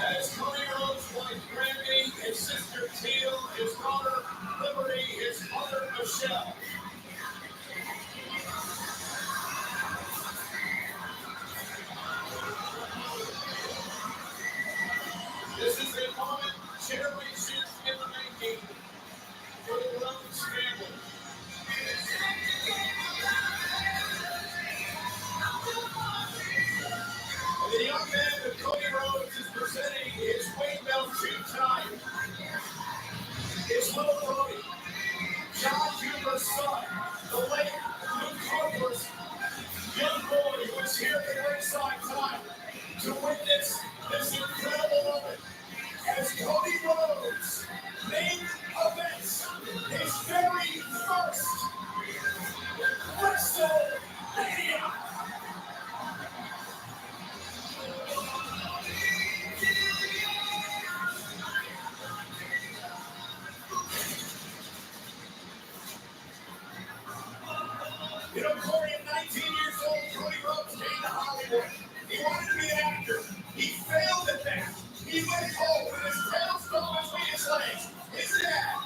As Cody Rhodes' wife Brandy, his sister Teal, his daughter Liberty, his mother Michelle. This is a moment generations in the making for the Rhodes family. And the young man that Cody Rhodes is presenting his weight belt to tonight is little Cody, John Huber's son, the late Luke Harper's young boy who is here at ringside tonight to witness this incredible moment as Cody Rhodes main events his very first WrestleMania. You know, Corey, at 19 years old, Cody Rhodes came to Hollywood. He wanted to be an actor. He failed at that. He went home with his tail stuck between his legs. His dad,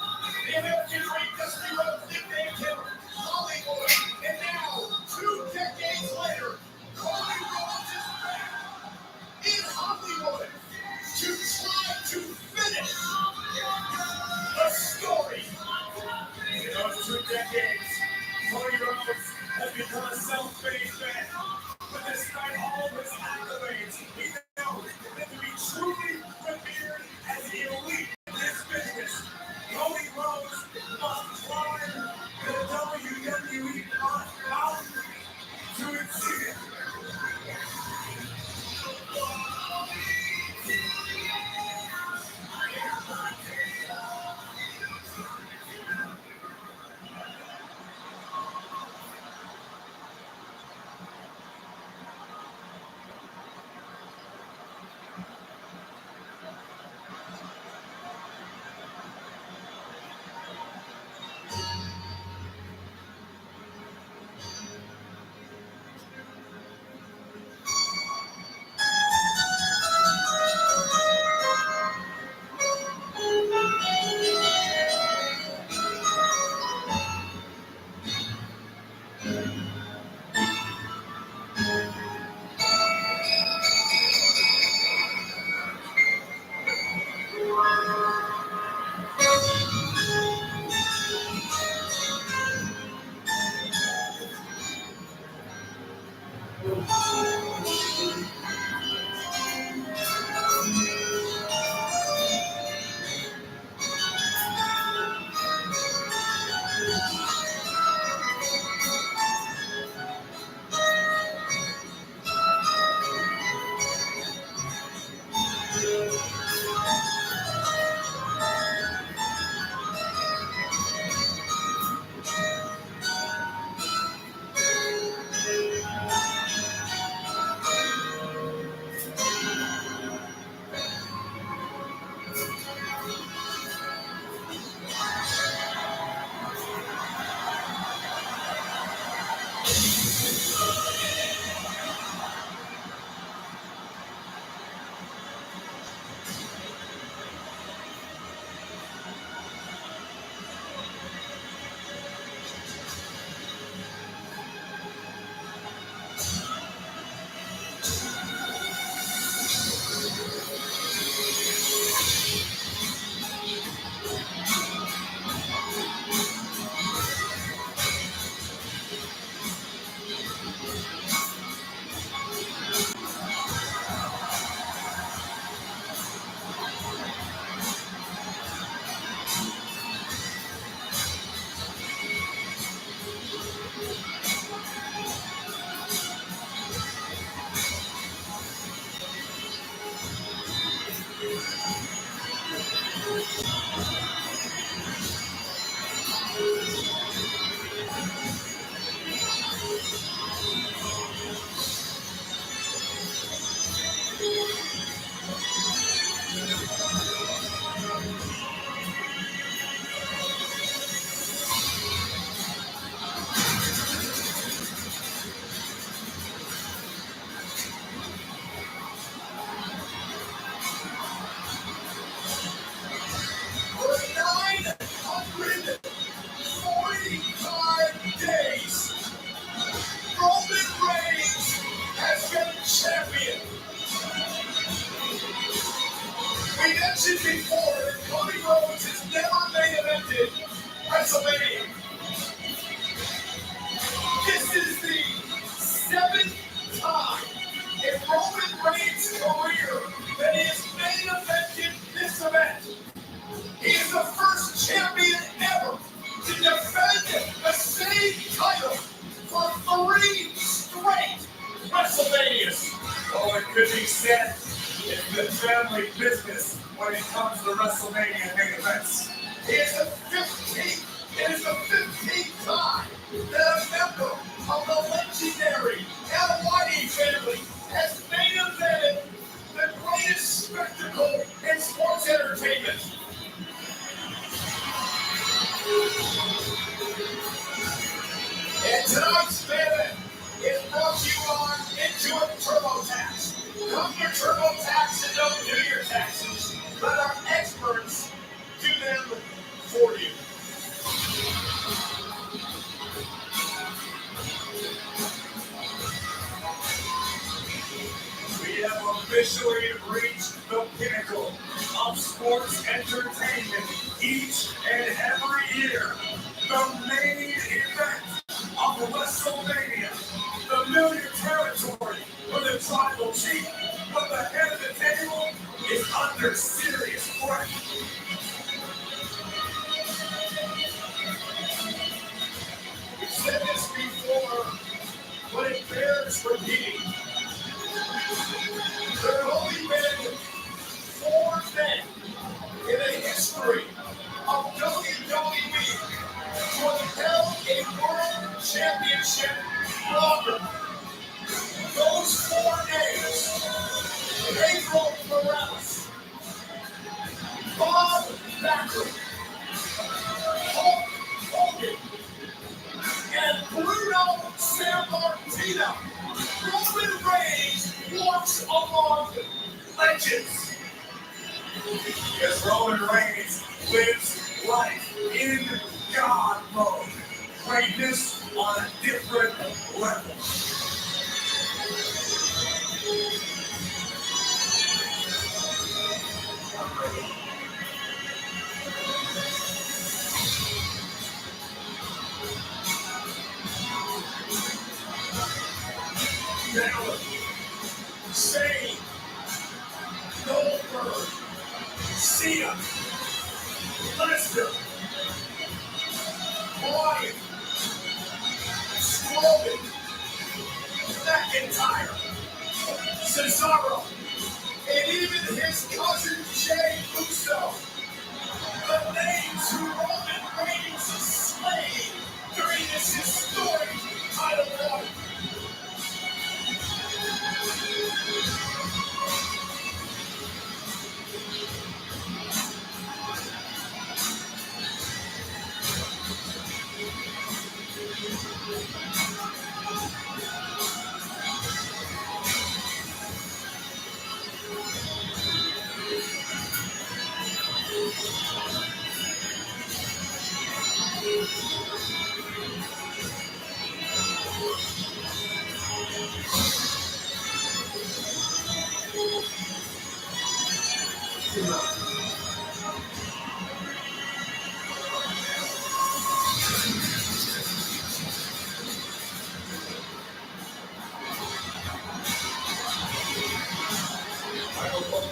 the American great Dusty Rhodes, nicknamed him Hollywood. And now, 2 decades later, Cody Rhodes is back in Hollywood to try to finish the story. In those 2 decades, Cody Rhodes has become a self-made man. But despite all of his accolades, he knows that to be truly revered as the elite in this business, Cody Rhodes must climb the WWE mountain to exceed it. mentioned before that Cody Rhodes has never main evented WrestleMania. This is the 7th time in Roman Reigns' career that he has main evented this event. He is the first champion ever to defend the same title for 3 straight WrestleManias. Oh, it could be said it's the family business when it comes to WrestleMania main events. It is the 15th time that a member of the legendary Whitey family has main evented the greatest spectacle in sports entertainment. And tonight's event is brought to you on Intuit TurboTax. Come your TurboTax and don't do your taxes. Let our experts do them for you. We have officially reached the pinnacle of sports entertainment each and every year. The main event of WrestleMania, the familiar territory for the tribal chief, but the head of the table is under serious threat. We've said this before, but it bears repeating. There have only been 4 men in the history of WWE who have held a world championship longer. Those 4 names: Pedro Morales, Bob Backlund, Hulk Hogan, and Bruno Sammartino. Roman Reigns walks among legends. As Roman Reigns lives life in God mode, greatness on a different level. Balor, Zayn, Goldberg, Cena, Lesnar, Bryan, Strowman, McIntyre, Cesaro, and even his cousin Jey Uso. The names who Roman Reigns has slain during this historic title run.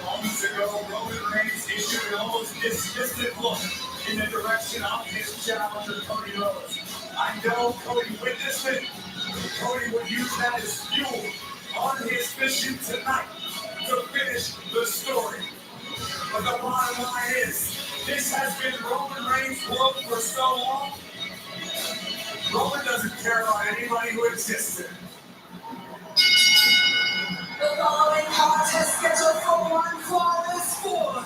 Moments ago, Roman Reigns issued an almost dismissive look in the direction of his challenger, Cody Rhodes. I know Cody witnessed it. Cody would use that as fuel on his mission tonight to finish the story. But the bottom line is, this has been Roman Reigns' world for so long. Roman doesn't care about anybody who exists in it. The following contest scheduled for one fall is for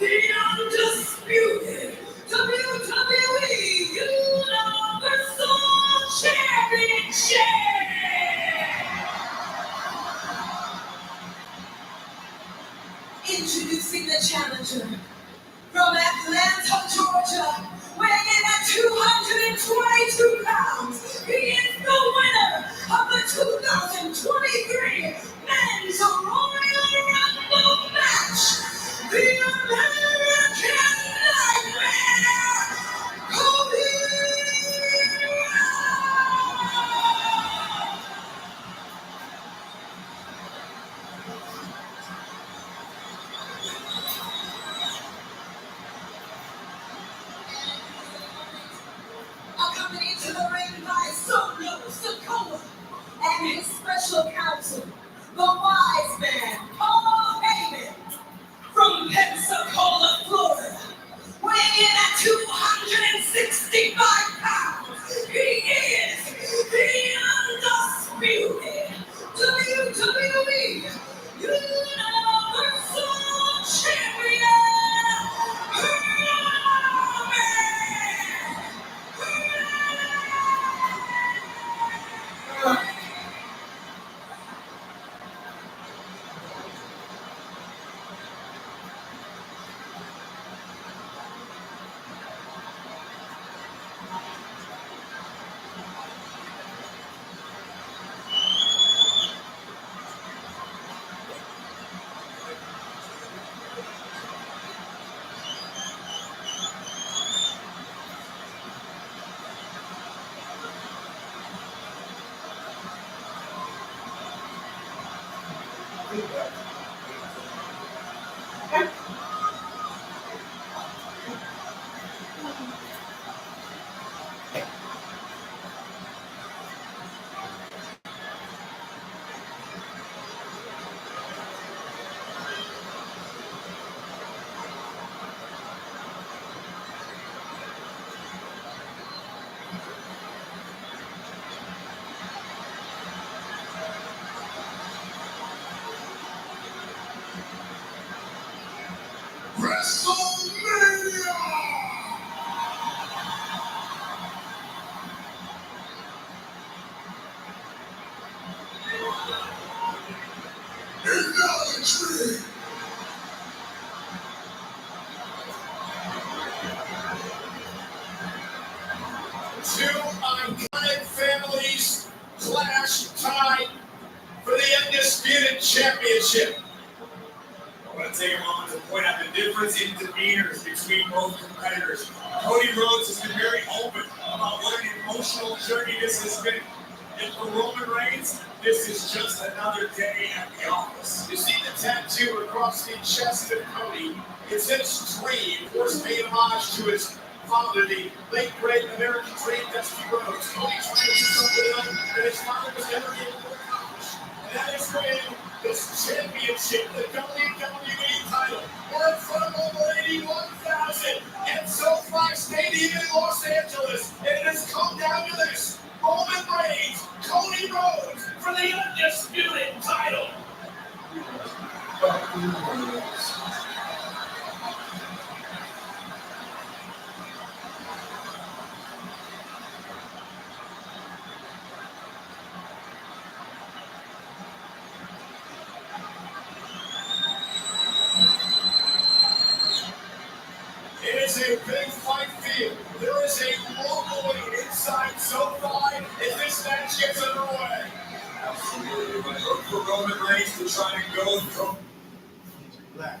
the undisputed WWE Universal Championship. Introducing the challenger from Atlanta, Georgia, weighing in at 222 pounds. He is the winner of the 2023 Men's Royal Rumble match. The WrestleMania! Idolatry! Two iconic families clash tied for the undisputed championship. I want to take a moment to point out the difference in demeanors between both competitors. Cody Rhodes has been very open about what an emotional journey this has been. And for Roman Reigns, this is just another day at the office. You see the tattoo across the chest of Cody. It's his dream, of course, paying homage to his father, the late great American dream, Dusty Rhodes. Cody trying to do something that his father was never able to accomplish. And that is when this championship, the WWE title, were in front of over 81,000 at SoFi Stadium in Los Angeles. And it has come down to this. Roman Reigns, Cody Rhodes for the undisputed title. It is a big fight field. There is a long wait inside SoFi as this match gets underway. Absolutely right. Look for Roman Reigns to try to go from that.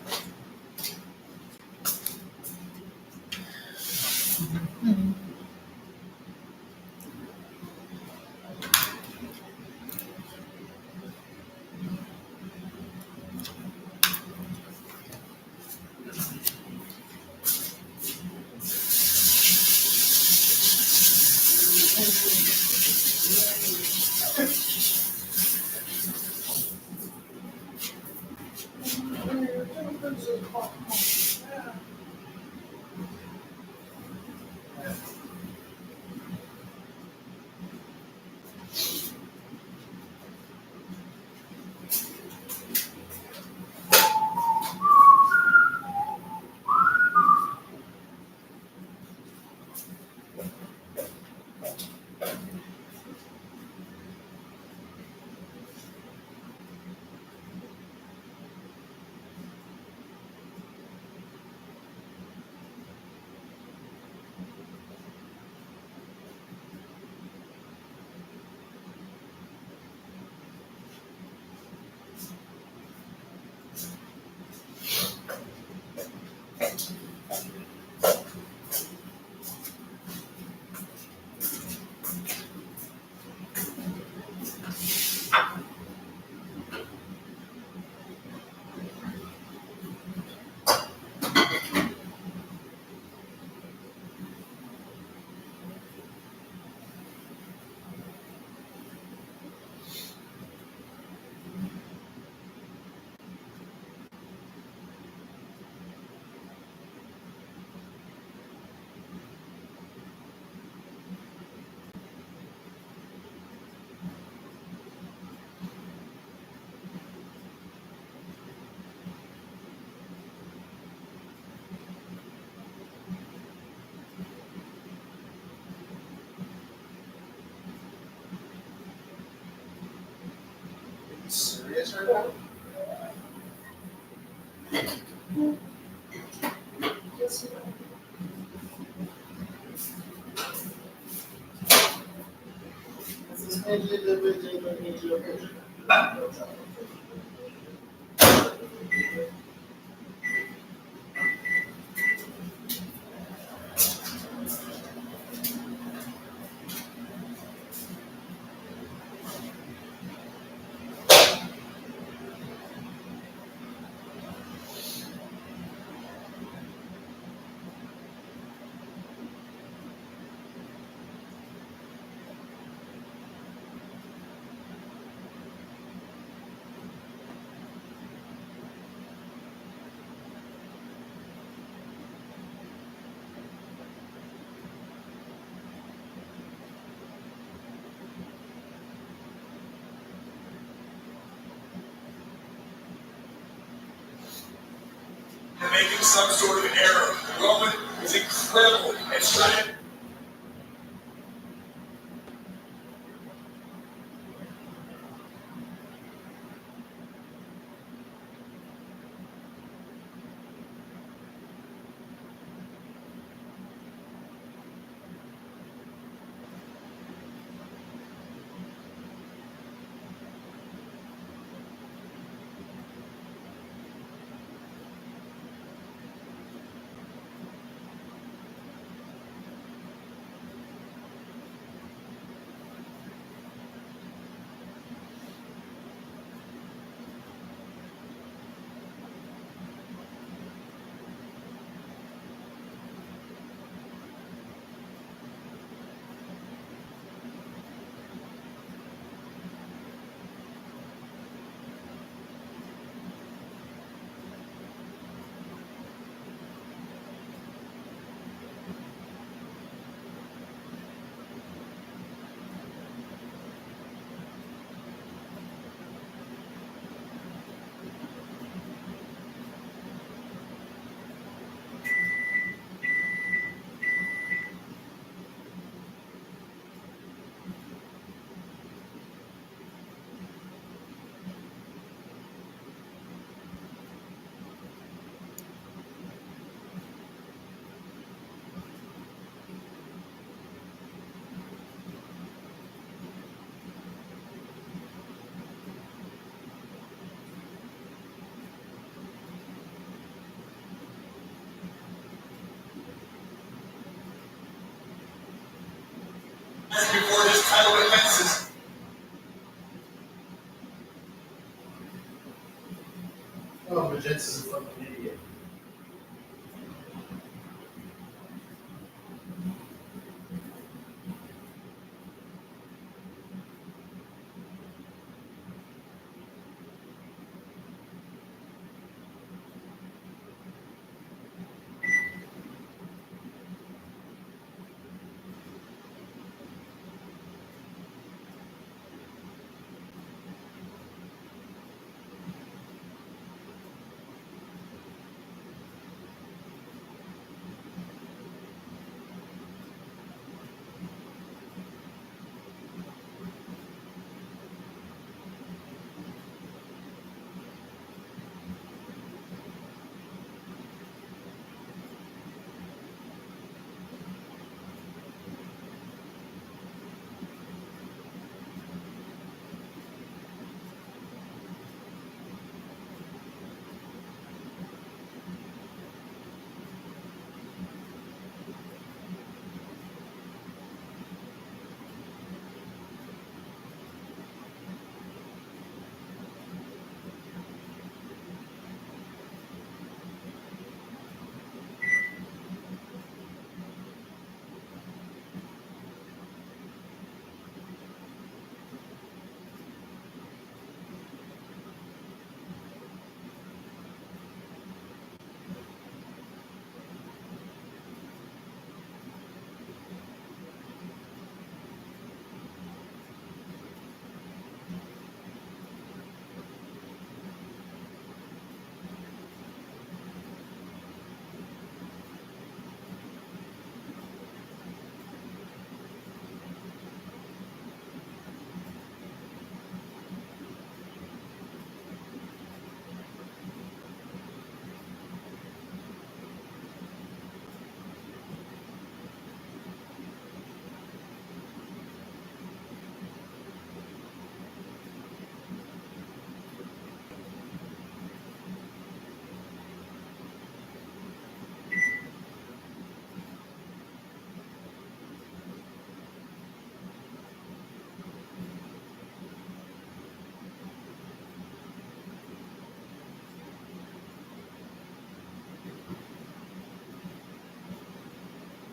Serious right now? making some sort of error. Roman is incredible at trying to. Before his title defenses. Oh, but Jets is a fucking idiot.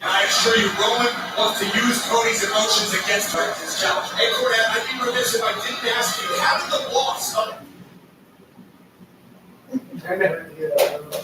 I assure you, Roman wants to use Cody's emotions against her. His challenge. Hey, Cornette, I'd be remiss if I didn't ask you, how did the loss of... I never did. I don't know.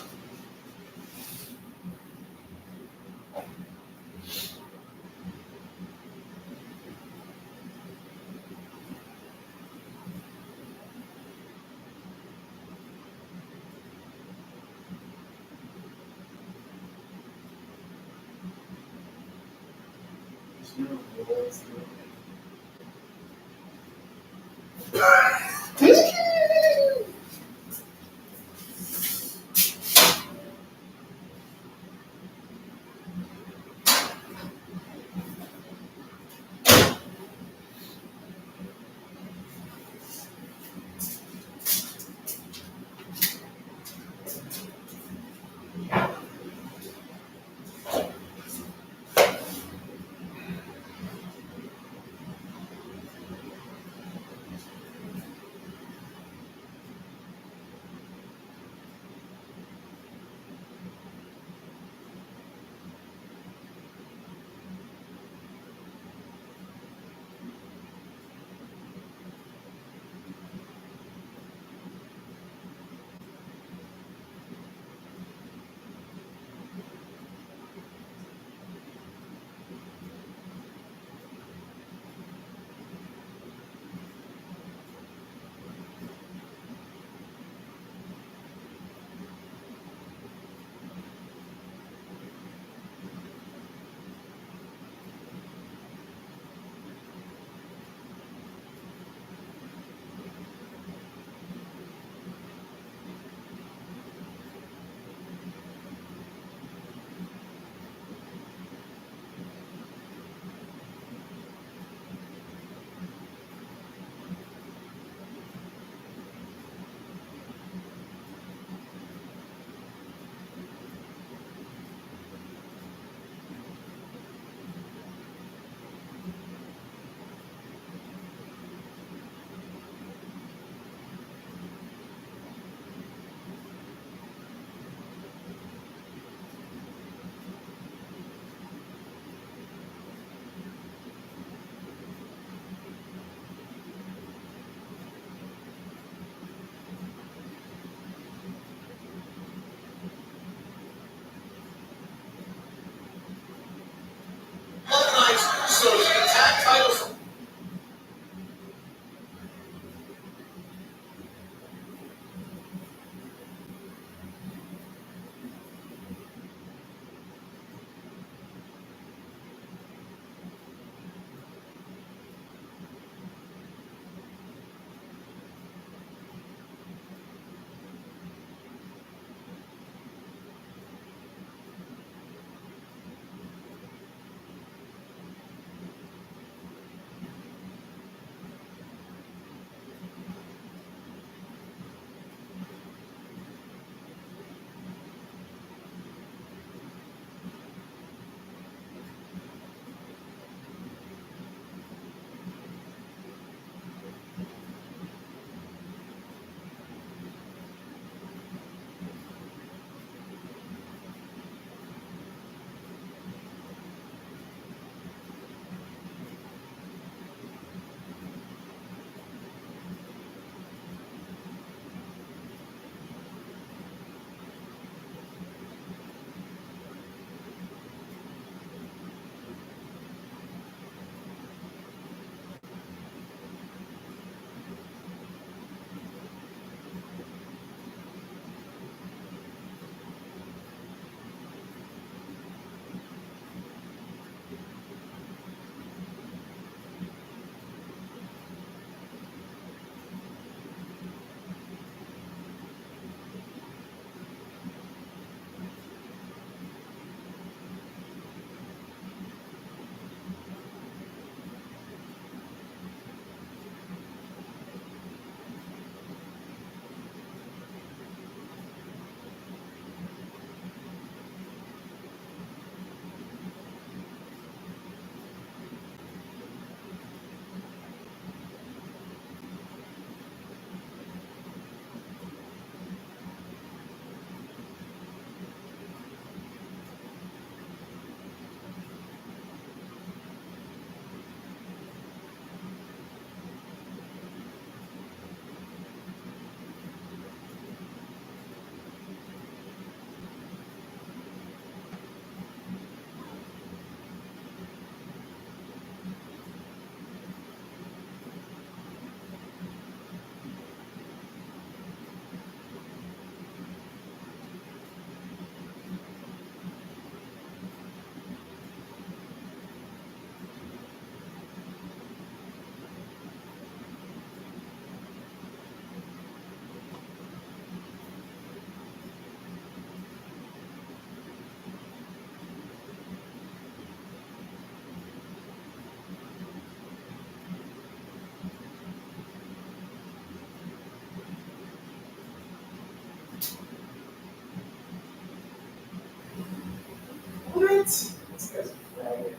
This guy's a faggot.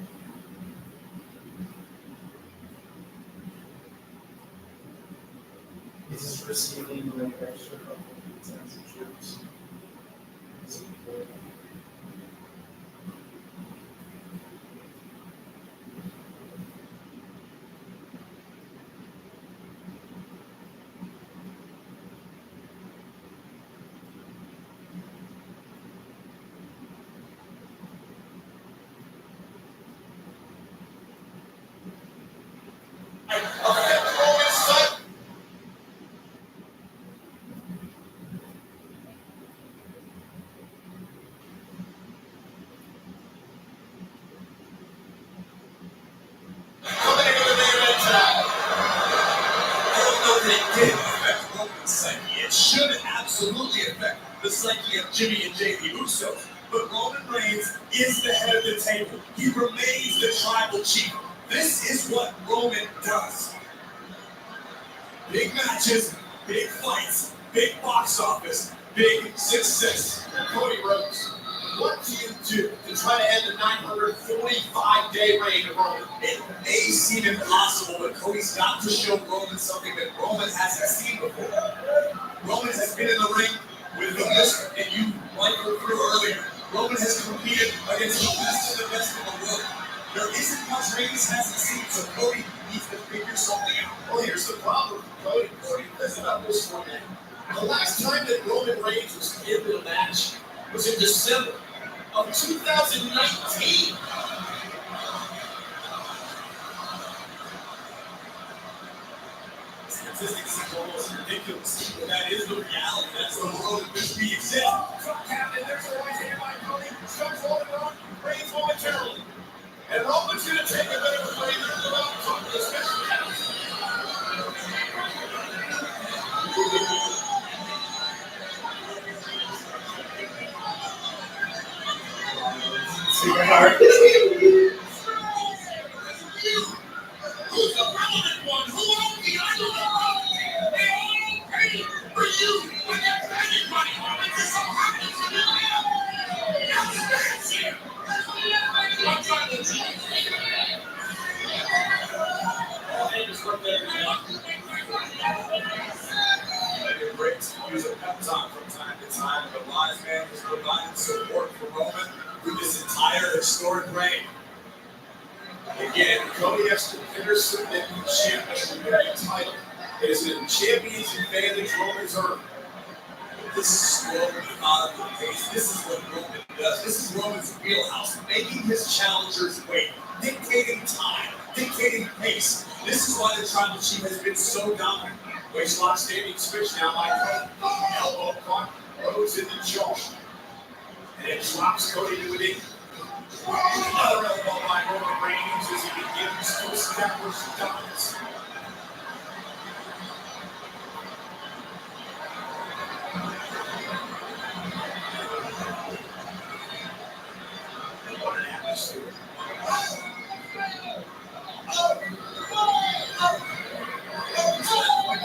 He's just receiving like extra couple of cents of chips. He's a kid. It should absolutely affect the psyche of Jimmy and JP Uso. But Roman Reigns is the head of the table. He remains the tribal chief. This is what Roman does. Big matches, big fights, big box office, big success. Cody Rhodes, what do you do to try to end the 945-day reign of Roman? It may seem impossible, but Cody's got to show Roman something that Roman hasn't seen before. Roman has been in the ring with the best, and you went through earlier. Roman has competed against the best of the best in the world. There isn't much Reigns hasn't seen, so Cody needs to figure something out. Well, here's the problem with Cody. Listen about this one, man. The last time that Roman Reigns was given a match was in December of 2019. Statistics seem almost ridiculous, but that is the reality. That's the world in which we exist. Captain, there's always hand by Cody. Starts rolling on, Reigns momentarily. And Roman's going to take a bit of a breather and go out and talk to the special guest. Super hard. Who's the relevant one? Who owns the underdog? They all pay for you when they're paying money. Roman just so happens to be there. Now stands here. I'm trying to tell you. They just look there. It breaks to use a pep talk from time to time, but Live Man has provided support for Roman through this entire historic reign. Again, Cody has to finish submit the championship title. It is a champion's advantage Roman's earned. This is slowly out of the pace. This is what Roman does. This is Roman's wheelhouse, making his challengers wait, dictating time, dictating pace. This is why the tribal chief has been so dominant. Waistlock standing switch now by Cody. Elbow caught. Rhodes into Josh. And it drops Cody to a knee. Another elbow by Roman Reigns as he begins to establish dominance. What an atmosphere.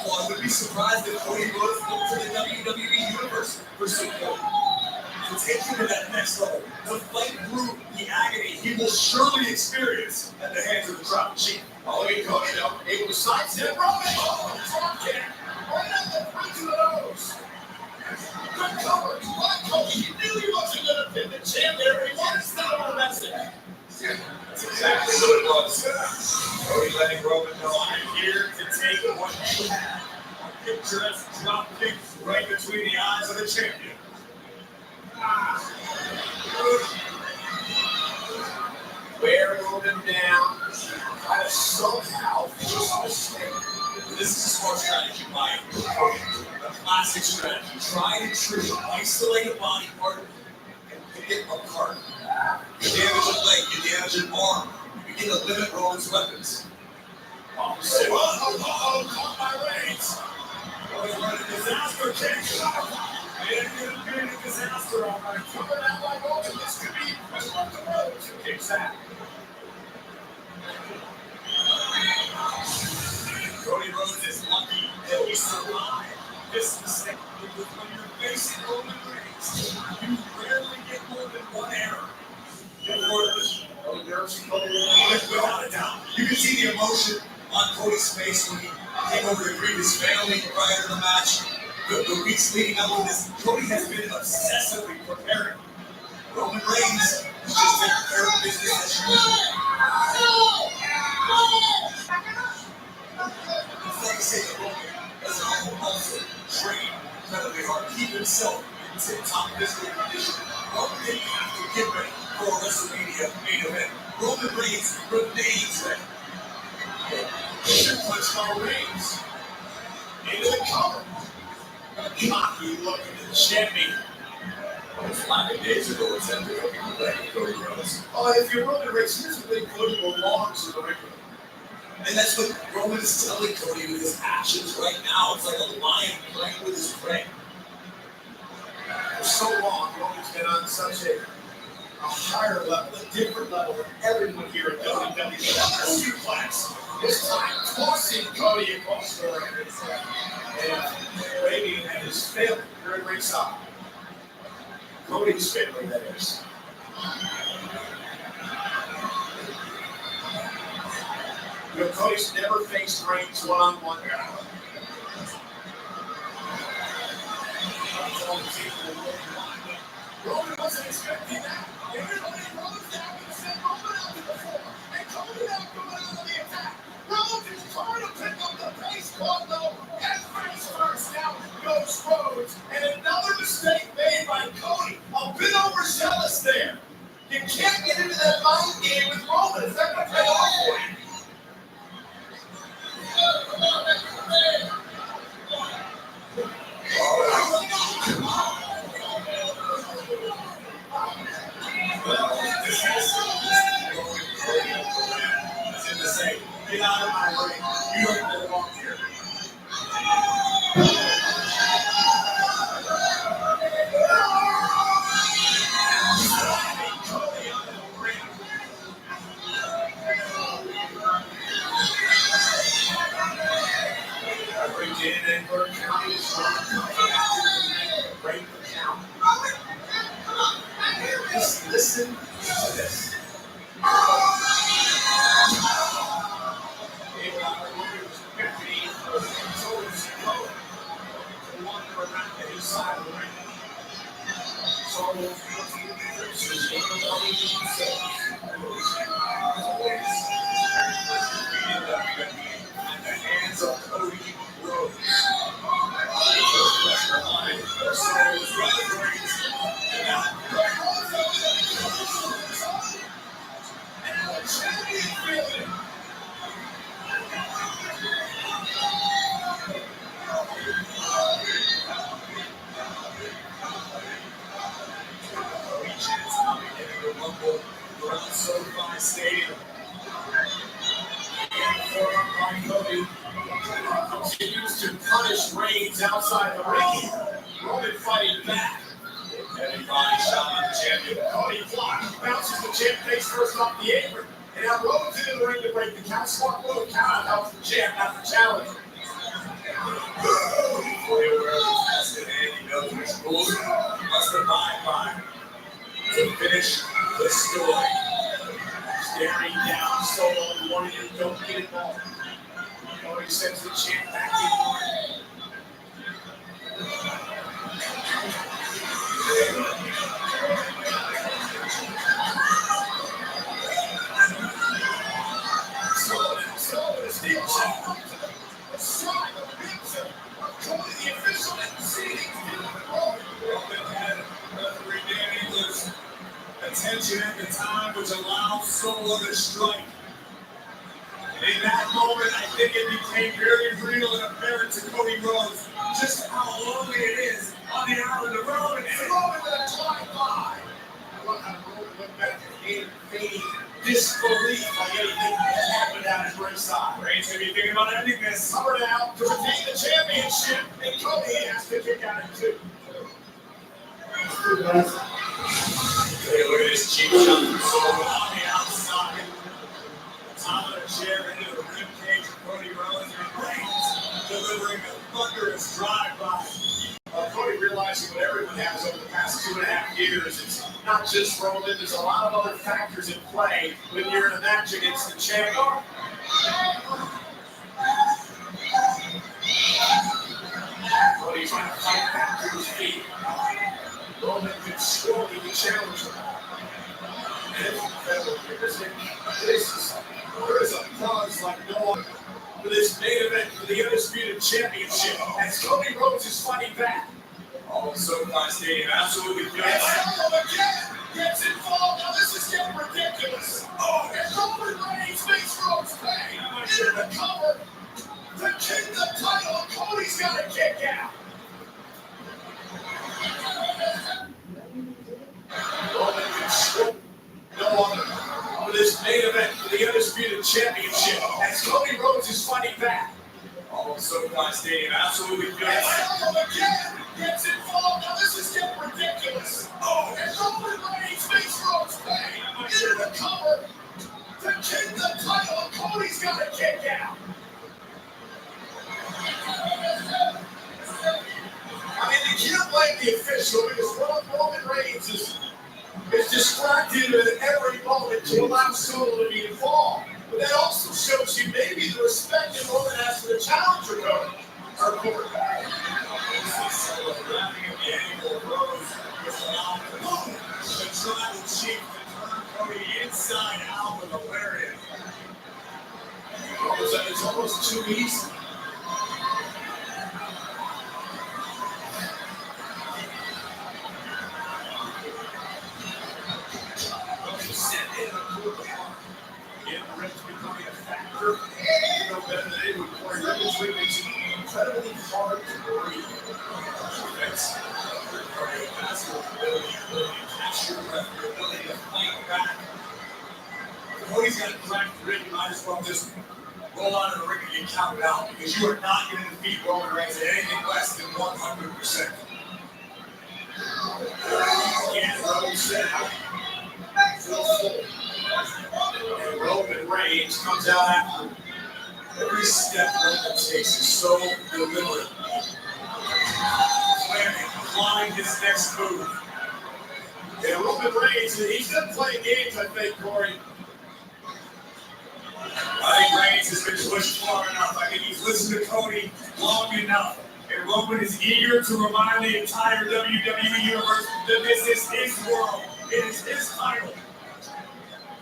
I would be surprised if Cody Rhodes went to the WWE Universe for support. To take him to that next level, to fight through the agony he will surely experience at the hands of the tribal chief. Oh, look at Cody though, able to sidestep Roman. Oh, drop kick. Right at the front of the nose. Good cover. But Cody, he knew he wasn't going to pin the champ there. He wanted to stop on the message. That's exactly what it was. Cody letting Roman know, I'm here to take what you have. A picturesque drop kick right between the eyes of the champion. Wear Roman down. Try to somehow force a mistake. This is a smart strategy by a classic strategy. Try and true, isolate a body part and pick it apart. You damage a leg, you damage an arm. You begin to limit Roman's weapons. Caught by Reigns. Roman's running a disaster kick. And a disaster on my cover now by Roman. This could be one of the roads who kicks that. Cody Rhodes is lucky that he survived this mistake. Because when you're facing Roman Reigns, you rarely get more than one error. quarters. Without a doubt. You can see the emotion on Cody's face when he came over to greet his family prior to the match. The weeks leading up to this, Cody has been obsessively preparing. Roman Reigns has just taken care of business as usual. It's not to say that Roman doesn't also train incredibly hard, keep himself in tip-top physical condition. Roman didn't have to get ready for a WrestleMania main event. Roman Reigns remains ready. Should punch my Reigns into the cover. A cocky looking champion. It's 5 days ago, attempted to be Cody Rhodes. Oh, if you're Roman Reigns, here's what they put belongs in the ring. And that's what Roman is telling Cody with his actions right now. It's like a lion playing with his prey. For so long, Roman's been on such a higher level, a different level than everyone here at WWE. Suplex. This time, tossing Cody across the ring. And Raven and his family here at ringside. Cody's family, that is. You know, Cody's never faced Reigns one-on-one. Roman wasn't expecting that. Everybody Roman's down and sent Roman out to the floor. And Cody now coming out of the attack. Roman is trying to pick up the pace ball, though. And face first now goes Rhodes. And another mistake made by Cody. A bit overzealous there. You can't get into that mind game with Roman. It's not going to pay off for you. Get out of my ring. You don't belong here. Just listen to this. Continues to punish Reigns outside the ring. Roman fighting back. Heavy body shot on the champion. Cody blocks, bounces the champ face first off the apron. And now Roman's into the ring to break the count. Smart little count helps the champ not to challenge. Fully aware of his vested hand, he knows which rules he must abide by to finish the story. Staring down Solo, warning him, don't get involved. Cody sends the champ back in. Solo is the official proceedings. Roman had referee Danny Lewis attention at the time, which allowed Solo to strike. In that moment, I think it became very real and apparent to Cody Rhodes just how lonely it is on the island of Roman. And Roman with a drive-by. I love how Roman looked back at him, fading disbelief like anything that happened out at ringside. Reigns may be thinking about ending this. Covered out to retain the championship, and Cody has to kick out at 2. Look at this cheap shot from Solo on the outside. Top of the chair into the rib cage of Cody Rhodes, and Reigns delivering a thunderous drive-by. Cody realizing what everyone has over the past 2.5 years. It's not just Roman, there's a lot of other factors in play when you're in a match against the champion. Cody trying to fight back to his feet. Roman could surely be challenged. There is a buzz like no other for this main event for the Undisputed Championship as Cody Rhodes is fighting back. Oh, SoFi Stadium, absolutely good. And Michael again gets involved. Now this is getting ridiculous. Oh, and Roman Reigns makes Rhodes pay into the cover to kick the title. Cody's got to kick out. Roman can stroke no other for this main event for the Undisputed Championship as Cody Rhodes is fighting back. Oh, SoFi Stadium, absolutely good. And Michael again gets involved. Now this is getting ridiculous. Oh, and Roman Reigns makes Rhodes pay into the cover to kick the title. Cody's got to kick out. I mean, you can't blame the official because Roman Reigns is distracted at every moment to allow Solo to be involved. But that also shows you maybe the respect that Roman has for the challenger code. Our quarterback. Wrapping up the angle, Rose was phenomenal. The tribal chief to turn Cody inside out with a lariat. It's almost too easy. Becoming a factor, you know better than anyone. Corey Rivers makes it incredibly hard to breathe. That's cardiovascular ability to catch your breath, your ability to fight back. Cody's got a cracked rib, you might as well just roll out of the ring and get counted out because you are not going to defeat Roman Reigns at anything less than 100%. Again, Rhodes set out. And Roman Reigns comes out after. Every step Roman takes is so deliberate. Planning his next move. And Roman Reigns, he's done playing games, I think, Corey. I think Reigns has been pushed far enough. I think he's listened to Cody long enough. And Roman is eager to remind the entire WWE Universe that this is his world. It is his title.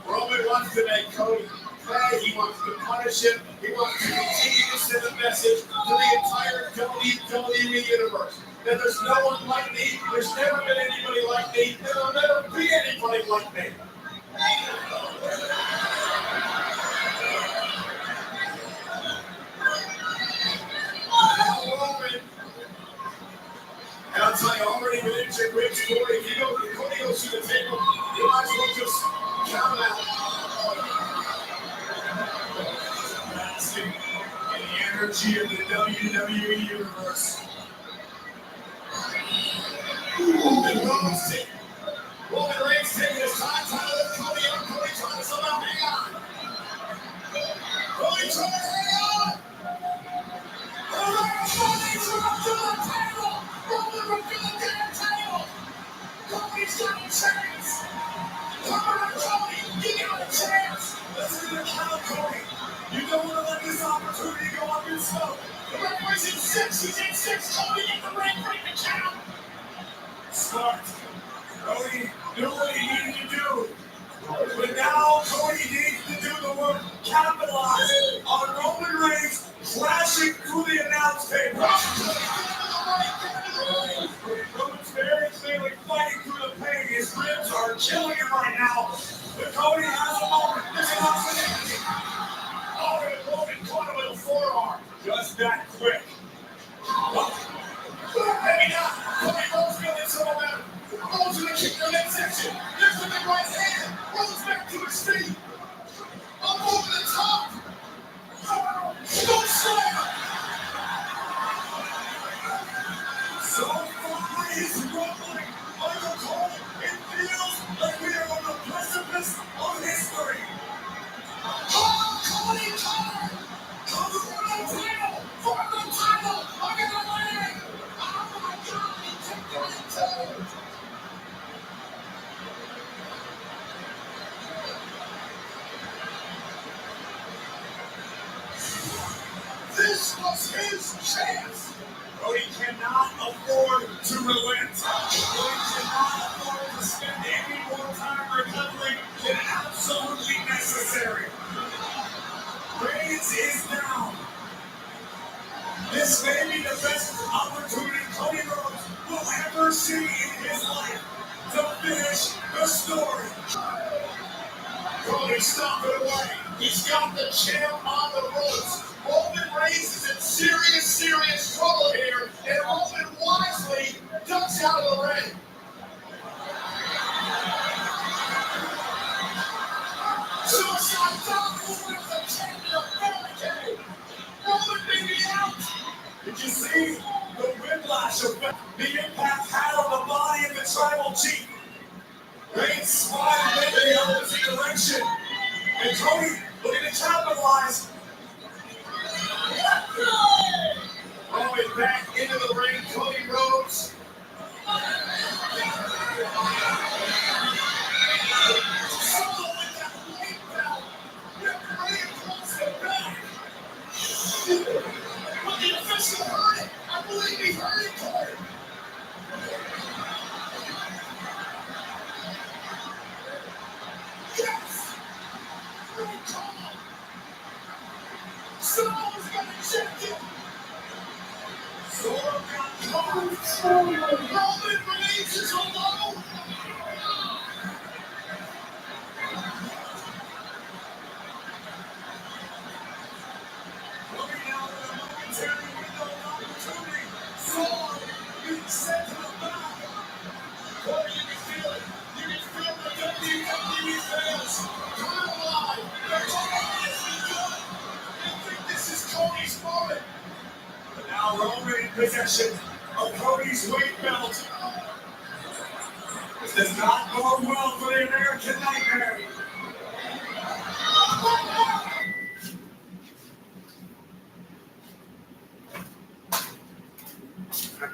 Roman wants to make Cody pay. He wants to punish him. He wants to continue to send a message to the entire WWE Universe that there's no one like me. There's never been anybody like me. There will never be anybody like me. Roman. And I'll tell you, already within Jake Rick's story, if Cody goes to the table, you might as well just count out. Basking in the energy of the WWE Universe. Roman Reigns taking his time, trying to lift Cody up. Cody trying to somehow hang on. Cody trying to hang on. Roman Reigns up to the title. Roman will get the damn title. Cody's got a chance. Come on, Cody, you got a chance. Listen to the count, Cody. You don't want to let this opportunity go on yourself. The referee's in 6. He's in 6. Cody in the ring, break the count. Smart. Cody knew what he needed to do. But now Cody needs to do the work. Capitalize on Roman Reigns crashing through the announce table. Roman's very clearly fighting through the pain. His ribs are killing him right now. But Cody has a moment. There's an opportunity. Oh, and Roman caught him with a forearm. Just that quick. Maybe not. Cody Rhodes feeling some momentum. Rhodes in the kick to the midsection. There's the big right hand. Rhodes back to his feet. Up over the top. Don't slam. So far, he's rumbling under Cole. It feels like we are on the precipice of history. Oh, Cody Carter. For the title. For the title. Look at the leg. Oh, my God. This was his chance. Cody cannot afford to relent. Cody cannot afford to spend any more time recovering than absolutely necessary. Reigns is down. This may be the best opportunity Cody Rhodes will ever see in his life to finish the story. Cody, stop it away. He's got the champ on the ropes. Roman Reigns is in serious trouble here, and Roman wisely ducks out of the ring. Suicide Dogs with the champion barricade. Roman may be out. Did you see the whiplash effect the impact had on the body of the tribal chief? Reigns spotted in the opposite direction, and Cody looking to capitalize. Roman back into the ring. Cody Rhodes. Solo with that white belt. Right across the back. But the official heard it. I believe he heard it, Cody. Yes! Great call. Solo's gonna check it. Solo got caught. Roman Reigns is alone. Looking out at a momentary window of opportunity. Solo being sent to the back. Cody, you can feel it. You can feel the WWE fans. Come alive. They're calling this begun. They think this is Cody's moment. But now Roman in possession of Cody's weight belt. This does not bode well for the American Nightmare.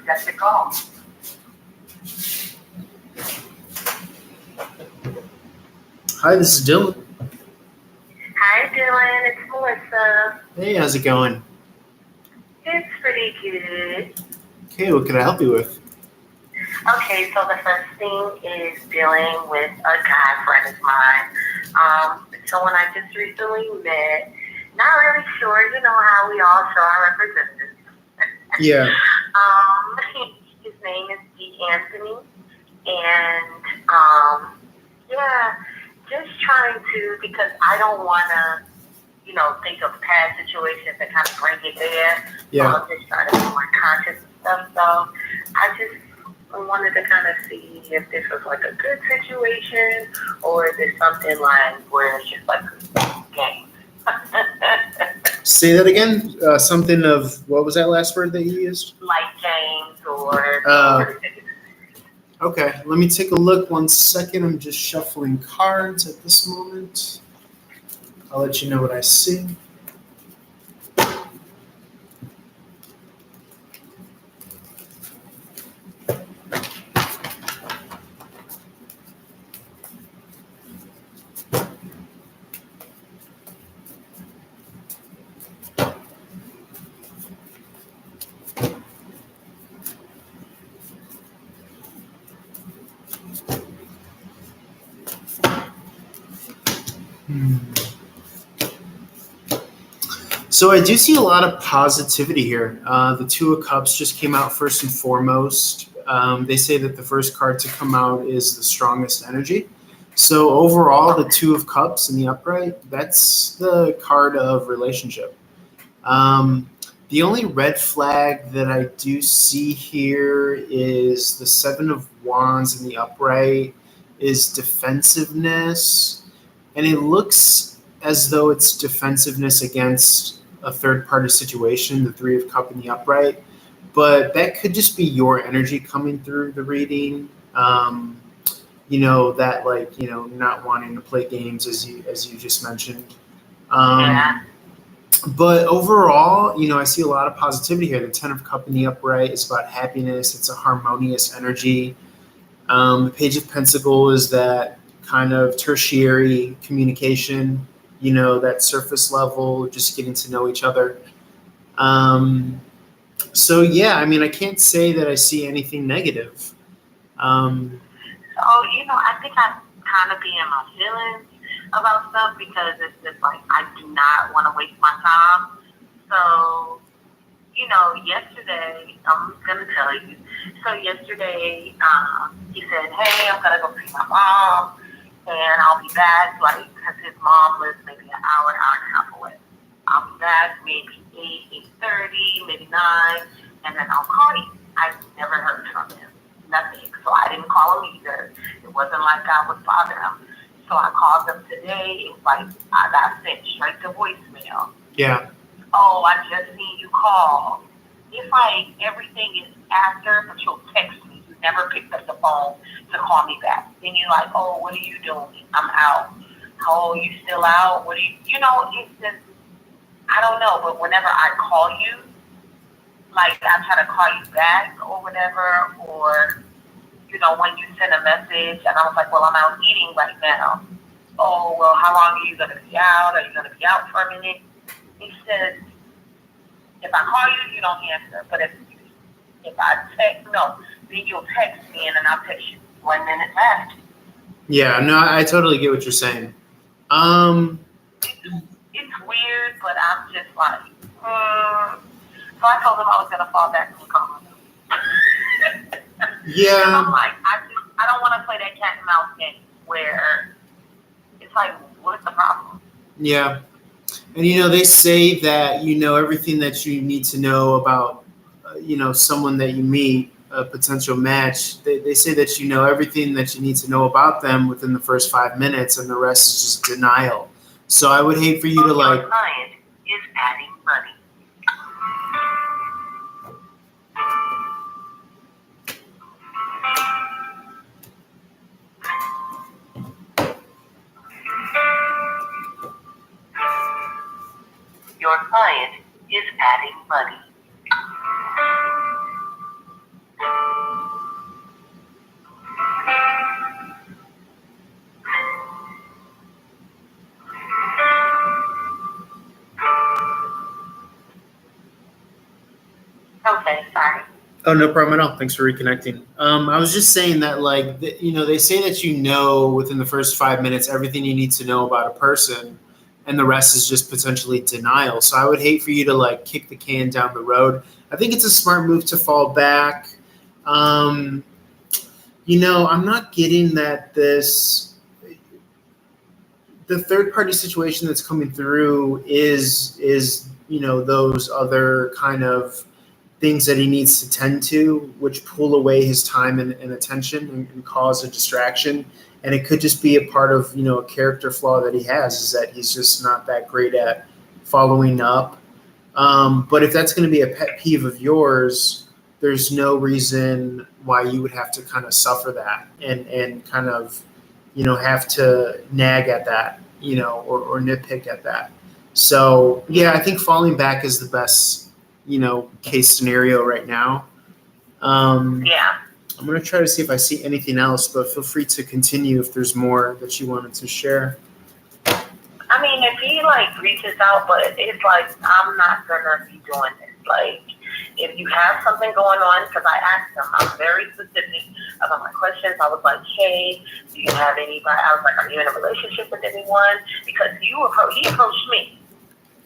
That's the call. Hi, this is Dylan. Hi, Dylan. It's Melissa. Hey, how's it going? It's pretty good. Okay, what can I help you with? Okay, so the first thing is dealing with a guy friend of mine. Someone I just recently met. Not really sure, you know how we all show our representatives. Yeah. His name is D. Anthony, and yeah, just trying to, because I don't want to, you know, think of past situations and kind of bring it there. Yeah. So I'm just trying to be more conscious and stuff. So I just wanted to kind of see if this was like a good situation, or is it something like where it's just like a game. Say that again. Something of, what was that last word that you used? Like James or Okay, let me take a look 1 second. I'm just shuffling cards at this moment. I'll let you know what I see. So I do see a lot of positivity here. The Two of Cups just came out first and foremost. They say that the first card to come out is the strongest energy. So overall, the Two of Cups in the upright, that's the card of relationship. The only red flag that I do see here is the Seven of Wands in the upright is defensiveness. And it looks as though it's defensiveness against a third-party situation, the Three of Cups in the upright. But that could just be your energy coming through the reading. You know, that, like, you know, not wanting to play games as you just mentioned. Yeah. But overall, I see a lot of positivity here. The Ten of Cup in the upright is about happiness. It's a harmonious energy. The Page of Pentacle is that kind of tertiary communication, that surface level, just getting to know each other. So yeah, I can't say that I see anything negative. So, I think I kind of be in my feelings about stuff because it's just like I do not want to waste my time. So, yesterday, I'm going to tell you. So, yesterday, he said, hey, I'm going to go see my mom, and I'll be back, because his mom lives maybe an hour and a half away. I'll be back maybe 8:30, maybe 9, and then I'll call you. I never heard from him. Nothing. So I didn't call him either. It wasn't like I would bother him. So I called him today. It was like I got sent straight to voicemail. Yeah. Oh, I just seen you call. It's like everything is after, but you'll text me. You never picked up the phone to call me back. Then you're like, oh, what are you doing? I'm out. Oh, you still out? What do you, it's just, I don't know. But whenever I call you, like I try to call you back or whatever, or, when you send a message and I was like, well, I'm out eating right now. Oh, well, how long are you going to be out? Are you going to be out for a minute? He says, if I call you, you don't answer. But if I text, no, then you'll text me and then I'll text you 1 minute left. Yeah, no, I totally get what you're saying. It's weird, but I'm just like, So I told him I was going to fall back and call him. Yeah. And I'm like, I don't want to play that cat and mouse game where it's like, what's the problem? Yeah. And, they say that you know everything that you need to know about, someone that you meet, a potential match. They say that you know everything that you need to know about them within the first 5 minutes, and the rest is just denial. So I would hate for you to like. Your client is adding money. Your client is adding money. Okay, sorry. Oh, no problem at all. Thanks for reconnecting. I was just saying that, they say that you know within the first 5 minutes everything you need to know about a person, and the rest is just potentially denial. So I would hate for you to kick the can down the road. I think it's a smart move to fall back. I'm not getting that the third party situation that's coming through is those other kind of things that he needs to tend to, which pull away his time and attention and cause a distraction. And it could just be a part of, a character flaw that he has, is that he's just not that great at following up. But if that's going to be a pet peeve of yours, there's no reason why you would have to kind of suffer that and kind of, have to nag at that, or nitpick at that. So, yeah, I think falling back is the best case scenario right now. Yeah. I'm going to try to see if I see anything else, but feel free to continue if there's more that you wanted to share. I mean, if he reaches out, but it's like, I'm not going to be doing this. If you have something going on, because I asked him, I'm very specific about my questions. I was like, hey, do you have anybody? I was like, are you in a relationship with anyone? Because he approached me.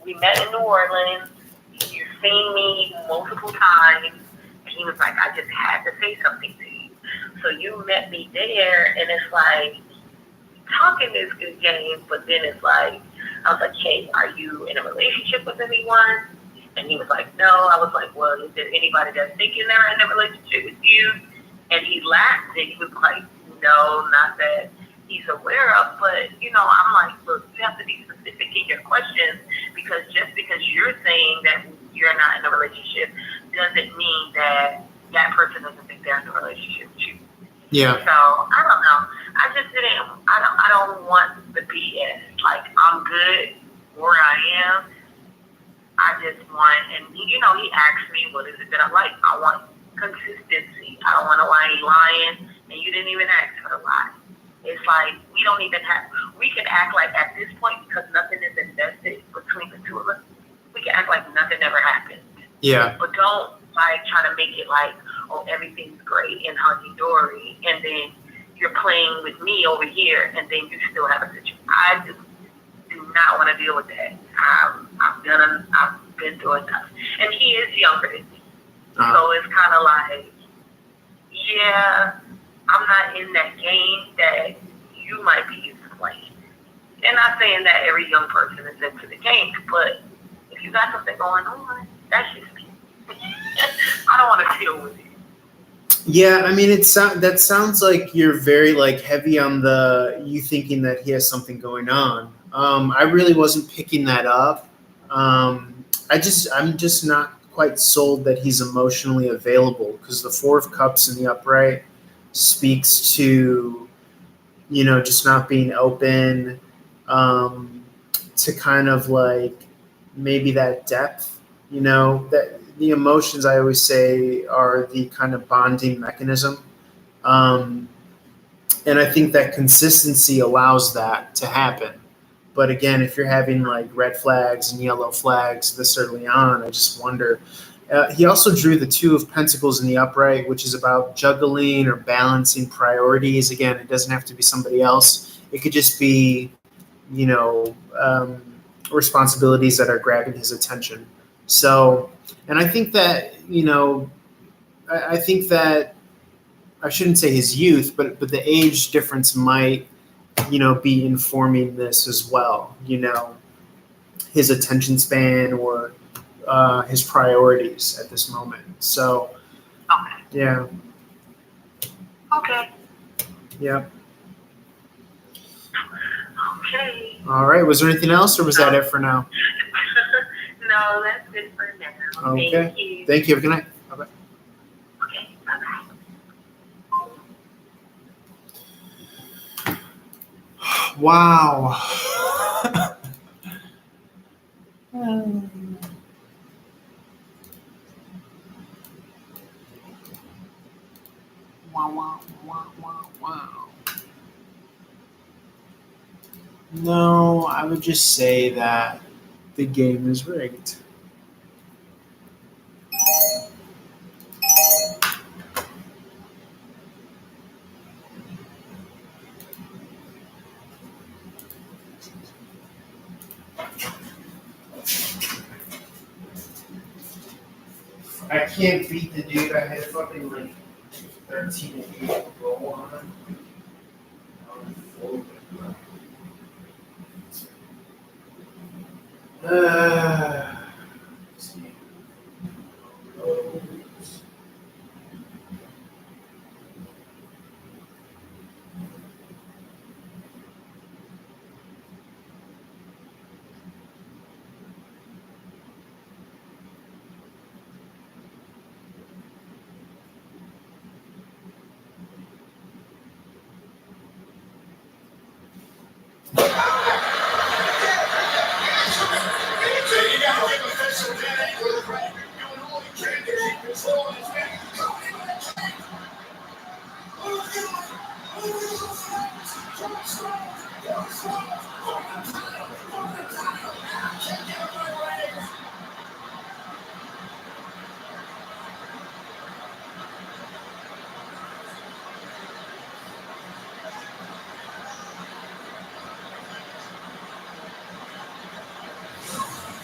We met in New Orleans. You've seen me multiple times. And he was like, I just had to say something to you. So you met me there, and it's like, talking is good game, but then it's like, I was like, hey, are you in a relationship with anyone? And he was like, no. I was like, well, is there anybody that's thinking they're in a relationship with you? And he laughed, and he was like, no, not that he's aware of, but, I'm like, look, you have to be specific in your questions, because just because you're saying that you're not in a relationship doesn't mean that that person doesn't think they're in a relationship with you. Yeah. So, I don't know. I just I don't want the BS. I'm good where I am. I just want, and he asked me, what is it that I like? I want consistency. I don't want to lie lying, and you didn't even ask for the lie. It's like we don't even have. We can act like at this point because nothing is invested between the two of us. We can act like nothing ever happened. Yeah. But don't like try to make it like, oh, everything's great and hunky dory, and then you're playing with me over here, and then you still have a situation. I do not want to deal with that. I've been through enough, and he is younger than me, so it's kind of like, yeah, I'm not in that game that you might be used to playing. And not saying that every young person is into the game, but if you got something going on, that's just me. I don't want to deal with it. Yeah, I mean, that sounds like you're very like heavy on you thinking that he has something going on. I really wasn't picking that up. I'm just not quite sold that he's emotionally available because the Four of Cups in the upright speaks to, just not being open, to kind of like maybe that depth, that the emotions I always say are the kind of bonding mechanism. And I think that consistency allows that to happen. But again, if you're having like red flags and yellow flags this early on, I just wonder. He also drew the Two of Pentacles in the upright, which is about juggling or balancing priorities. Again, it doesn't have to be somebody else. It could just be, responsibilities that are grabbing his attention. So, and I think that, I think that I shouldn't say his youth, but the age difference might, be informing this as well, his attention span or his priorities at this moment. So, okay. Yeah. Okay. Yeah. Okay. All right. Was there anything else, or was that it for now? No, that's it for now. Okay. Thank you. Thank you. Have a good night. Bye-bye. Okay. Bye-bye. Wow. Wow. No, I would just say that the game is rigged. I can't beat the dude. I had fucking like 13 and 8 roll on him.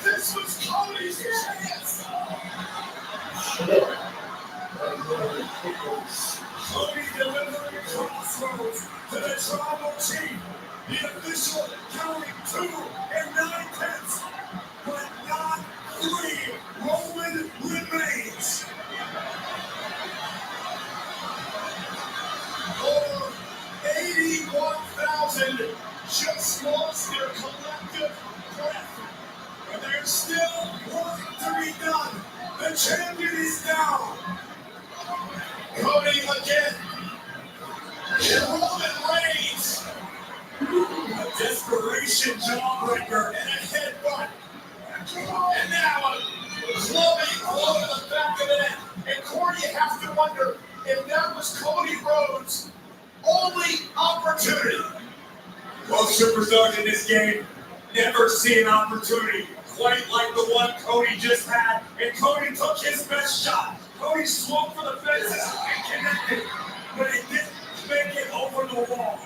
This was Cody's chance. Cody delivering crossroads to the tribal chief. The official counting 2 9/10, but not 3. Roman remains. Over 81,000 just lost their collective breath. But there's still work to be done. The champion is down. Cody again. And Roman Reigns. A desperation jawbreaker and a headbutt. And now a clubbing blow to the back of the neck. And Corey, you have to wonder if that was Cody Rhodes' only opportunity. Most superstars in this game never see an opportunity quite like the one Cody just had, and Cody took his best shot. Cody swung for the fences and connected, but he didn't make it over the wall.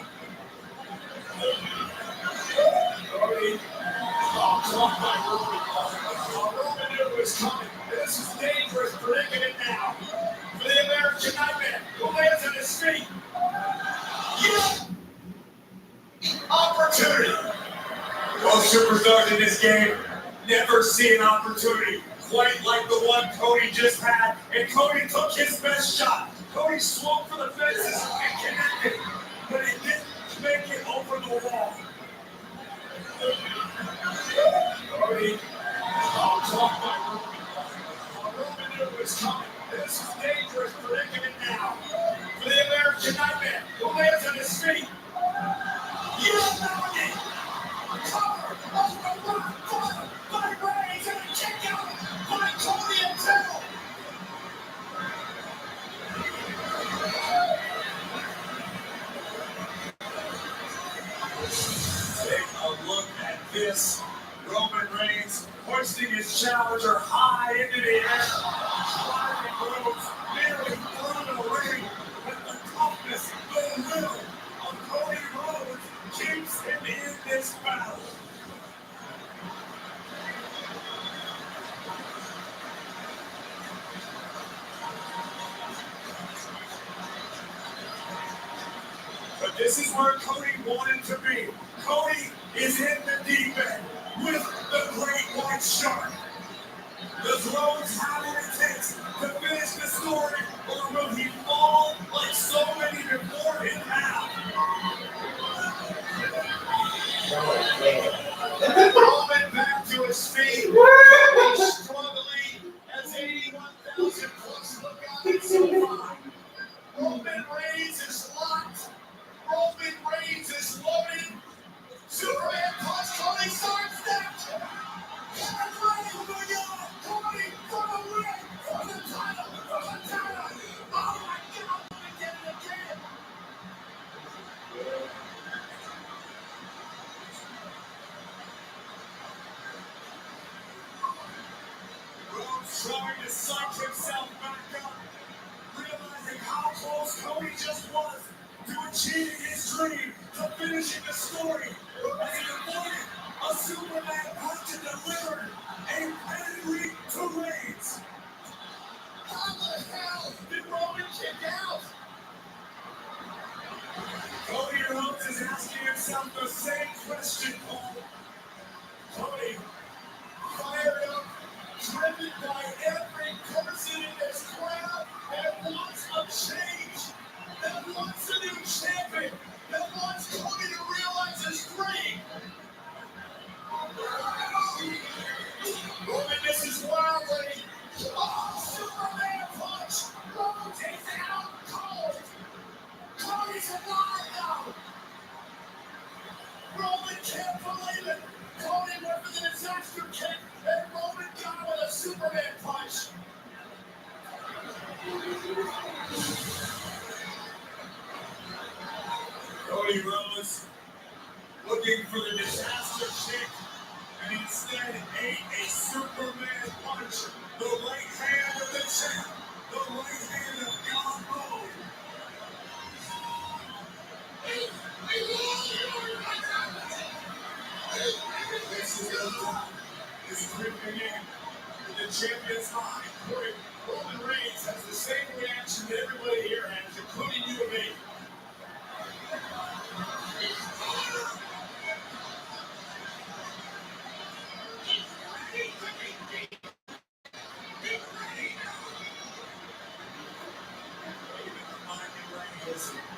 Cody, caught by Roman. Roman knew it was coming. This is dangerous predicament now for the American Nightmare, who lands on his feet. Yeah. Opportunity. Most superstars in this game never see an opportunity quite like the one Cody just had, and Cody took his best shot. Cody swung for the fences and connected, but he didn't make it over the wall. Cody, caught by Roman. Roman knew it was coming. This is dangerous predicament now for the American Nightmare, who lands on his feet. Yeah, Melody! Cover over the corner by Reigns and a kick out by Cody and Tell. Take a look at this. Roman Reigns hoisting his challenger high into the air. Driving Rhodes nearly through the ring, but the toughness, the will of Cody Rhodes keeps him in this battle. But this is where Cody wanted to be. Cody is in the deep end with the great white shark. Does Rhodes have what it takes to finish the story, or will he fall like so many before him have? Roman back to his feet. Cody struggling as 81,000 plus look out at so far. Roman Reigns is locked. Roman Reigns is loaded. Superman punch. Cody sidestepped. Cody for the win. For the title. For the title. Oh my God. I'm gonna get it again. Rhodes trying to psych himself back up, realizing how close Cody just was to achieving his dream, to finishing the story, as he avoided a Superman punch and delivered a pedigree to Reigns. How the hell did Roman kick out? Cody Rhodes is asking himself the same question, Paul. Cody, fired up, driven by every person in this crowd that wants a change, that wants a new champion, that wants Cody to realize his dream. Roman misses wildly. Oh, Superman punch! Roman takes it out cold. Cody's alive now. Roman can't believe it. Cody went for the disaster kick, and Roman got him with a Superman punch. Cody Rhodes looking for the disaster kick, and instead ate a Superman punch. The right hand of the champ, the right hand of God mode. This is the time is creeping in. The champion's high. Roman Reigns has the same reaction that everybody here has, including you and me.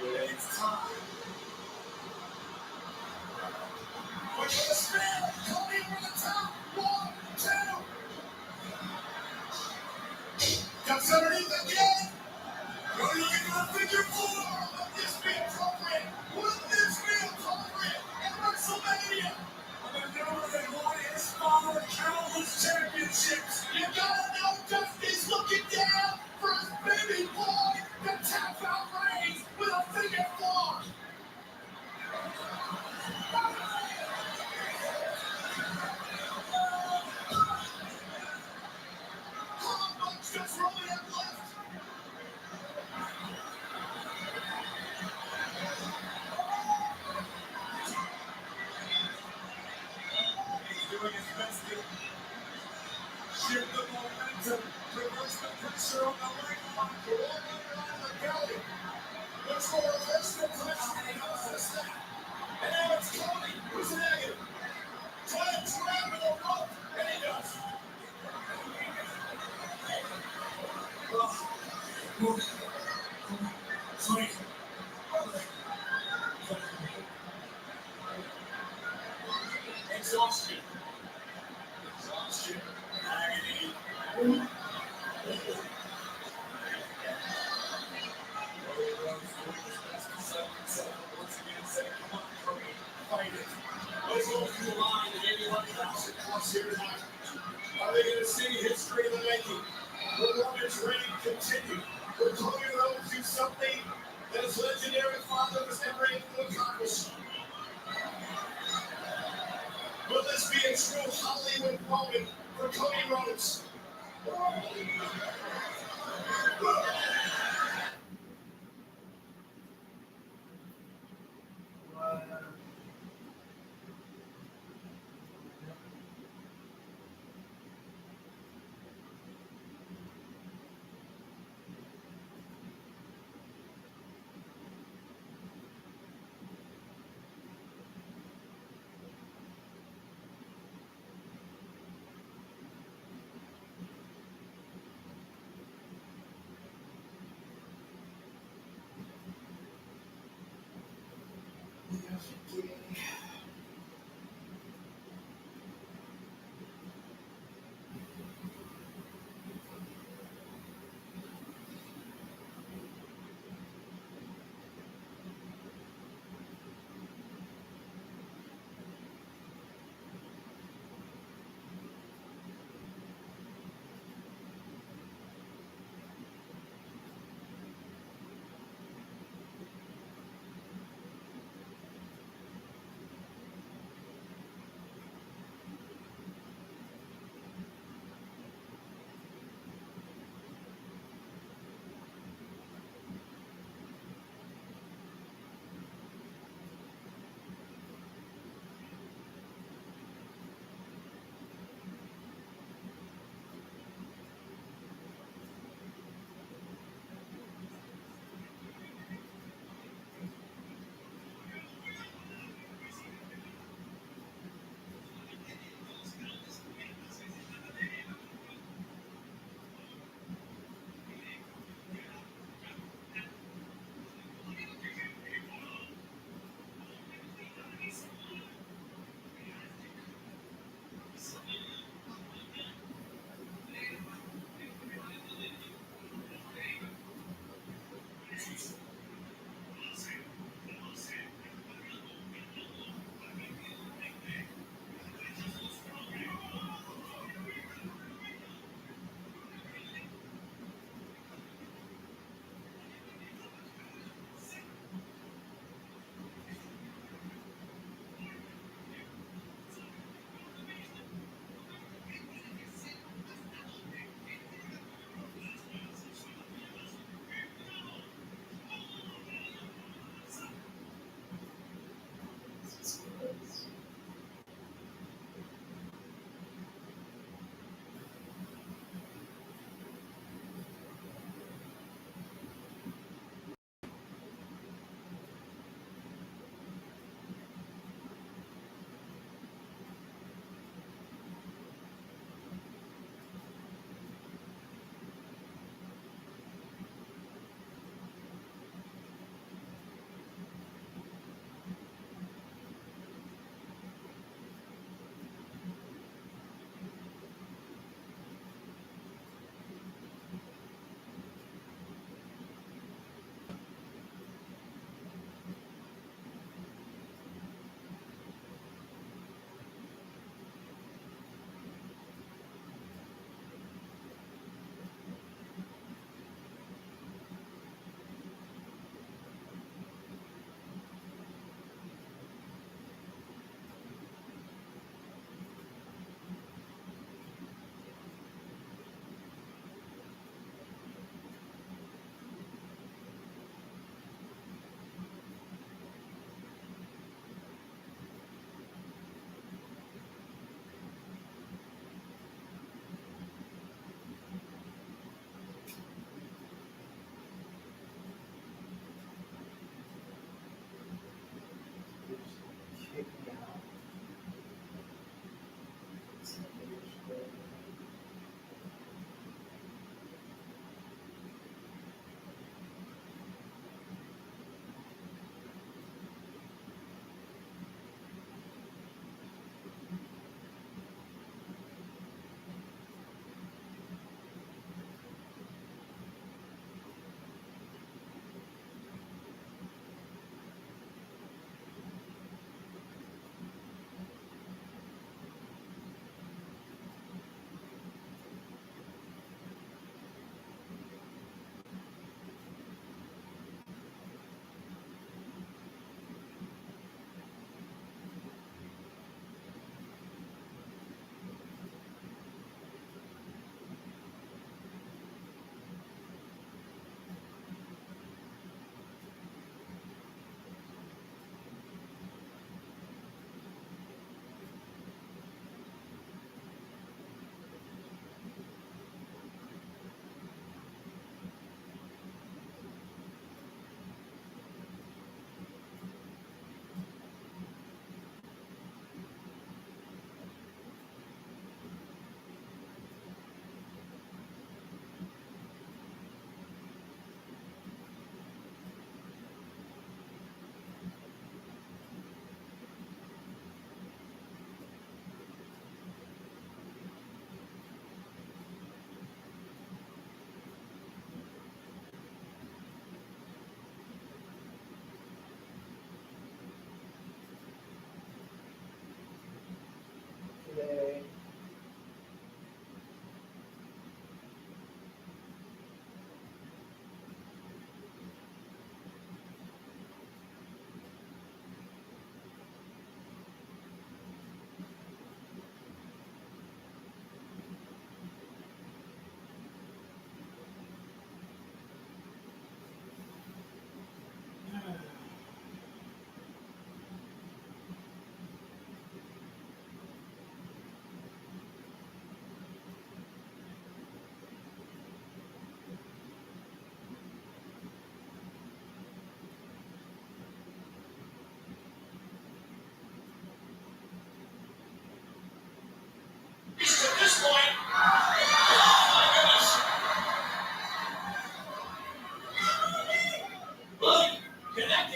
It's time. Look at the spin. Cody over the top. 1, 2. Comes underneath again. Cody looking for a figure 4. Would this be appropriate? Would this be appropriate at WrestleMania? On the number that won his father countless score first the touchdown. He goes to the snap. And now it's Cody who's negative. Trying to grab with a rope, and he does. Sweet. Exhaustion. Agony. Once again, saying, come on, Cody, fight it. What's going through the mind of anyone else across here tonight? Are they going to see history in the making? Will Roman's reign continue? Will Cody Rhodes do something that his legendary father was never able to accomplish? Will this be a true Hollywood moment for Cody Rhodes?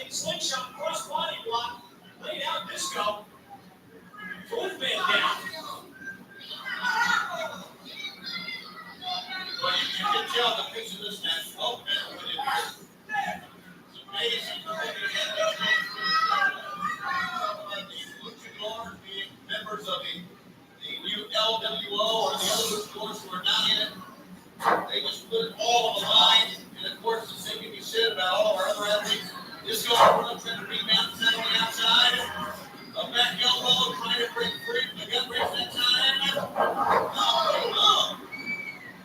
Big slingshot, cross body block. Laid out Disco. Fourth man down. Well, you can tell the pitch of this match. 12 minutes when it is. It's amazing what they can do. These luchadors being members of the new LWO or the other luchadors who are not in it, they just put it all on the line. And of course, the same can be said about all of our other athletes. This goes on trying to rebound on the outside. A back elbow trying to break free from the gut breaks that time. Oh.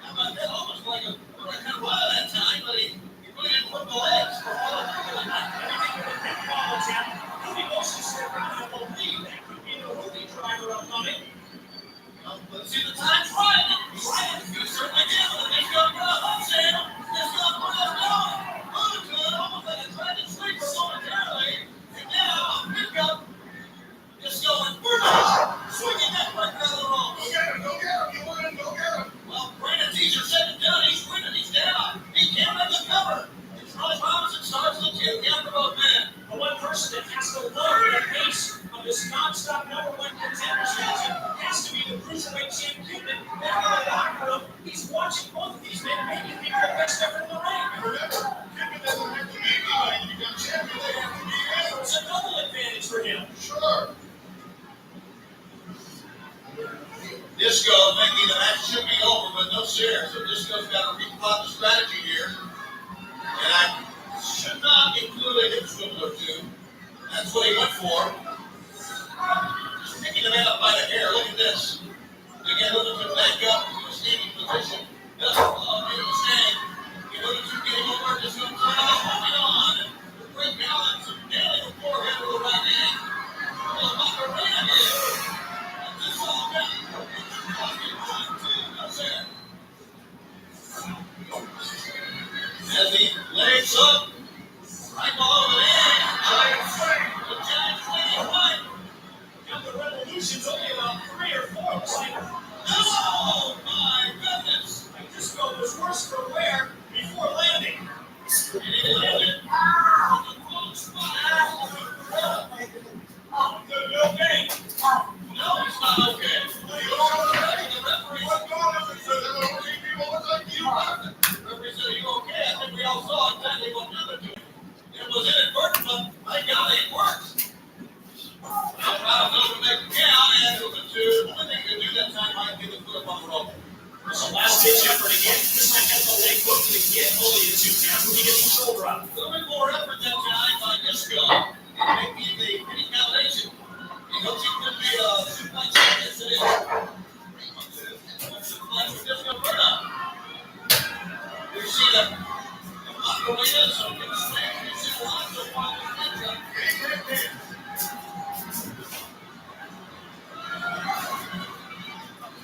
How about that? Almost like a kind of wild that time, but he really didn't put the legs. Everything with a big ball attempt. Rudy motions to the ground. I believe that could be the Rudy driver upcoming. Let's see the time's right. You certainly did. Let's go. Sam. Let's go. Moving to it almost like a dragon sleeper momentarily. And now, pick up. Just going. Swinging that right out of the rope. Go get him. You want him? Go get him. Well, Brandon Teaser said it done. He's winning. He's down. He can't make the cover. It's Ronnie Robinson starts the two. Down for both men. The one person that has to learn the pace of this non-stop number one contender strategy has to be the cruiserweight champ Cuban. Back in the locker room, he's watching both of these men making people the best effort in the ring. Remember, Cuban doesn't have to be anybody to become champion. They have to be him. It's a double advantage for him. Sure. Disco thinking the match should be over, but no share. So Disco's got to replot the strategy here. And I should not include a hip swivel or two. That's what he went for. Just picking the man up by the hair. Look at this. Again, looking to back up to a standing position. Doesn't make a mistake. He looking to get him over. Just going to turn off, moving on. With great balance and nailing the forehead with the right hand. Well, Macarena here. This all got as he legs up, right below the knee, the giant swinging right. Now the revolution's only about 3 or 4. Looks like Oh my goodness! Disco was worse for wear before landing. And he landed on the wrong spot. You okay? No, he's not okay. The referee said, "You okay?" I think we all saw exactly what happened to him. It was inadvertent, but by golly, it worked. I was over to make the count, and it was a 2. The only thing to do that time might be the foot up on the rope. It's a last-ditch effort again. This time has the leg hook to get only a 2 count. He gets the shoulder up. A little bit more effort that time by Disco. Making the pretty combination. He hopes he could be a suplex against it. Suplex with Disco right up. We see that the Macarena, so we can swing. We see Alonso find his matchup.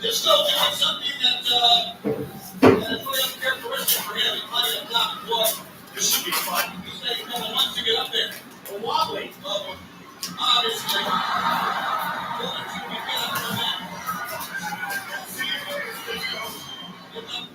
Disco doing something that is really uncharacteristic for him. He's playing a top foot. This should be fun. He's taking a couple months to get up there. A wobbly. Obviously, going to be get up from that. See you later, Disco. Get up.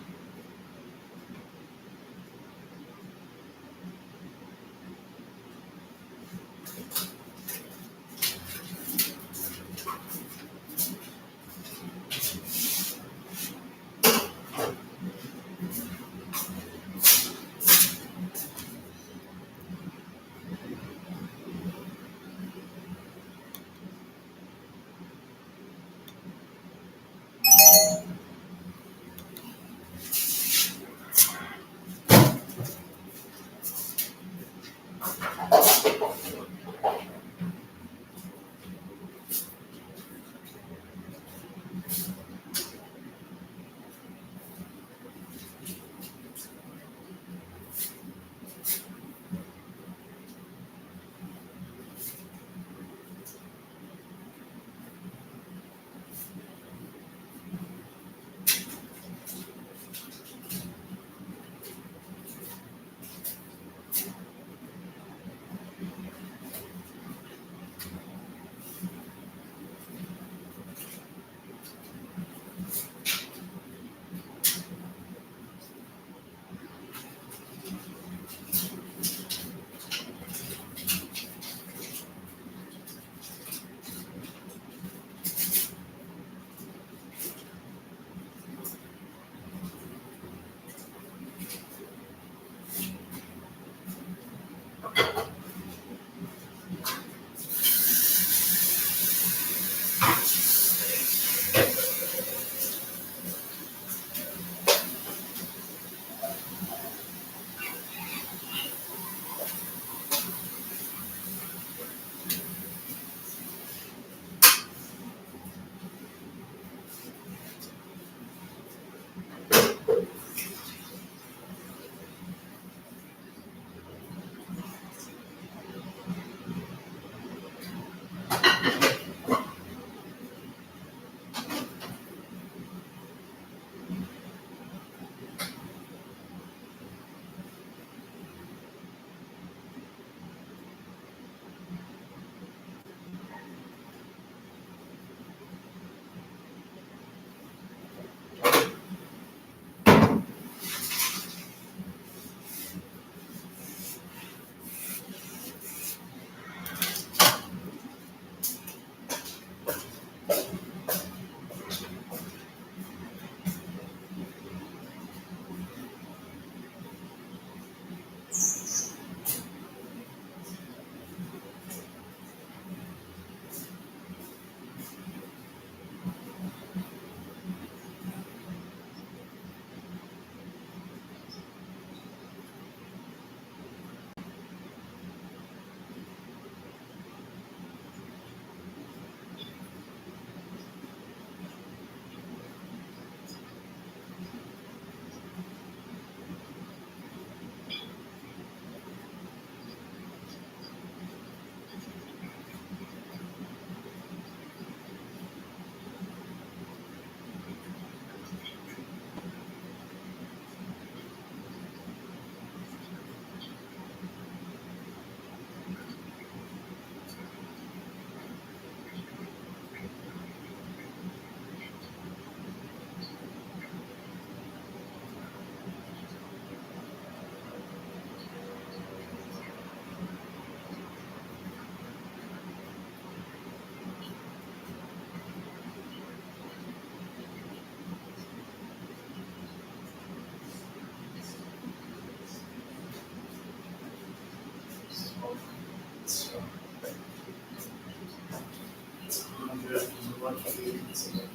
It's 100, 180.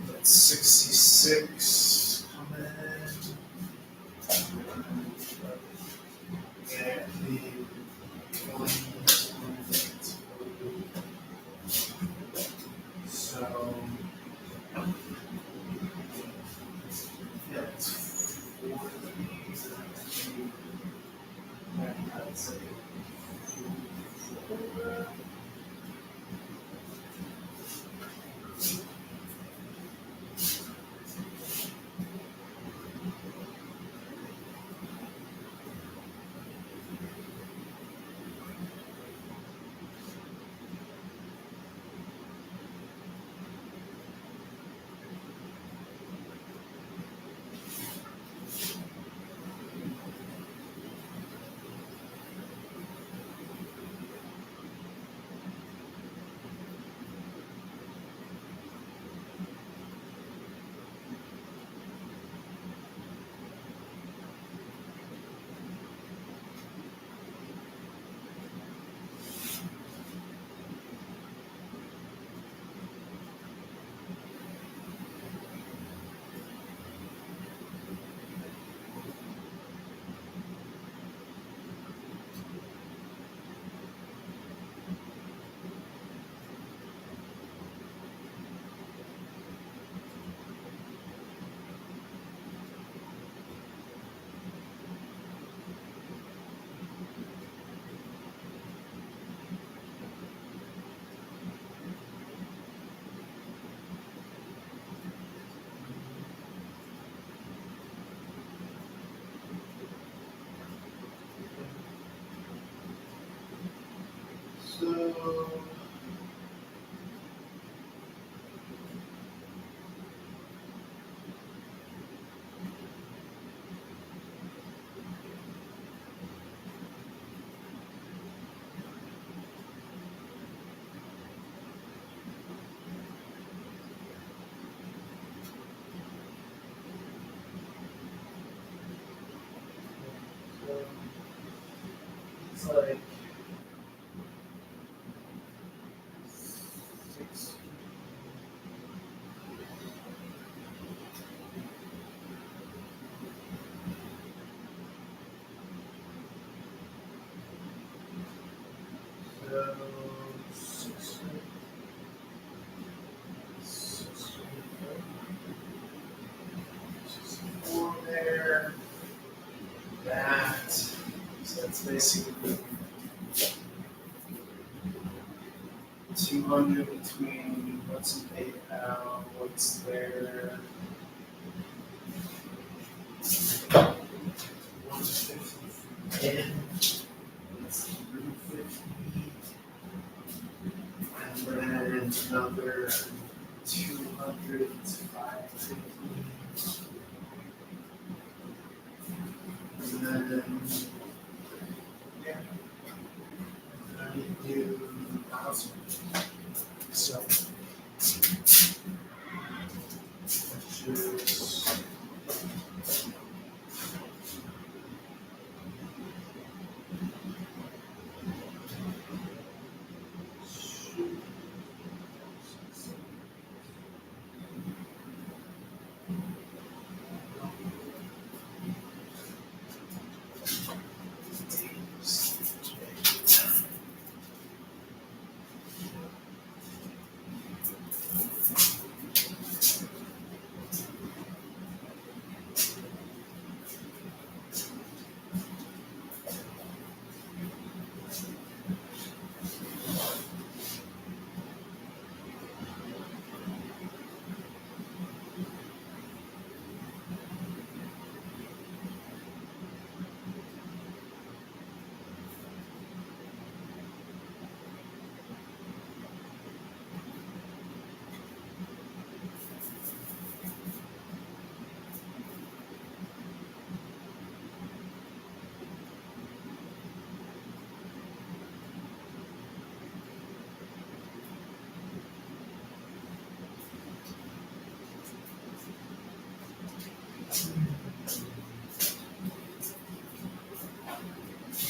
That's 66 coming in. Yeah, the so yeah, it's 40. I'd say 4. So it's like 6. So 6. 64 there. That. So that's basically 200 between what's in PayPal, what's there. 150 in. That's 350. And then another 200 to 550. then, yeah. I need to do the house. So, which is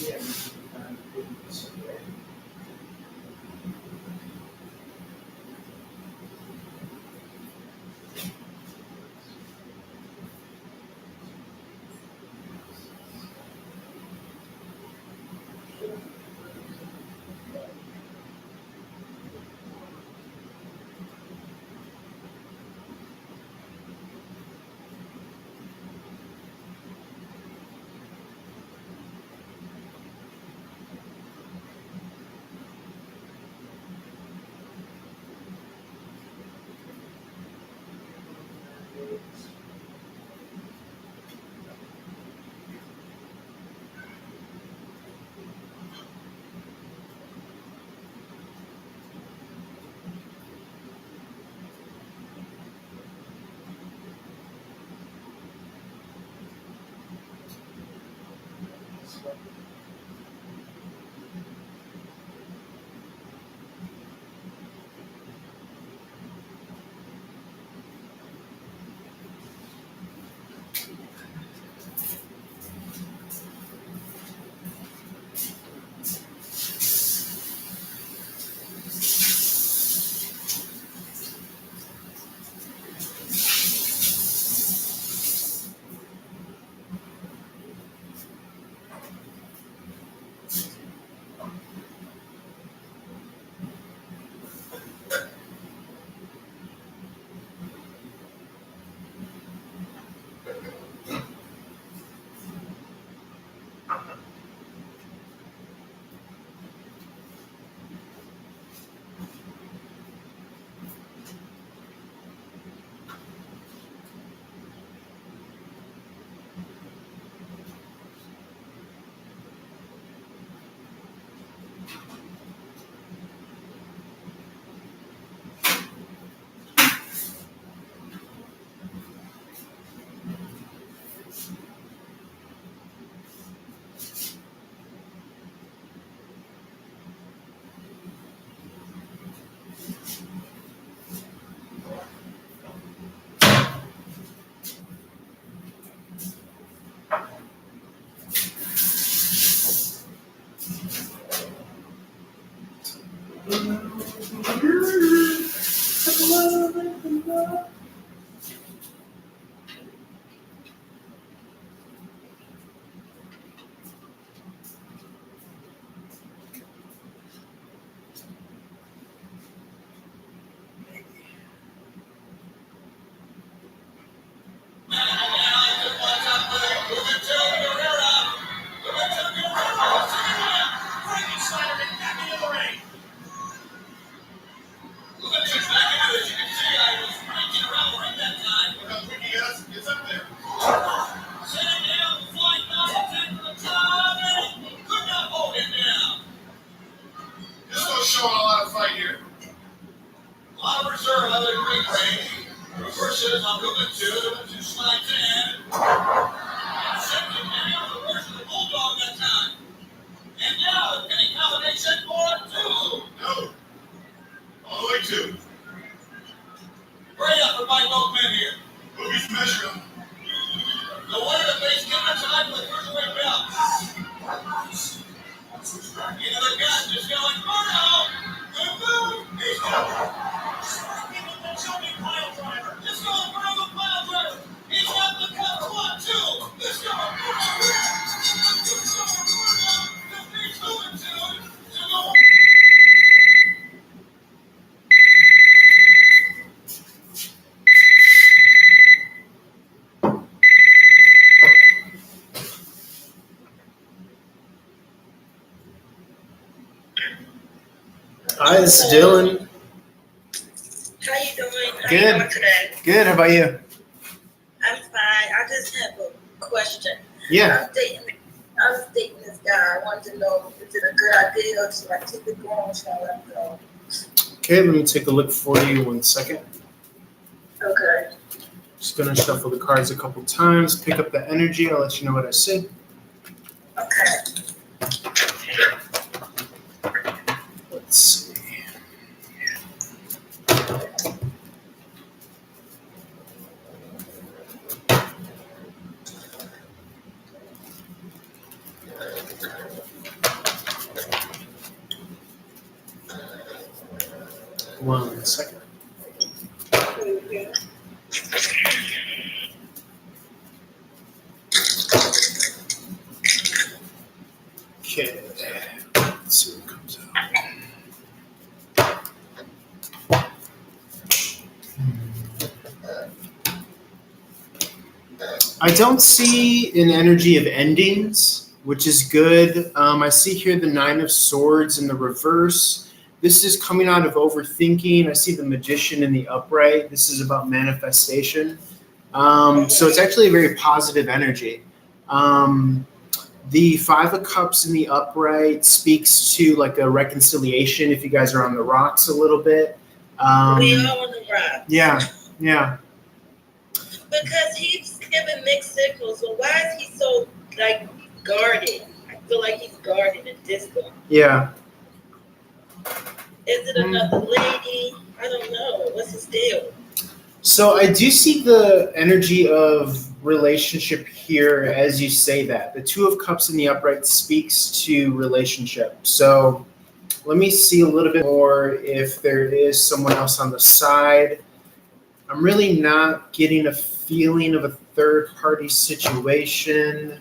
yeah. Showing a lot of fight here. A lot of reserve out of the ring range. Reverses on movement 2 to slide 10. Second down, reverse of the The winner to face Kevin tonight for the cruiserweight belt. Into the gun, just going Bruno. Good move. He's going. Show me pile driver. Just going Bruno the pile driver. He's got the cup. 1, 2. Let's go. Bruno. Defeats who and two. To the Hi, this is Dylan. How you doing? How Good. you doing today? Good. How about you? I'm fine. I just have a question. Yeah. I was dating this guy. I wanted to know, is it a good idea or should I keep it going or should I let it go? Okay, let me take a look for you 1 second. Okay. Just gonna shuffle the cards a couple times, pick up the energy. I'll let you know what I say. Okay. Let's see. One second. Okay. Let's see what comes out. I don't see an energy of endings, which is good. I see here the 9 of Swords in the reverse. This is coming out of overthinking. I see the Magician in the upright. This is about manifestation. So it's actually a very positive energy. The 5 of Cups in the upright speaks to like a reconciliation if you guys are on the rocks a little bit. We are on the rock. Yeah, yeah. Because he's giving mixed signals. So why is he so like guarded? I feel like he's guarded and distant. Yeah. Is it another lady? I don't know. What's his deal? So I do see the energy of relationship here as you say that. The 2 of Cups in the upright speaks to relationship. So let me see a little bit more if there is someone else on the side. I'm really not getting a feeling of a third party situation.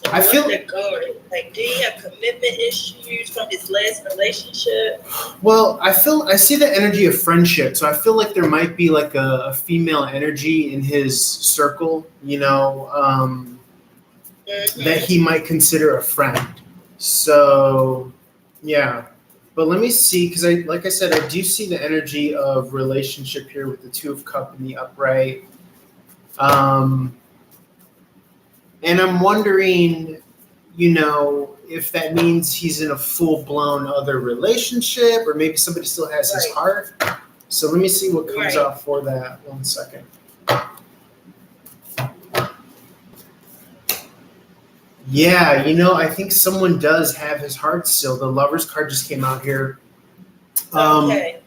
I feel like, do you have commitment issues from his last relationship? well, I see the energy of friendship. So I feel like there might be like a female energy in his circle, that he might consider a friend. So yeah. But let me see, because like I said, I do see the energy of relationship here with the 2 of Cups in the upright. And I'm wondering, if that means he's in a full-blown other relationship, or maybe somebody still has his heart. So let me see what comes out for that. 1 second. Yeah, I think someone does have his heart still. The Lover's card just came out here.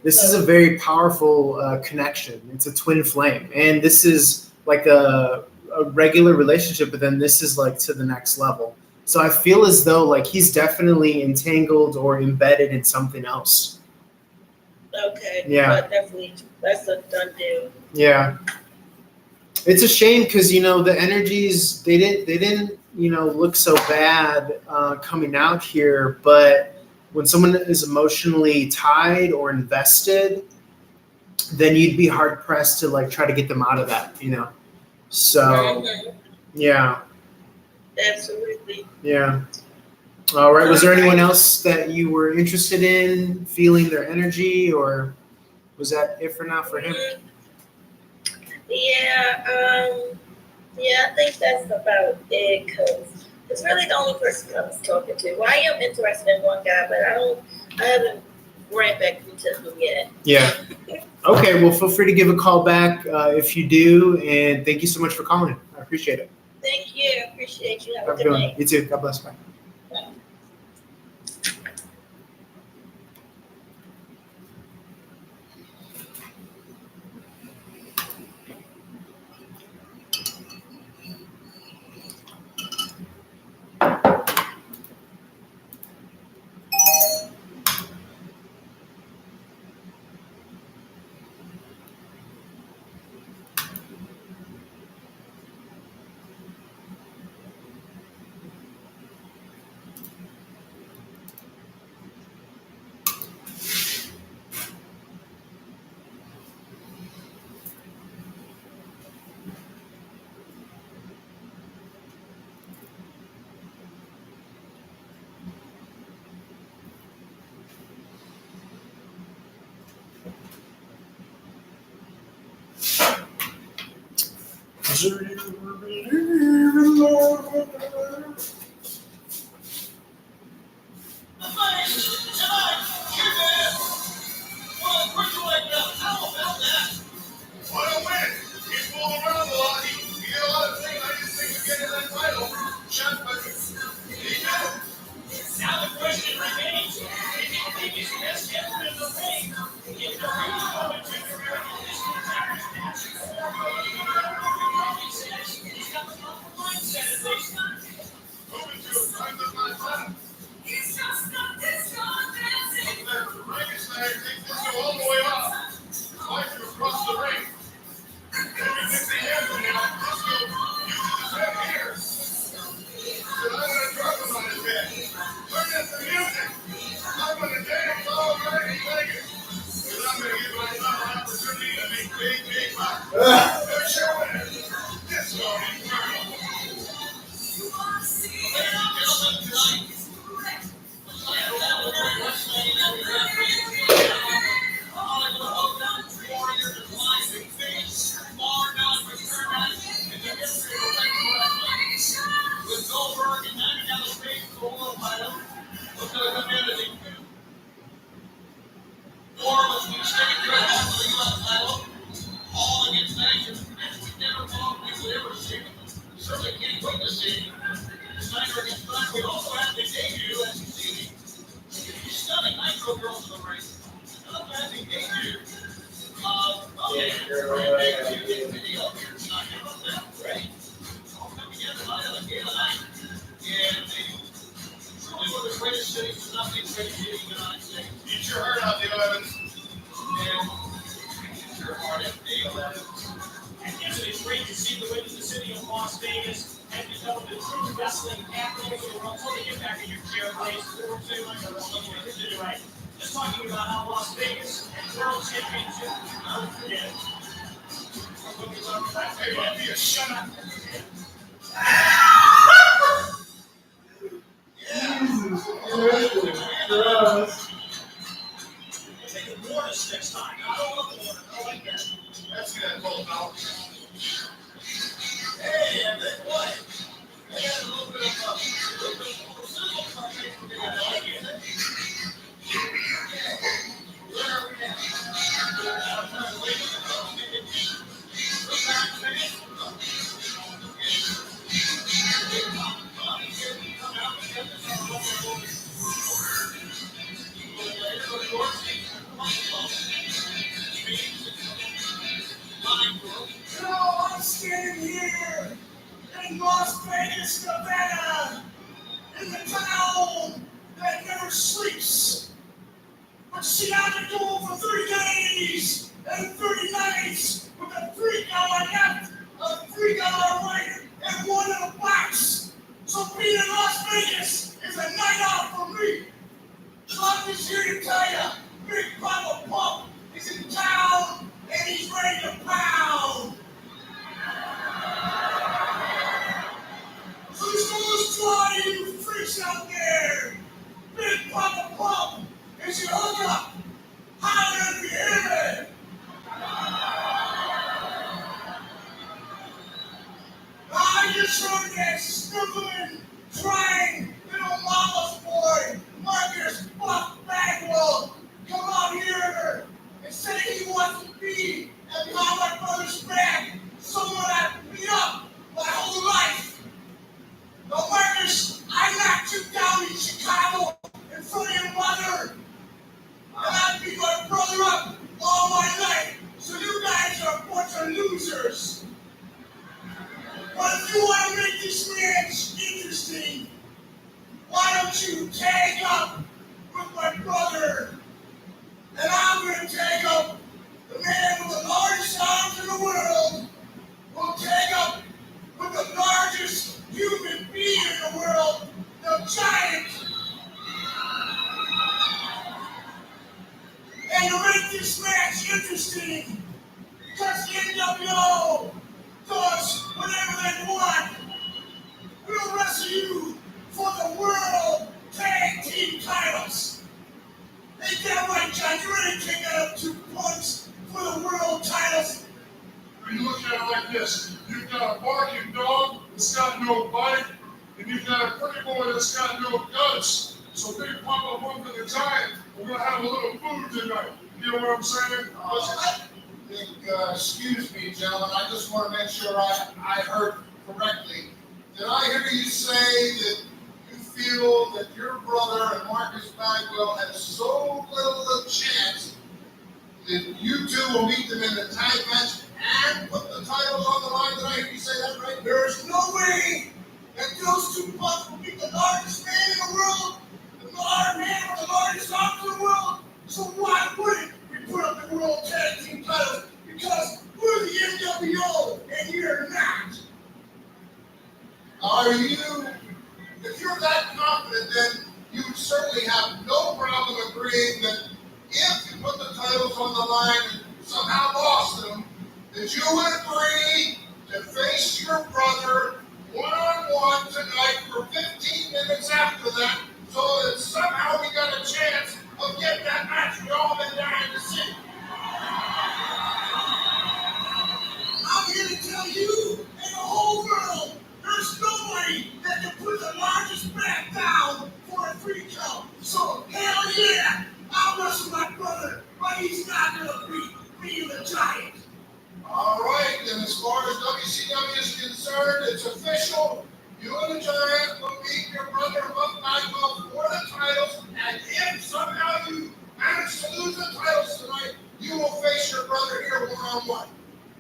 This is a very powerful connection. It's a twin flame. And this is like a regular relationship, but then this is like to the next level. So I feel as though like he's definitely entangled or embedded in something else. Okay. Yeah. But definitely, that's a done deal. Yeah. It's a shame because the energies they didn't look so bad coming out here, but when someone is emotionally tied or invested, then you'd be hard pressed to like try to get them out of that, So yeah. Absolutely. Yeah. All right. Was there anyone else that you were interested in feeling their energy, or was that it for now for him? Yeah, I think that's about it, because it's really the only person I was talking to. Well, I am interested in one guy, but I haven't ran back into him yet. Yeah. Okay, well, feel free to give a call back if you do, and thank you so much for calling. I appreciate it. Thank you. I appreciate you. Have a Have a good good one. night. You too. God bless. Bye. Do you believe in love? What a win! He's moving around a lot. He did a lot of things. I didn't think he'd get in that title shot, but he did it. Now the question remains, if you think his best effort in the ring, if the moment to career in this match, he says he's got the proper mindset of this. Moving to times up my time. He's just not this dancing. Frankenstein takes this show all the way off. Slides him across the ring. Maybe gets the hands on him. Disco uses his head here. Said, I'm going to drop him on his head. Turn up the music. I'm going to dance all night and like it. Because I'm going to give myself an opportunity to make big money. They're showing it. Disco Inferno. With Goldberg and Manning down the street for the world title, look at the community. War was the extended direction for the U.S. title, all against Nation, and we never thought we would ever see it. Certainly can't wait to see Snyder against Snyder. We also have the debut, as you see, stunning Nitro girls in the ring. Another fantastic debut. Okay, video here tonight. How about that? Great. All coming together tonight on a game of night. Yeah, they truly one of the greatest cities to not be great city in the United States. Eat your heart out, Dale Evans. And your heart out, Dale Evans. And yes, it's great to see the way that the city of Las Vegas has become the true wrestling capital of the world. So to get back in your chair, please. Anyway, just talking about how Las Vegas and World Championship, don't forget it. Hey, might be a shut up. Take a water next time. I don't want the water. I like that. That's good, Paul Bell. Hey, what? I got a little bit of sizzle content for me. I like it. Where are we at? I'm trying to wait. You know, I'm standing here in Las Vegas, Nevada, in the town that never sleeps. But see, I've been going for 30 days and 30 nights with a $3 left, a $3 right, and one in a box. So being in Las Vegas is a night out for me. So I'm just here to tell you, Big Papa Pump is in town and he's ready to pound. So just to all you freaks out there, Big Papa Pump is your hookup. Holler if you hear me. I just heard that sniveling, trying little mama's boy, Marcus Buck Bagwell, come out here and say he wants to be at my brother's back, someone that beat up my whole life. Now, Marcus, I knocked you down in Chicago in front of your mother, and I beat my brother up all my life, so you guys are a bunch of losers. But if you want to make this match interesting, why don't you tag up with my brother? And I'm going to tag up the man with the largest arms in the world. We'll tag up with the largest human being in the world, the giant. And to make this match interesting, because the NWO does whatever they want, we'll wrestle you for the World Tag Team titles. Ain't that right, John? You ready to take out 2 points for the World titles? when you look at it like this, you've got a barking dog that's got no bite, and you've got a pretty boy that's got no guts. So Big Papa won for the Giant. We're gonna have a little food tonight. You know what I'm saying? Excuse me, gentlemen. I just want to make sure I heard correctly. Did I hear you say that you feel that your brother and Marcus Bagwell have so little of a chance that you two will meet them in the tag match and put the titles on the line? Did I hear you say that right? There is no way that those two punks will beat the largest man in the world, the largest man with the largest arms in the world. So why wouldn't we put up the World Tag Team titles? Because we're the NWO and you're not. Are you, if you're that confident, then you would certainly have no problem agreeing that if you put the titles on the line and somehow lost them, that you would agree to face your brother one-on-one tonight for 15 minutes after that, so that somehow we got a chance of getting that match we all been dying to see. I'm here to tell you and the whole world, there's nobody that can put the largest back down for a free count. So hell yeah, I'll wrestle my brother, but he's not gonna beat me, the Giant. All right, and as far as WCW is concerned, it's official. You and the Giant will beat your brother Buck Bagwell for the titles, and if somehow you manage to lose the titles tonight, you will face your brother here one-on-one.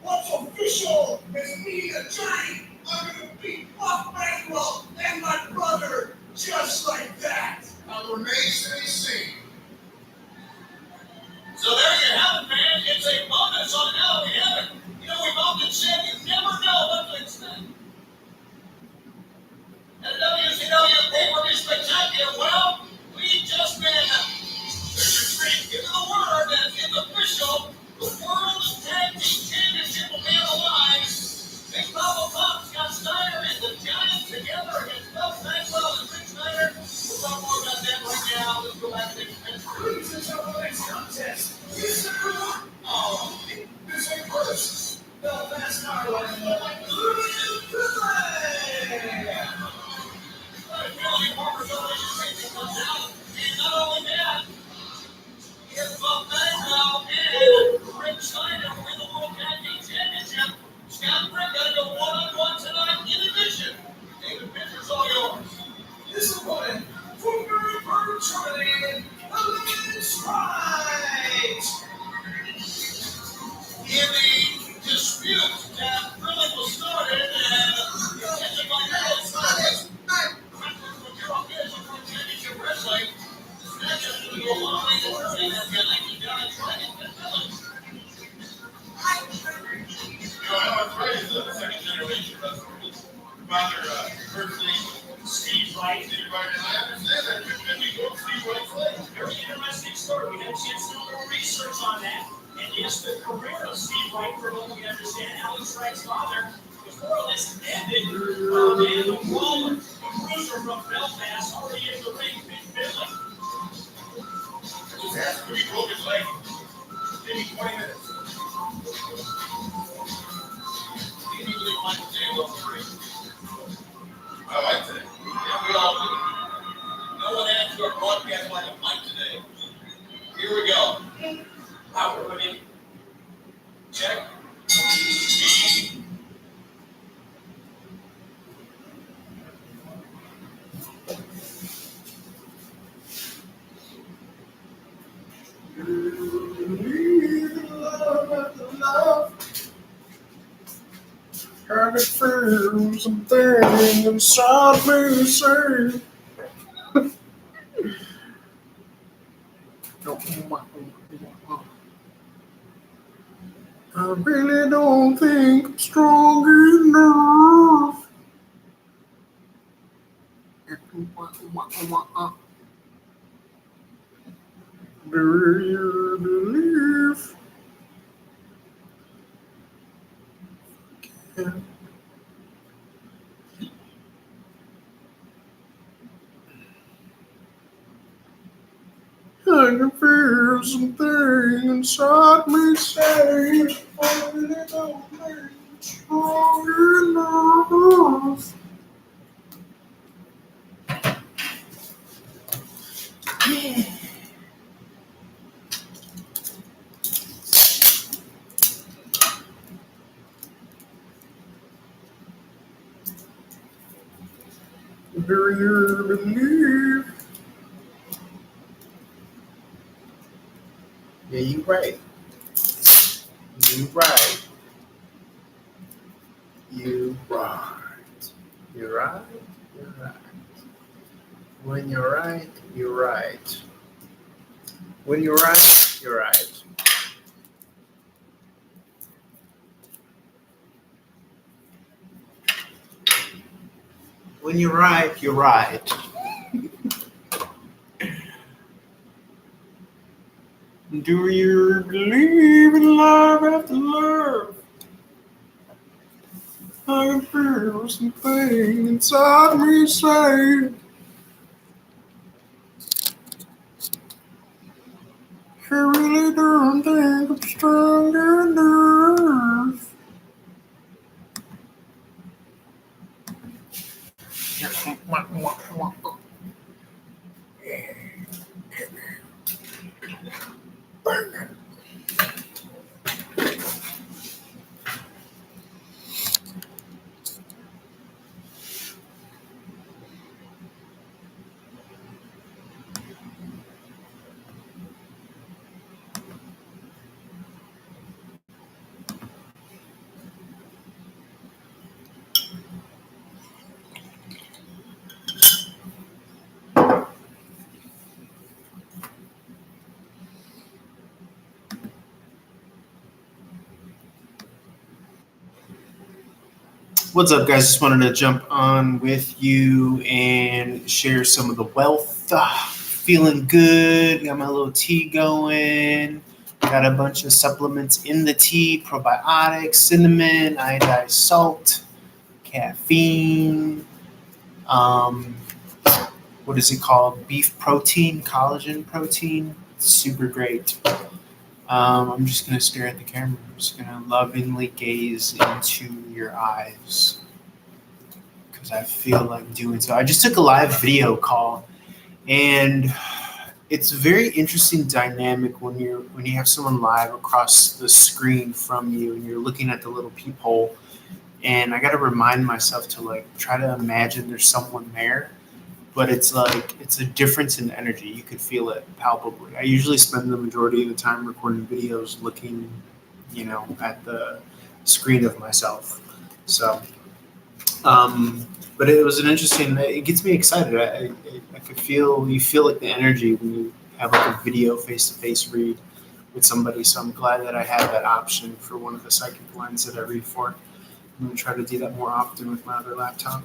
What's official is me, the Giant, are gonna beat Buck Bagwell and my brother just like that. Now, remains to be seen. So there you have it, man. It's a bonus on How We Have It. You know, we've often said you never know what to expect. And WCW pay-per-view spectacular. Well, we just been given the word that it's official. The World Tag Team Championship will be on the line. Big Papa Pop, Scott Steiner, and the Giant together against Buck Bagwell and Rick Steiner. We'll talk more about that right now. Let's go back to the Ladies and gentlemen, next contest is the this ain't first. The fast car line. And not only that, if Buck Bagwell and Rick Steiner win the World Tag Team Championship, Scott and Rick gotta go one-on-one tonight. In addition, David Pitcher's all yours. This opponent from Nuremberg, Germany, Valadez. In the dispute that really was started and attended by Valadez, Championship Wrestling, this match is going to go long and we're going to down and try and get Valadez. I know it's right. He's a second generation wrestler. His father, first name Steve Wright. Steve Wright, and I understand that. He broke Steve Wright's leg. Very interesting story. We had a chance to do a little research on that. And yes, the career of Steve Wright, for what we understand, Alex Wright's father, was more or less ended. And the Waller, the cruiser from Belfast, already in the ring, Big Billy. Just asked him if he broke his leg. Maybe 20 minutes. You need to leave Michael J. Will free. I like that. Yeah, we all do. No one answered our broadcast like a mic today. Here we go. Power winning. Check. I can feel something inside me say. I really don't think I'm strong enough. Do you believe? I can feel something inside me say, I really don't think strong enough. Yeah. Do you believe? Yeah, you right. You right. You right. You're right. You're right. When you're right, you're right. When you're right, you're right. When you're right, you're right. Do you believe in love after love? I can feel something inside me say, I really don't think I'm strong enough. What's up, guys? Just wanted to jump on with you and share some of the wealth. Feeling good. Got my little tea going. Got a bunch of supplements in the tea: probiotics, cinnamon, iodized salt, caffeine. What is it called? Beef protein, collagen protein. Super great. I'm just going to stare at the camera. I'm just going to lovingly gaze into your eyes because I feel like doing so. I just took a live video call, and it's a very interesting dynamic when you have someone live across the screen from you and you're looking at the little peephole. And I got to remind myself to like try to imagine there's someone there. But it's like, it's a difference in energy. You could feel it palpably. I usually spend the majority of the time recording videos looking, at the screen of myself. So, but it was an interesting, it gets me excited. I could you feel like the energy when you have like a video face-to-face read with somebody. So I'm glad that I have that option for one of the psychic lines that I read for. I'm going to try to do that more often with my other laptop.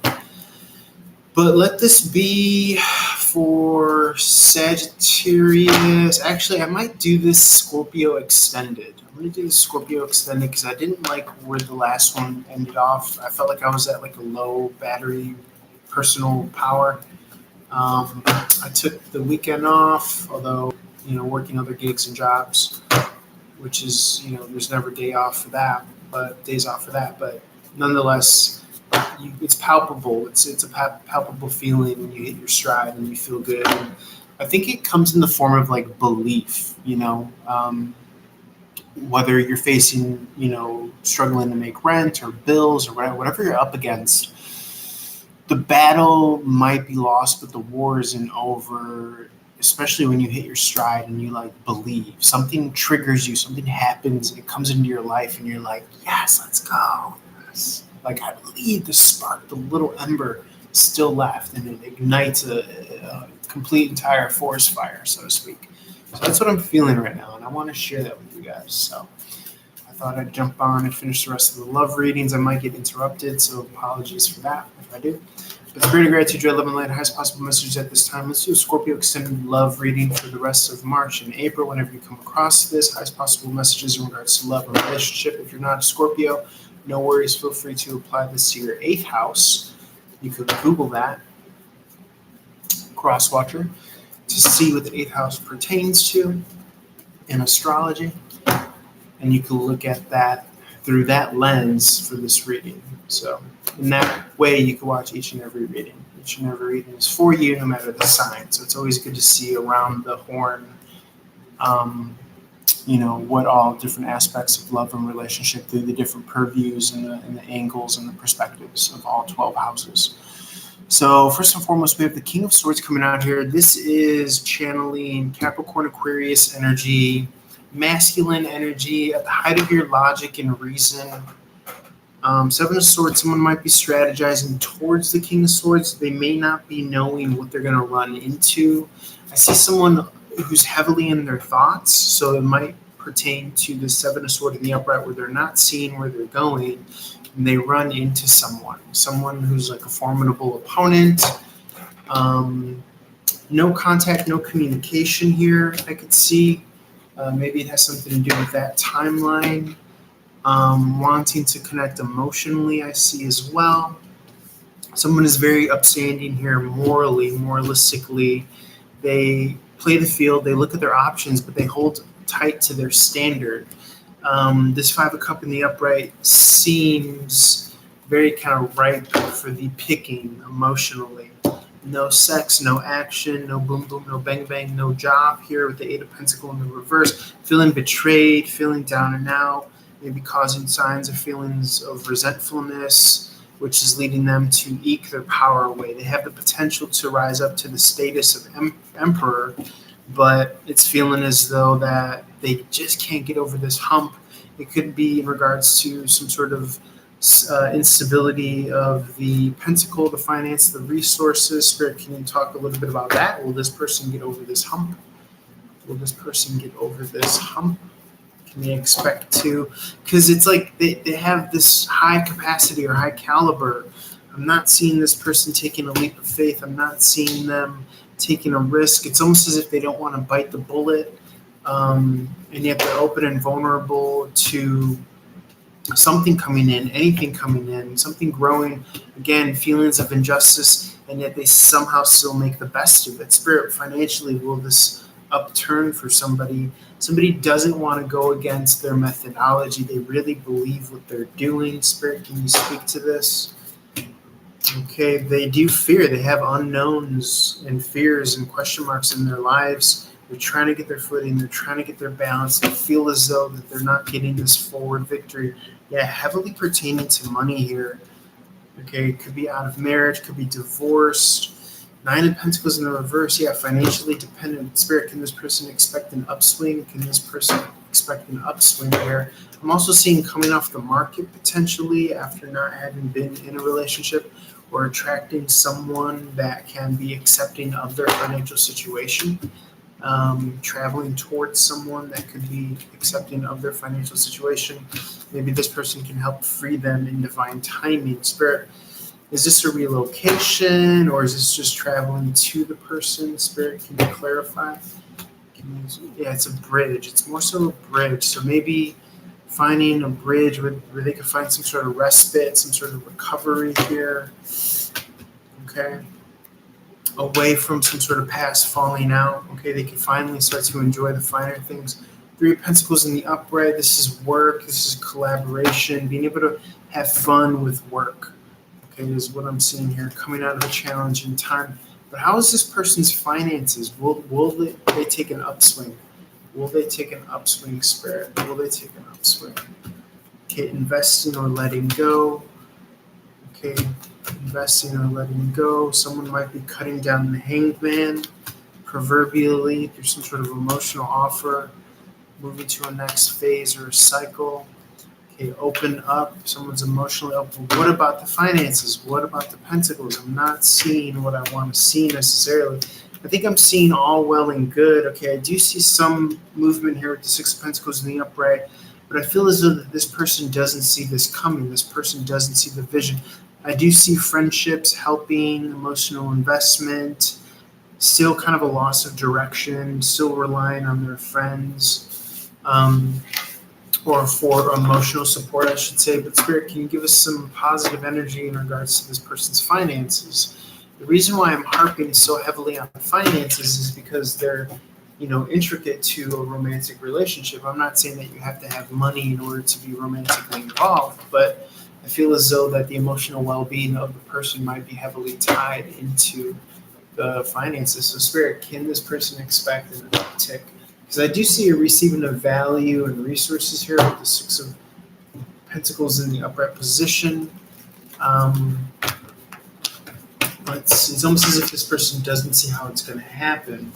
But let this be for Sagittarius. Actually, I might do this Scorpio extended. I'm going to do the Scorpio extended because I didn't like where the last one ended off. I felt like I was at like a low battery personal power. I took the weekend off, although, working other gigs and jobs, which is, there's never days off for that. But nonetheless, it's palpable. It's a palpable feeling when you hit your stride and you feel good. And I think it comes in the form of like belief, whether you're facing, struggling to make rent or bills or whatever you're up against. The battle might be lost, but the war isn't over, especially when you hit your stride and you like believe. Something triggers you, something happens, and it comes into your life and you're like, yes, let's go. Yes. Like I believe the spark, the little ember still left, and it ignites a complete entire forest fire, so to speak. So that's what I'm feeling right now, and I want to share that with you guys. So I thought I'd jump on and finish the rest of the love readings. I might get interrupted, so apologies for that if I do. But the greater gratitude, joy, love, and light, highest possible messages at this time. Let's do a Scorpio extended love reading for the rest of March and April. Whenever you come across this, highest possible messages in regards to love and relationship. If you're not a Scorpio, no worries. Feel free to apply this to your 8th house. You could Google that, Crosswatcher, to see what the 8th house pertains to in astrology. And you can look at that through that lens for this reading. So in that way, you can watch each and every reading. Each and every reading is for you, no matter the sign. So it's always good to see around the horn, what all different aspects of love and relationship through the different purviews and the angles and the perspectives of all 12 houses. So first and foremost, we have the King of Swords coming out here. This is channeling Capricorn Aquarius energy, masculine energy at the height of your logic and reason. Seven of Swords, someone might be strategizing towards the King of Swords. They may not be knowing what they're going to run into. I see someone who's heavily in their thoughts, so it might pertain to the Seven of Swords in the upright where they're not seeing where they're going, and they run into someone who's like a formidable opponent. No contact, no communication here, I could see. Maybe it has something to do with that timeline. Wanting to connect emotionally, I see as well. Someone is very upstanding here moralistically. They play the field, they look at their options, but they hold tight to their standard. This Five of Cups in the upright seems very kind of ripe for the picking emotionally. No sex, no action, no boom boom, no bang bang, no job here with the Eight of Pentacles in the reverse. Feeling betrayed, feeling down and out, maybe causing signs of feelings of resentfulness, which is leading them to eke their power away. They have the potential to rise up to the status of emperor, but it's feeling as though that they just can't get over this hump. It could be in regards to some sort of instability of the pentacle, the finance, the resources. Spirit, can you talk a little bit about that? Will this person get over this hump? Will this person get over this hump? Can they expect to? Because it's like they have this high capacity or high caliber. I'm not seeing this person taking a leap of faith. I'm not seeing them taking a risk. It's almost as if they don't want to bite the bullet, and yet they're open and vulnerable to something coming in, anything coming in, something growing. Again, feelings of injustice, and yet they somehow still make the best of it. Spirit, financially, will this upturn for somebody? Somebody doesn't want to go against their methodology. They really believe what they're doing. Spirit, can you speak to this? Okay, they do fear. They have unknowns and fears and question marks in their lives. They're trying to get their footing. They're trying to get their balance. They feel as though that they're not getting this forward victory. Yeah, heavily pertaining to money here. Okay, it could be out of marriage, could be divorced. Nine of Pentacles in the reverse. Yeah, financially dependent. Spirit, can this person expect an upswing? Can this person expect an upswing here? I'm also seeing coming off the market potentially after not having been in a relationship, or attracting someone that can be accepting of their financial situation. Traveling towards someone that could be accepting of their financial situation. Maybe this person can help free them in divine timing. Spirit, is this a relocation, or is this just traveling to the person? Spirit, can you clarify? Yeah, it's a bridge. It's more so a bridge. So maybe finding a bridge where they can find some sort of respite, some sort of recovery here. Okay. Away from some sort of past falling out. Okay, they can finally start to enjoy the finer things. Three of Pentacles in the upright. This is work. This is collaboration. Being able to have fun with work. Okay, is what I'm seeing here. Coming out of a challenging time. But how is this person's finances? Will they take an upswing? Will they take an upswing, Spirit? Will they take an upswing? Okay, investing or letting go. Okay, investing or letting go. Someone might be cutting down the hanged man, proverbially, through some sort of emotional offer, moving to a next phase or a cycle. Okay, open up. Someone's emotionally open. What about the finances? What about the pentacles? I'm not seeing what I want to see necessarily. I think I'm seeing all well and good. Okay, I do see some movement here with the Six of Pentacles in the upright, but I feel as though that this person doesn't see this coming. This person doesn't see the vision. I do see friendships helping, emotional investment, still kind of a loss of direction, still relying on their friends, or for emotional support, I should say. But Spirit, can you give us some positive energy in regards to this person's finances? The reason why I'm harping so heavily on finances is because they're intricate to a romantic relationship. I'm not saying that you have to have money in order to be romantically involved, but I feel as though that the emotional well-being of the person might be heavily tied into the finances. So, Spirit, can this person expect an uptick? Because I do see you receiving a value and resources here with the Six of Pentacles in the upright position. It's almost as if this person doesn't see how it's going to happen.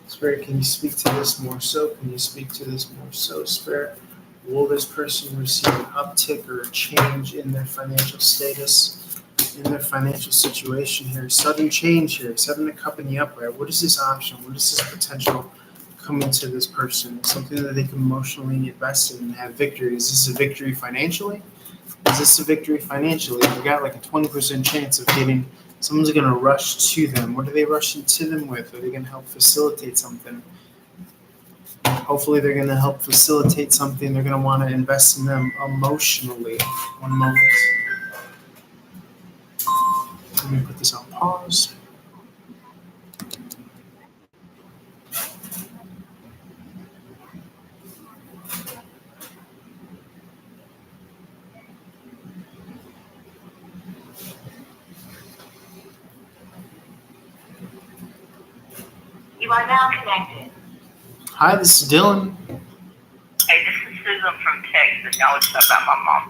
Spirit, can you speak to this more so? Can you speak to this more so, Spirit? Will this person receive an uptick or a change in their financial status, in their financial situation here? Sudden change here, Seven of Cups in the upright. What is this option? What is this potential coming to this person? Something that they can emotionally invest in and have victory. Is this a victory financially? Is this a victory financially? We got like a 20% chance of getting, someone's going to rush to them. What are they rushing to them with? Are they going to help facilitate something? Hopefully they're going to help facilitate something. They're going to want to invest in them emotionally. One moment. Let me put this on pause. You are now connected. Hi, this is Dylan. Hey, this is Susan from Texas. I was talking about my mom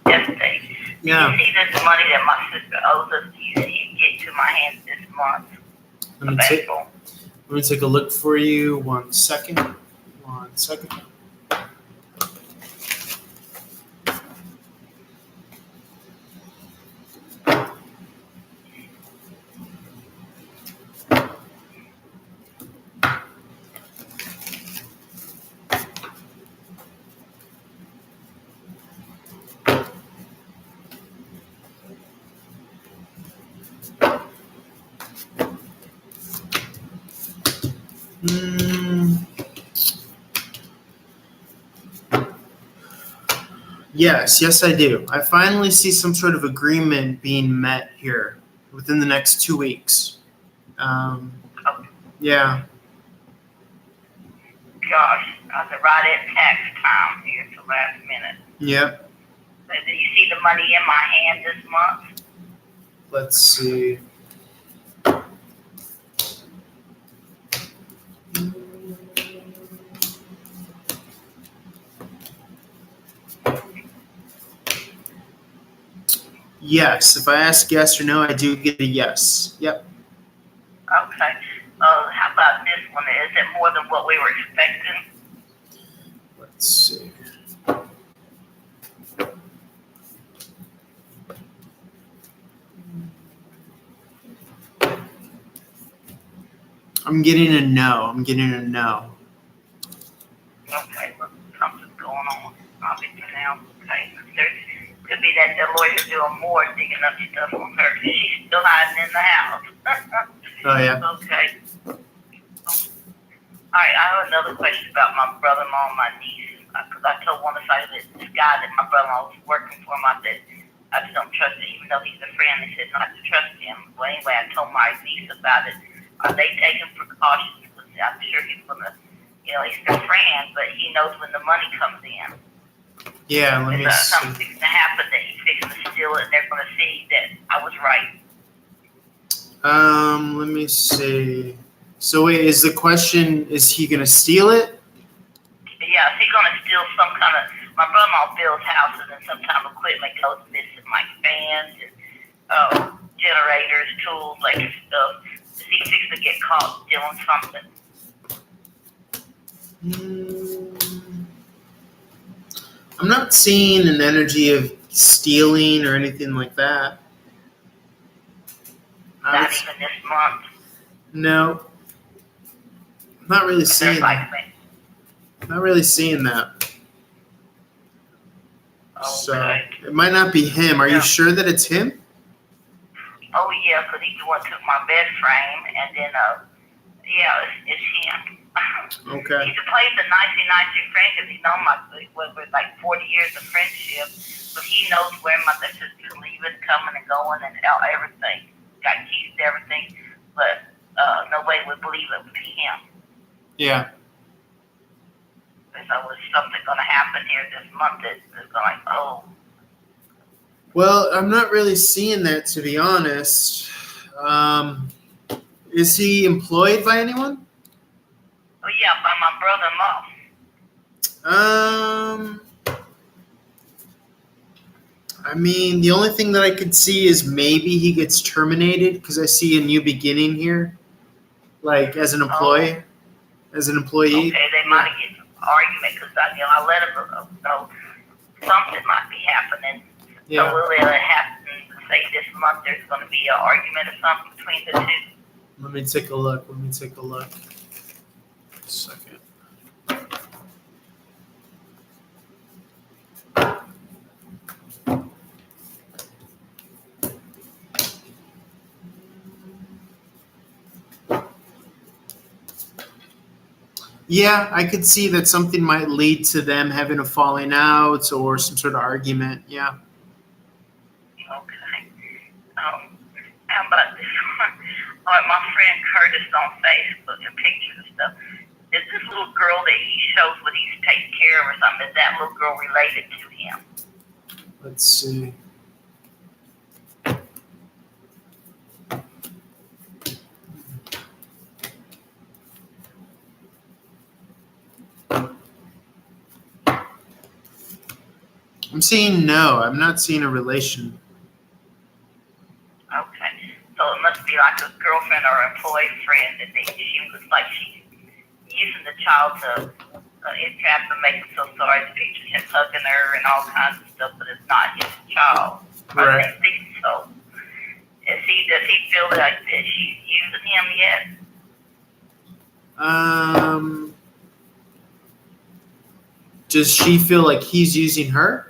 yesterday. Yeah. Do you see this money that my sister owes us? Do you see it get to my hands this month? Let me take a look for you. 1 second. 1 second. Yes, I do. I finally see some sort of agreement being met here within the next 2 weeks. Yeah. Gosh, I was right at tax time here till last minute. Yep. So do you see the money in my hand this month? Let's see. Yes. If I ask yes or no, I do get a yes. Yep. Okay. How about this one? Is it more than what we were expecting? Let's see. I'm getting a no. Okay, well, something's going on. Obviously now. Okay. There could be that the lawyer's doing more digging up stuff on her because she's still hiding in the house. Oh, yeah. Okay. All right, I have another question about my brother-in-law and my niece. Because I told one of the this guy that my brother-in-law was working for him, I said, I just don't trust him, even though he's a friend. They said not to trust him. Well, anyway, I told my niece about it. Are they taking precautions? Because I'm sure he's going to, he's their friend, but he knows when the money comes in. Yeah, let me see. Something's fixing to happen that he's fixing to steal it, and they're going to see that I was right. Let me see. So wait, is the question, is he going to steal it? Yeah, is he going to steal some kind of, my brother-in-law builds houses and some kind of equipment goes missing, like fans and generators, tools, like stuff. Is he fixing to get caught stealing something? I'm not seeing an energy of stealing or anything like that. Not even this month? No. I'm not really seeing that. Not really seeing that. Okay. So it might not be him. Are you sure that it's him? Oh yeah, because he's the one who took my bed frame, and then it's him. Okay. He's played the 1990 friend because he's known with like 40 years of friendship, but he knows where my sister's leaving, coming and going, and everything. Got keys to everything, but nobody would believe it would be him. Yeah. So is something going to happen here this month that is going, oh, Well, I'm not really seeing that, to be honest. Is he employed by anyone? oh yeah, by my brother-in-law. I mean, the only thing that I could see is maybe he gets terminated because I see a new beginning here, like as an employee, as an employee. Okay, they might get an argument because I let him know something might be happening. Yeah. So will it happen? Say this month there's going to be an argument or something between the two. Let me take a look. A second. Yeah, I could see that something might lead to them having a falling out or some sort of argument. Yeah. Okay. How about this one? My friend Curtis on Facebook and pictures and stuff. Is this little girl that he shows what he's taking care of or something? Is that little girl related to him? Let's see. I'm seeing no. I'm not seeing a relation. Okay. So it must be like a girlfriend or employee friend that she looks like she's using the child to entrap and make him feel sorry. The pictures him hugging her and all kinds of stuff, but it's not his child. Right. I think so. Does he feel like that she's using him yet? Does she feel like he's using her?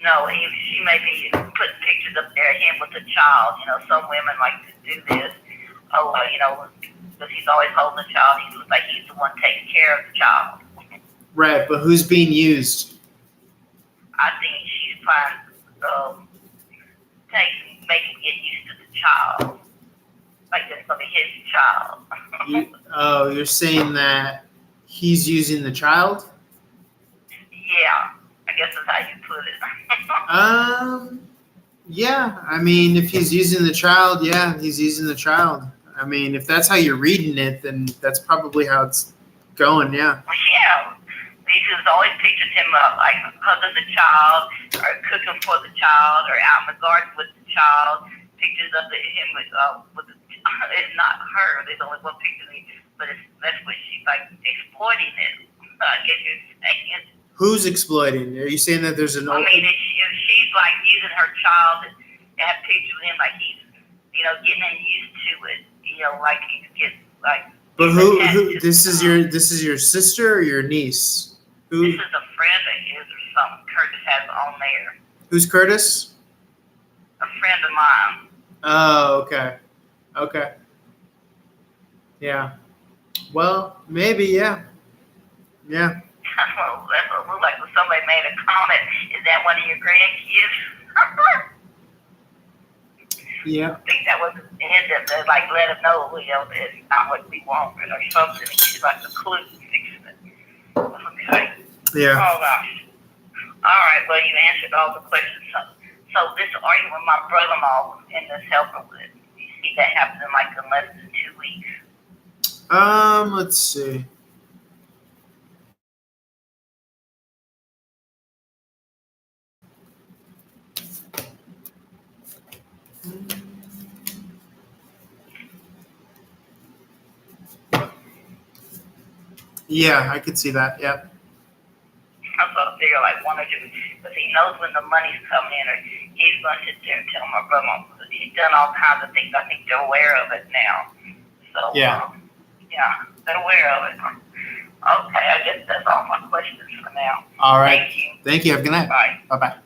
No, she may be putting pictures up there of him with a child. Some women like to do this. Because he's always holding the child. He looks like he's the one taking care of the child. Right, but who's being used? I think she's trying to make him get used to the child. Like it's going to be his child. You're saying that he's using the child? Yeah, I guess that's how you put it. Yeah. I mean, if he's using the child, yeah, he's using the child. I mean, if that's how you're reading it, then that's probably how it's going, yeah. Yeah. He's always pictured him like hugging the child or cooking for the child or out in the garden with the child. Pictures of him with the it's not her. There's only one picture, but that's what she's like exploiting it. I guess you're saying. Who's exploiting? Are you saying that there's an? I mean, if she's like using her child and have pictures of him, like he's, getting him used to it. Like he gets like. But who? This is your sister or your niece? Who? This is a friend of his or something. Curtis has on there. Who's Curtis? A friend of mine. Oh, okay. Okay. Yeah. Well, maybe, yeah. Yeah. Well, that's what it looked like when somebody made a comment. Is that one of your grandkids? Yeah. I think that was his that like let him know, it's not what we want or something. She's like a clue fixing it. Okay. Yeah. Oh gosh. All right. Well, you answered all the questions. So this argument with my brother-in-law in this helper with. You see that happening like in less than 2 weeks. Let's see. Yeah, I could see that. Yeah. I thought they were like one or two, because he knows when the money's coming in, or he's going to sit there and tell my brother. He's done all kinds of things. I think they're aware of it now. So yeah, they're aware of it. Okay, I guess that's all my questions for now. All right. Thank you. Thank you. Have a good night. Bye. Bye-bye.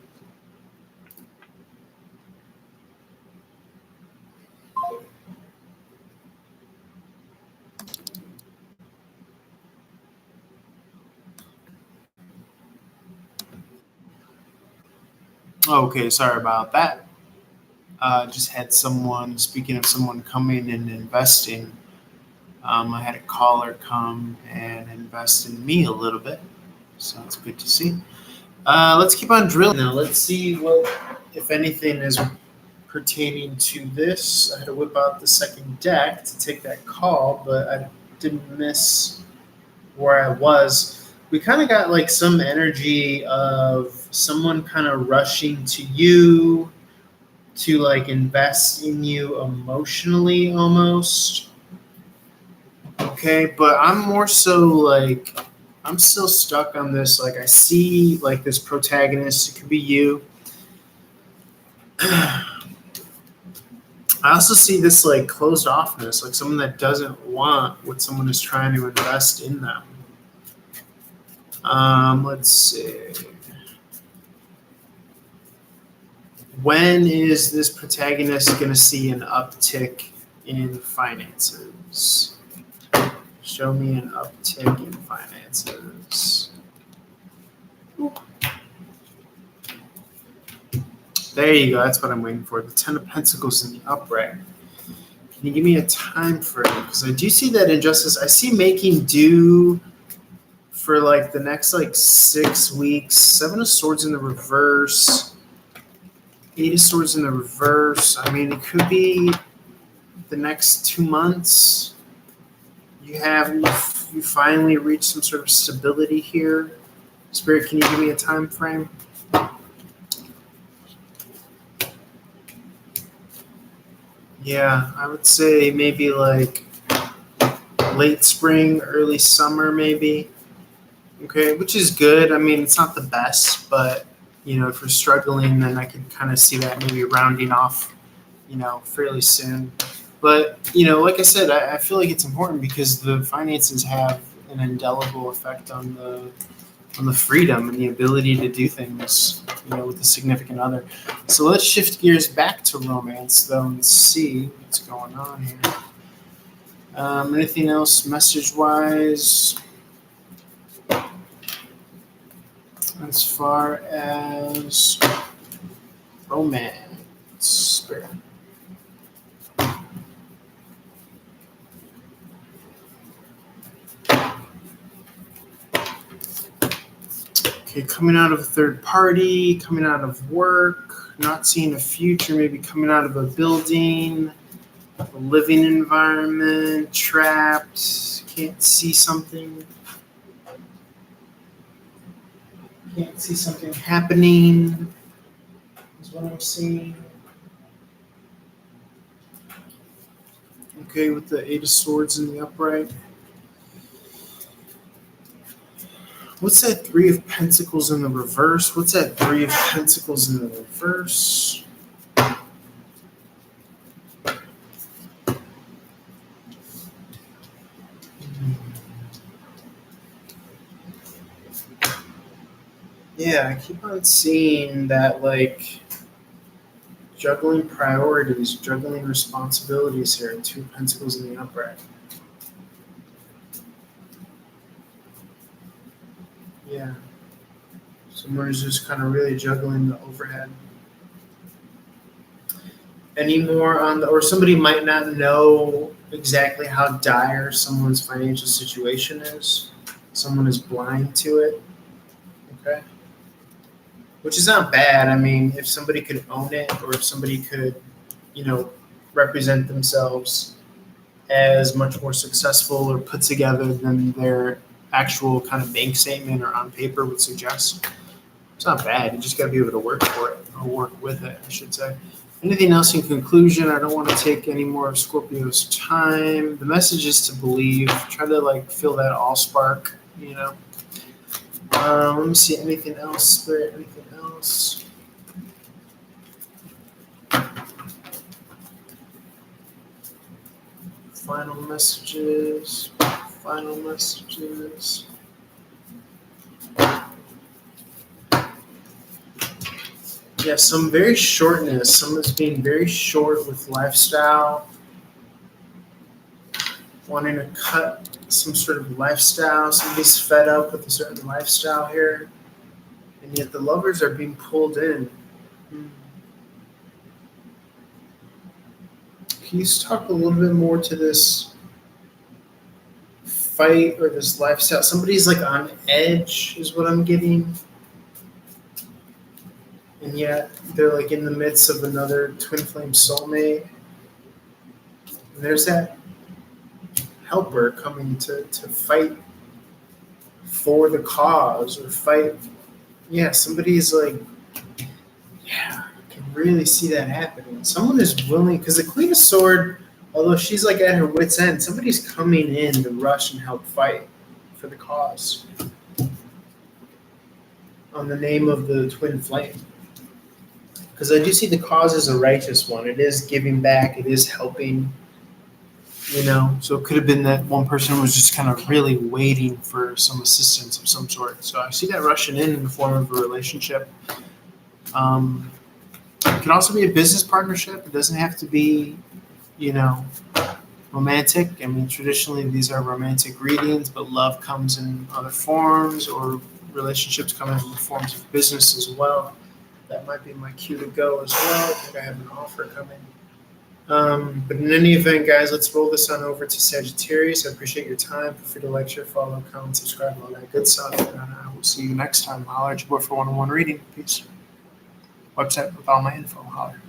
Okay, sorry about that. Just had someone, speaking of someone coming and investing, I had a caller come and invest in me a little bit, so it's good to see. Let's keep on drilling now. Let's see what, if anything, is pertaining to this. I had to whip out the second deck to take that call, but I didn't miss where I was. We kind of got like some energy of someone kind of rushing to you to like invest in you emotionally almost. Okay, but I'm more so like, I'm still stuck on this. Like, I see like this protagonist, it could be you. I also see this like closed offness, like someone that doesn't want what someone is trying to invest in them. Let's see. When is this protagonist going to see an uptick in finances? Show me an uptick in finances. There you go. That's what I'm waiting for. The Ten of Pentacles in the upright. Can you give me a time frame? Because I do see that injustice. I see making do for like the next like 6 weeks. Seven of Swords in the reverse. Eight of Swords in the reverse. I mean, it could be the next 2 months. You finally reach some sort of stability here. Spirit, can you give me a time frame? Yeah, I would say maybe like late spring, early summer, maybe. Okay, which is good. I mean, it's not the best, but you know, if you're struggling, then I could kind of see that maybe rounding off, you know, fairly soon. But you know, like I said, I feel like it's important because the finances have an indelible effect on the freedom and the ability to do things, you know, with a significant other. So let's shift gears back to romance, though, and see what's going on here. Anything else message-wise? As far as romance, Spirit. Okay, coming out of a third party, coming out of work, not seeing a future, maybe coming out of a building, a living environment, trapped, can't see something. Can't see something happening, is what I'm seeing. Okay, with the Eight of Swords in the upright. What's that Three of Pentacles in the reverse? What's that Three of Pentacles in the reverse? Yeah, I keep on seeing that, like, juggling priorities, juggling responsibilities here. Two of Pentacles in the upright. Yeah. Someone's just kind of really juggling the overhead. Any more on the, or somebody might not know exactly how dire someone's financial situation is. Someone is blind to it. Okay. Which is not bad. I mean, if somebody could own it, or if somebody could, you know, represent themselves as much more successful or put together than their actual kind of bank statement or on paper would suggest. It's not bad. You just got to be able to work for it, or work with it, I should say. Anything else in conclusion? I don't want to take any more of Scorpio's time. The message is to believe. Try to like feel that all spark, you know. Let me see. Anything else, Spirit? Anything else? Final messages. Final messages. Yeah, some very shortness. Someone's being very short with lifestyle, wanting to cut some sort of lifestyle. Somebody's fed up with a certain lifestyle here, and yet the lovers are being pulled in. Can you talk a little bit more to this fight or this lifestyle. Somebody's like on edge is what I'm getting. And yet they're like in the midst of another twin flame soulmate. And there's that helper coming to fight for the cause or fight. Yeah, somebody's like, yeah, I can really see that happening. Someone is willing, because the Queen of Sword, although she's like at her wit's end, somebody's coming in to rush and help fight for the cause on the name of the twin flame. Because I do see the cause as a righteous one. It is giving back. It is helping, So it could have been that one person was just kind of really waiting for some assistance of some sort. So I see that rushing in the form of a relationship. It can also be a business partnership. It doesn't have to be, romantic. I mean, traditionally these are romantic readings, but love comes in other forms, or relationships come in the forms of business as well. That might be my cue to go as well. I think I have an offer coming. But in any event, guys, let's roll this on over to Sagittarius. I appreciate your time. Feel free to like, share, follow, comment, subscribe, all that good stuff. And I will see you next time. Holler at your boy for one-on-one reading. Peace. Website with all my info. Holler.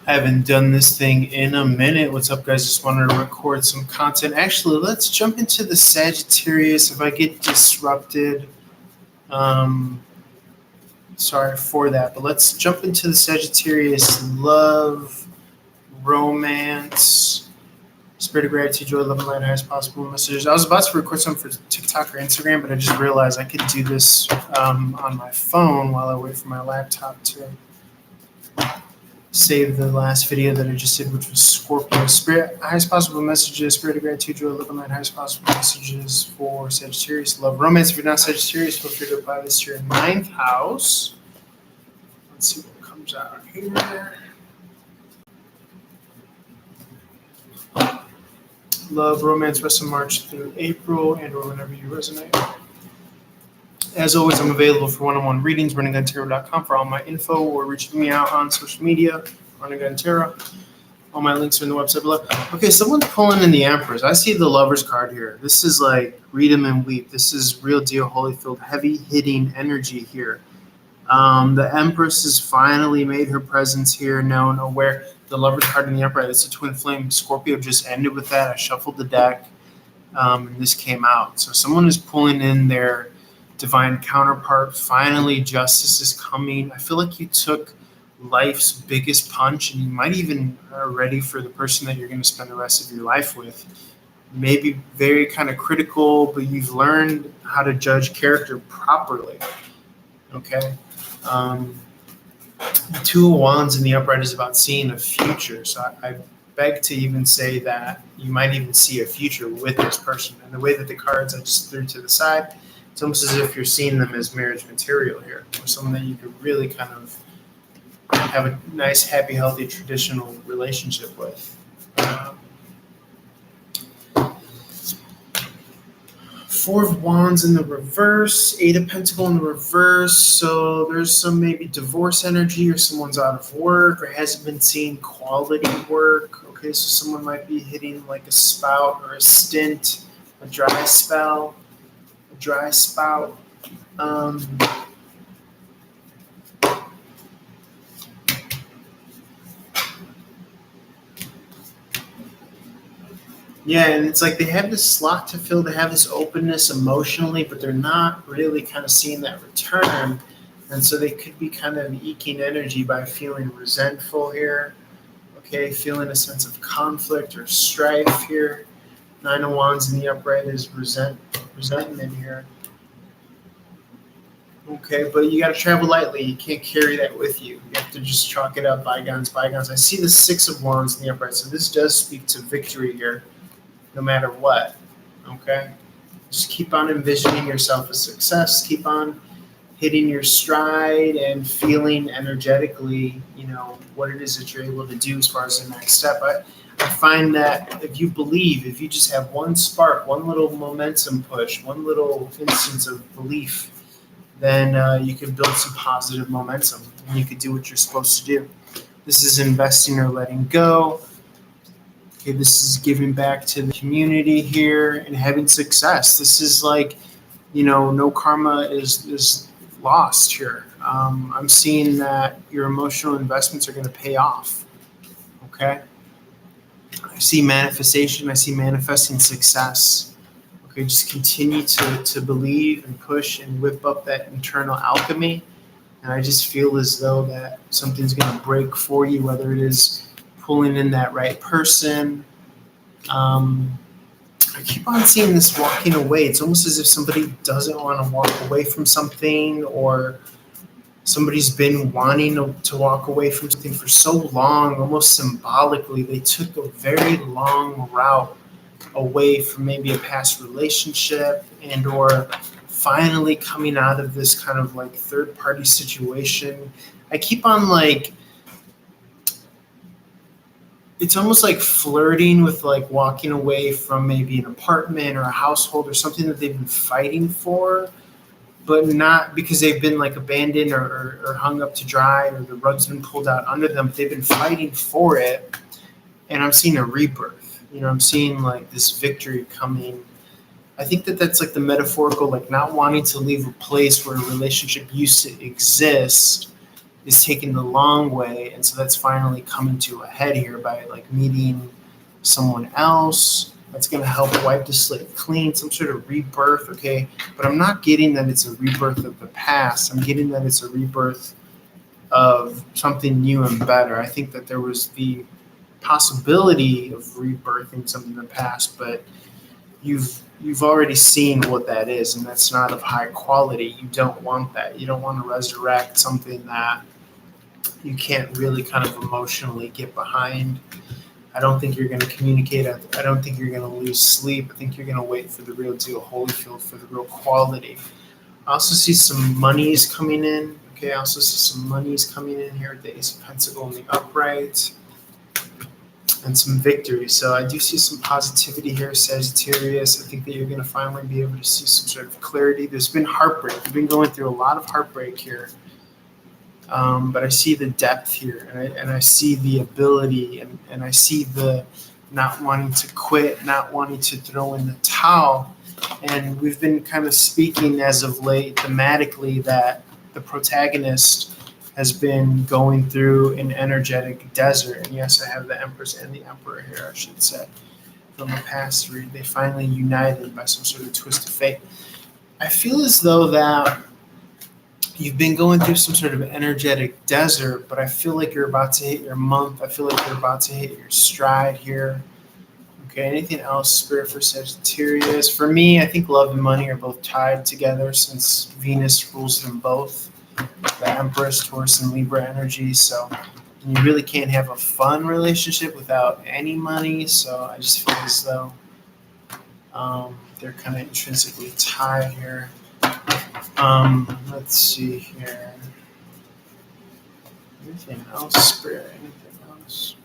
I haven't done this thing in a minute. What's up, guys? Just wanted to record some content. Actually, let's jump into the Sagittarius. If I get disrupted, sorry for that. But let's jump into the Sagittarius love, romance, spirit of gratitude, joy, love, and light, highest possible messages. I was about to record something for TikTok or Instagram, but I just realized I could do this on my phone while I wait for my laptop to save the last video that I just did, which was Scorpio. Spirit, highest possible messages, spirit of gratitude, joy, love, and light, highest possible messages for Sagittarius, love, romance. If you're not Sagittarius, feel free to apply this to your 9th house. Let's see what comes out here. Love, romance, rest of March through April, and or whenever you resonate. As always, I'm available for one-on-one readings, runningguntarot.com for all my info, or reaching me out on social media, Running Gun Tarot. All my links are in the website below. Okay, someone's pulling in the Empress. I see the Lover's card here. This is like read 'em and weep. This is real deal, Holyfield, heavy-hitting energy here. The Empress has finally made her presence here known, aware. The Lover's card in the upright, it's a twin flame. Scorpio just ended with that. I shuffled the deck, and this came out. So someone is pulling in their divine counterpart. Finally, justice is coming. I feel like you took life's biggest punch, and you might even are ready for the person that you're going to spend the rest of your life with. Maybe very kind of critical, but you've learned how to judge character properly. Okay. The Two of Wands in the upright is about seeing a future. So I beg to even say that you might even see a future with this person. And the way that the cards I just threw to the side, it's almost as if you're seeing them as marriage material here, or someone that you could really kind of have a nice, happy, healthy, traditional relationship with. Four of Wands in the reverse, Eight of Pentacles in the reverse. So there's some maybe divorce energy, or someone's out of work, or hasn't been seeing quality work. Okay, so someone might be hitting like a spout or a stint, a dry spell, a dry spout. Yeah, and it's like they have this slot to fill, they have this openness emotionally, but they're not really kind of seeing that return. And so they could be kind of eking energy by feeling resentful here, okay, feeling a sense of conflict or strife here. Nine of Wands in the upright is resentment here. Okay, but you got to travel lightly. You can't carry that with you. You have to just chalk it up, bygones, bygones. I see the Six of Wands in the upright, so this does speak to victory here, no matter what. Okay, just keep on envisioning yourself as success. Keep on hitting your stride and feeling energetically, what it is that you're able to do as far as the next step. I find that if you believe, if you just have one spark, one little momentum push, one little instance of belief, then you can build some positive momentum and you can do what you're supposed to do. This is investing or letting go. Okay, this is giving back to the community here and having success. This is like, no karma is lost here. I'm seeing that your emotional investments are going to pay off. Okay. I see manifestation. I see manifesting success. Okay, just continue to believe and push and whip up that internal alchemy. And I just feel as though that something's going to break for you, whether it is pulling in that right person. I keep on seeing this walking away. It's almost as if somebody doesn't want to walk away from something, or somebody's been wanting to walk away from something for so long, almost symbolically. They took a very long route away from maybe a past relationship, and or finally coming out of this kind of like third party situation. I keep on like, it's almost like flirting with like walking away from maybe an apartment or a household or something that they've been fighting for, but not because they've been like abandoned or hung up to dry, or the rug's been pulled out under them, but they've been fighting for it. And I'm seeing a rebirth. I'm seeing like this victory coming. I think that that's like the metaphorical, like not wanting to leave a place where a relationship used to exist is taking the long way. And so that's finally coming to a head here by like meeting someone else that's going to help wipe the slate clean, some sort of rebirth, okay? But I'm not getting that it's a rebirth of the past. I'm getting that it's a rebirth of something new and better. I think that there was the possibility of rebirthing something in the past, but you've already seen what that is, and that's not of high quality. You don't want that. You don't want to resurrect something that you can't really kind of emotionally get behind. I don't think you're going to communicate. I don't think you're going to lose sleep. I think you're going to wait for the real deal, Holyfield, for the real quality. I also see some monies coming in. Okay, I also see some monies coming in here with the Ace of Pentacles in the upright, and some victory. So I do see some positivity here, Sagittarius. I think that you're going to finally be able to see some sort of clarity. There's been heartbreak. You've been going through a lot of heartbreak here. But I see the depth here, and I see the ability, and I see the not wanting to quit, not wanting to throw in the towel. And we've been kind of speaking as of late thematically that the protagonist has been going through an energetic desert. And yes, I have the Empress and the Emperor here, I should say, from the past read. They finally united by some sort of twist of fate. I feel as though that you've been going through some sort of energetic desert, but I feel like you're about to hit your month. I feel like you're about to hit your stride here. Okay, anything else, Spirit, for Sagittarius? For me, I think love and money are both tied together since Venus rules them both. The Empress, Taurus, and Libra energy. So you really can't have a fun relationship without any money. So I just feel as though they're kind of intrinsically tied here. Let's see here. Anything else, Spirit? Anything else?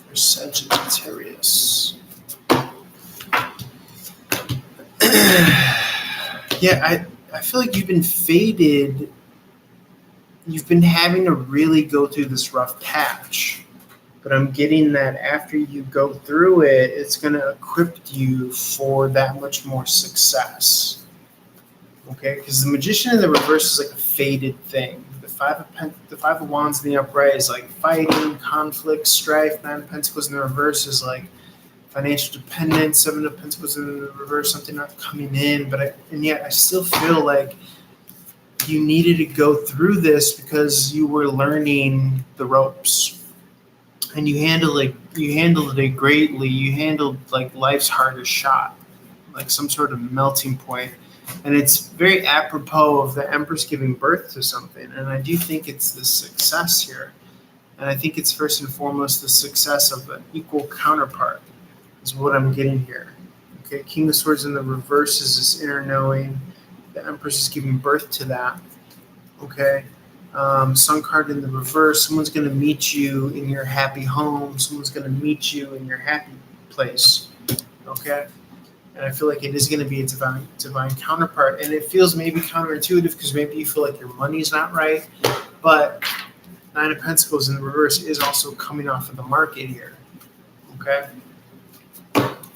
For Sagittarius. Yeah, I feel like you've been faded. You've been having to really go through this rough patch. But I'm getting that after you go through it, it's going to equip you for that much more success. Okay, because the Magician in the reverse is like a faded thing. The Five of Wands in the upright is like fighting, conflict, strife. Nine of Pentacles in the reverse is like financial dependence. Seven of Pentacles in the reverse, something not coming in. And yet I still feel like you needed to go through this because you were learning the ropes, and you handled it greatly. You handled like life's hardest shot, like some sort of melting point. And it's very apropos of the Empress giving birth to something. And I do think it's the success here. And I think it's first and foremost the success of an equal counterpart is what I'm getting here. Okay, King of Swords in the reverse is this inner knowing. The Empress is giving birth to that. Okay. Sun card in the reverse. Someone's going to meet you in your happy home. Someone's going to meet you in your happy place. Okay. And I feel like it is going to be a divine counterpart. And it feels maybe counterintuitive because maybe you feel like your money's not right. But Nine of Pentacles in the reverse is also coming off of the market here. Okay?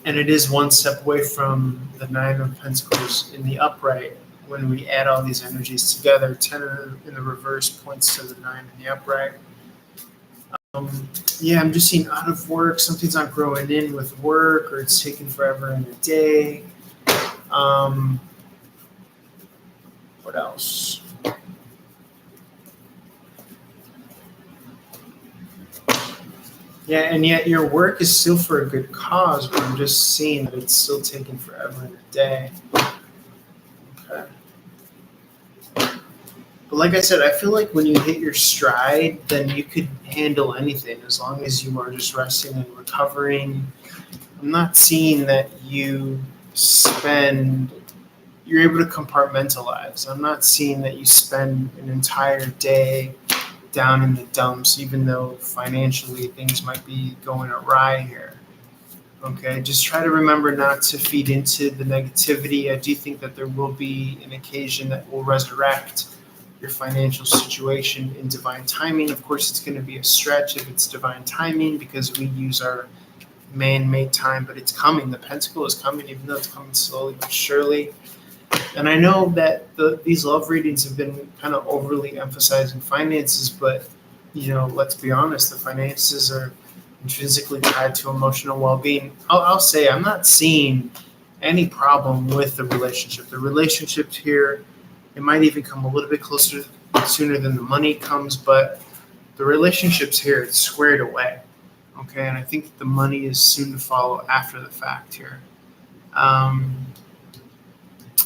And it is one step away from the Nine of Pentacles in the upright. When we add all these energies together, 10 in the reverse points to the 9 in the upright. Yeah, I'm just seeing out of work. Something's not growing in with work, or it's taking forever in a day. What else? Yeah, and yet your work is still for a good cause, but I'm just seeing that it's still taking forever in a day. Okay. But like I said, I feel like when you hit your stride, then you could handle anything as long as you are just resting and recovering. I'm not seeing that you're able to compartmentalize. I'm not seeing that you spend an entire day down in the dumps, even though financially things might be going awry here. Okay, just try to remember not to feed into the negativity. I do think that there will be an occasion that will resurrect your financial situation in divine timing. Of course, it's going to be a stretch if it's divine timing because we use our man-made time, but it's coming. The Pentacle is coming, even though it's coming slowly but surely. And I know that these love readings have been kind of overly emphasizing finances, but let's be honest, the finances are intrinsically tied to emotional well-being. I'll say I'm not seeing any problem with the relationship. The relationship here, it might even come a little bit closer sooner than the money comes, but the relationship's here. It's squared away. Okay, and I think that the money is soon to follow after the fact here.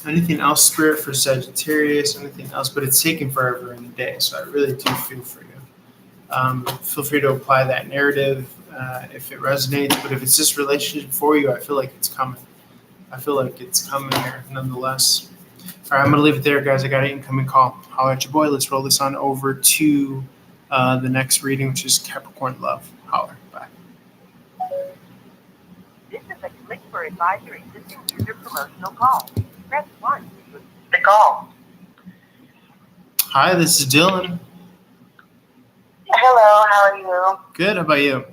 Anything else, Spirit, for Sagittarius? Anything else? But it's taken forever in a day, so I really do feel for you. Feel free to apply that narrative if it resonates, but if it's this relationship for you, I feel like it's coming. I feel like it's coming here nonetheless. All right, I'm going to leave it there, guys. I got an incoming call. Holler at your boy. Let's roll this on over to the next reading, which is Capricorn Love. Holler. Bye. This is a click for advisory system user promotional call. Press 1 to the call. Hi, this is Dylan. Hello, how are you? Good. How about you?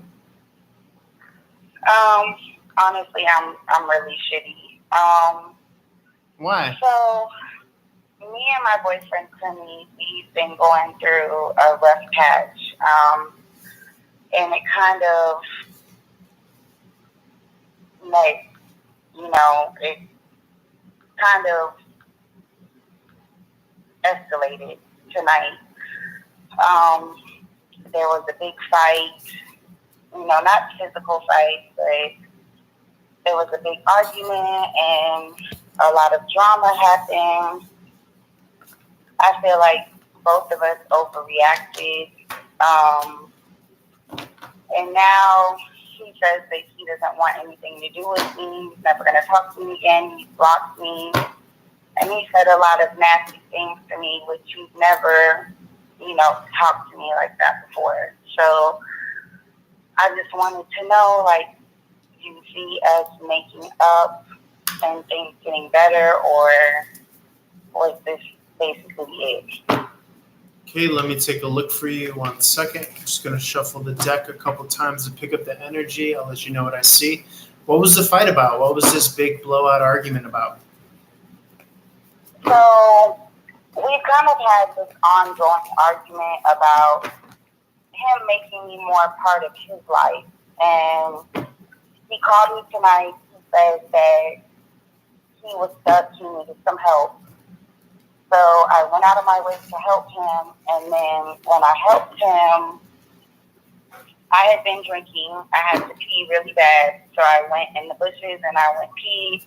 Honestly, I'm really shitty. Why? So, me and my boyfriend, Timmy, we've been going through a rough patch. And it kind of, it kind of escalated tonight. There was a big fight, not physical fight, but there was a big argument and a lot of drama happened. I feel like both of us overreacted. And now he says that he doesn't want anything to do with me. He's never going to talk to me again. He blocked me. And he said a lot of nasty things to me, which he's never, talked to me like that before. So I just wanted to know, do you see us making up and things getting better, or was this basically it? Okay, let me take a look for you 1 second. I'm just going to shuffle the deck a couple times to pick up the energy. I'll let you know what I see. What was the fight about? What was this big blowout argument about? So we kind of had this ongoing argument about him making me more a part of his life. And he called me tonight. He said that he was stuck. He needed some help. So I went out of my way to help him. And then when I helped him, I had been drinking. I had to pee really bad. So I went in the bushes and I went pee.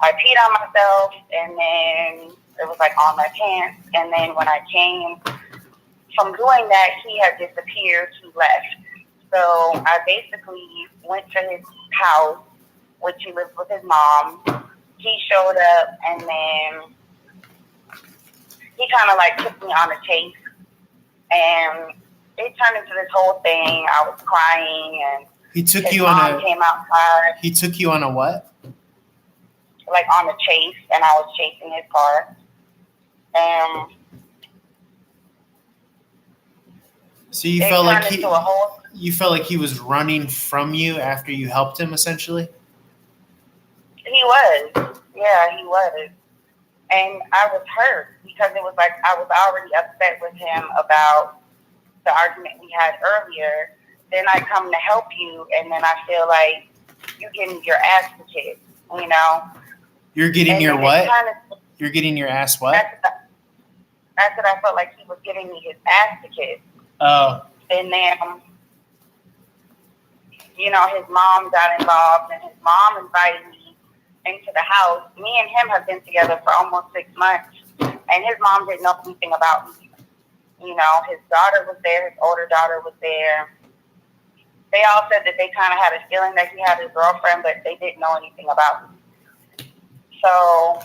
I peed on myself, and then it was like on my pants. And then when I came from doing that, he had disappeared. He left. So I basically went to his house, which he lives with his mom. He showed up, and then he kind of like took me on a chase. And it turned into this whole thing. I was crying, and He took his you mom on a came outside, He took you on a what? like on a chase, and I was chasing his car. And So you it felt like turned into a whole. you felt like he was running from you after you helped him, essentially? He was. Yeah, he was. And I was hurt because it was like I was already upset with him about the argument we had earlier. Then I come to help you, and then I feel like you're getting your ass kicked, you know? You're getting And your then what? it kind of, You're getting your ass what? that's what I felt like he was giving me his ass kicked. Oh, And then, you know, his mom got involved, and his mom invited me into the house. Me and him have been together for almost 6 months, and his mom didn't know anything about me. You know, his daughter was there, his older daughter was there. They all said that they kind of had a feeling that he had his girlfriend, but they didn't know anything about me. So,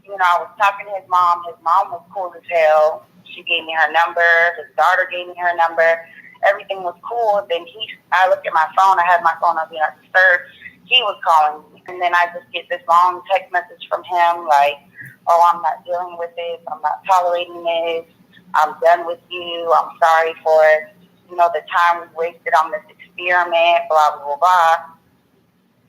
you know, I was talking to his mom. His mom was cool as hell. She gave me her number. His daughter gave me her number. Everything was cool. Then I looked at my phone. I had my phone on Do Not Disturb. He was calling me. And then I just get this long text message from him like, oh, I'm not dealing with this. I'm not tolerating this. I'm done with you. I'm sorry for, you know, the time we wasted on this experiment, blah, blah, blah, blah.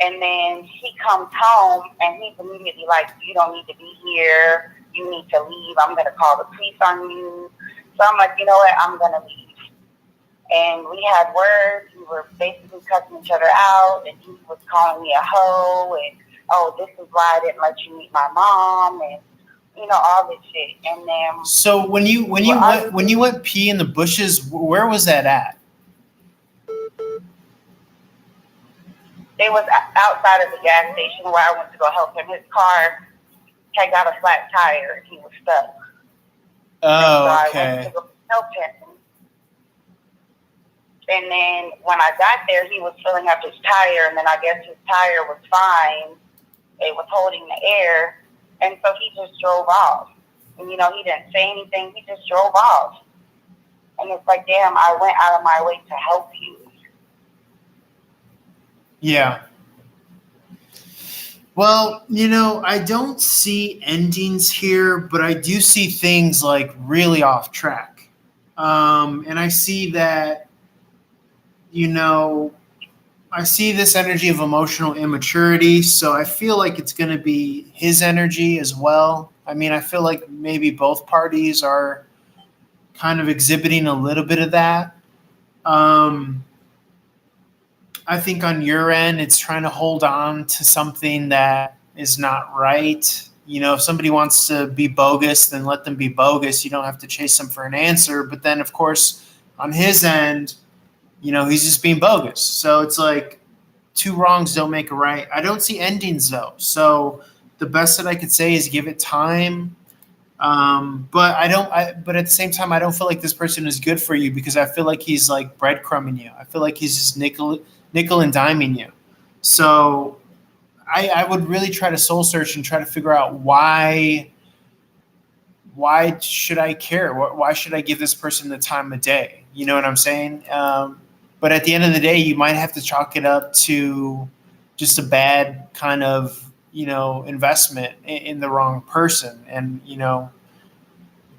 And then he comes home, and he's immediately like, you don't need to be here. You need to leave. I'm going to call the police on you. So I'm like, you know what? I'm going to leave. And we had words. We were basically cussing each other out, and he was calling me a hoe, and, oh, this is why I didn't let you meet my mom, and, you know, all this shit. And then so when you went pee in the bushes, where was that at? it was outside of the gas station where I went to go help him. His car had got a flat tire, and he was stuck. Oh, so I went okay. to go help him. And then when I got there, he was filling up his tire, and then I guess his tire was fine. It was holding the air, and so he just drove off. And, you know, he didn't say anything. He just drove off. And it's like, damn, I went out of my way to help you. Yeah. Well, you know, I don't see endings here, but I do see things like really off track. And I see that, you know, I see this energy of emotional immaturity. So I feel like it's going to be his energy as well. I mean, I feel like maybe both parties are kind of exhibiting a little bit of that. I think on your end, it's trying to hold on to something that is not right. You know, if somebody wants to be bogus, then let them be bogus. You don't have to chase them for an answer. But then, of course, on his end, you know, he's just being bogus. So it's like two wrongs don't make a right. I don't see endings, though. So the best that I could say is give it time. But but at the same time, I don't feel like this person is good for you because I feel like he's like breadcrumbing you. I feel like he's just nickel and diming you. So I would really try to soul search and try to figure out why should I care? Why should I give this person the time of day? You know what I'm saying? But at the end of the day, you might have to chalk it up to just a bad kind of, you know, investment in the wrong person. And, you know,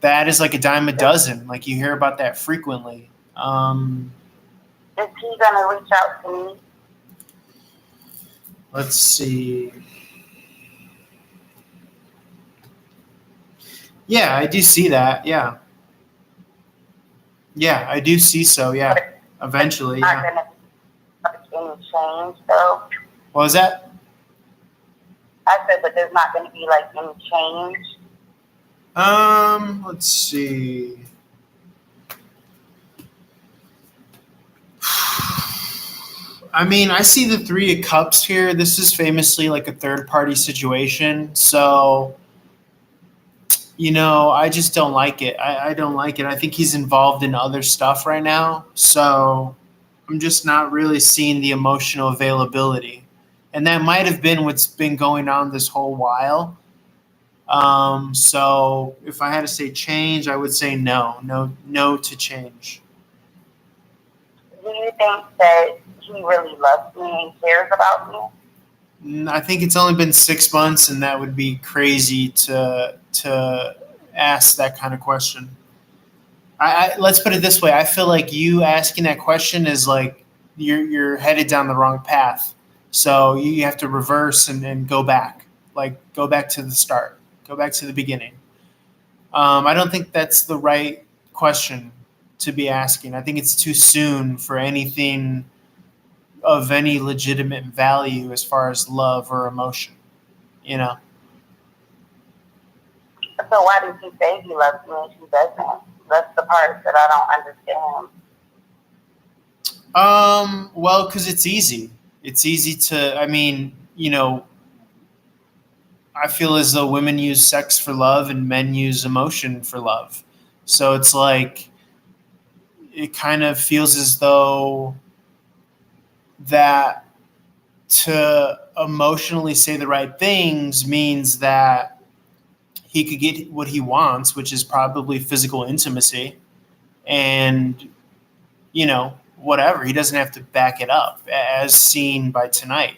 That is like a dime a dozen. Like you hear about that frequently. Is he gonna reach out to me? Let's see. Yeah, I do see that. Yeah. Yeah, I do see so. Yeah. Eventually. Not Yeah. gonna be any change though. What was that? I said, but there's not gonna be like any change. Let's see. I mean, I see the Three of Cups here. This is famously like a third party situation. So, I just don't like it. I don't like it. I think he's involved in other stuff right now. So I'm just not really seeing the emotional availability. And that might have been what's been going on this whole while. So if I had to say change, I would say no to change. Do you think that he really loves me and cares about me? I think it's only been 6 months, and that would be crazy to ask that kind of question. Let's put it this way: I feel like you asking that question is like you're headed down the wrong path. So you have to reverse and go back, like go back to the start, go back to the beginning. I don't think that's the right question to be asking. I think it's too soon for anything of any legitimate value as far as love or emotion, So why does he say he loves me and he doesn't? That's the part that I don't understand. Well, because it's easy. It's easy to, I feel as though women use sex for love and men use emotion for love. So it's like, it kind of feels as though that to emotionally say the right things means that he could get what he wants, which is probably physical intimacy, and whatever. He doesn't have to back it up, as seen by tonight.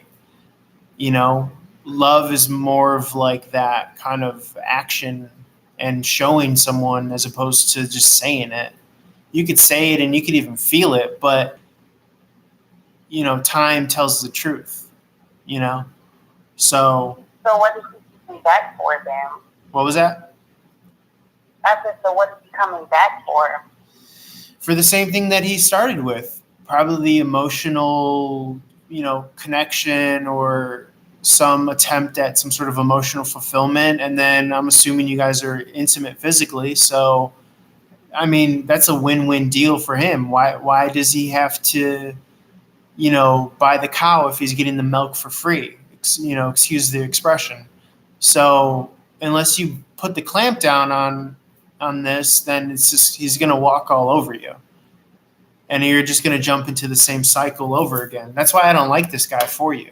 Love is more of like that kind of action and showing someone as opposed to just saying it. You could say it and you could even feel it, but time tells the truth. So what is he coming back for then? What was that? I said, so what is he coming back for? For the same thing that he started with, probably the emotional, connection or some attempt at some sort of emotional fulfillment. And then I'm assuming you guys are intimate physically. So, I mean, that's a win-win deal for him. Why does he have to, buy the cow if he's getting the milk for free? Excuse the expression. So unless you put the clamp down on this, then it's just he's going to walk all over you. And you're just going to jump into the same cycle over again. That's why I don't like this guy for you.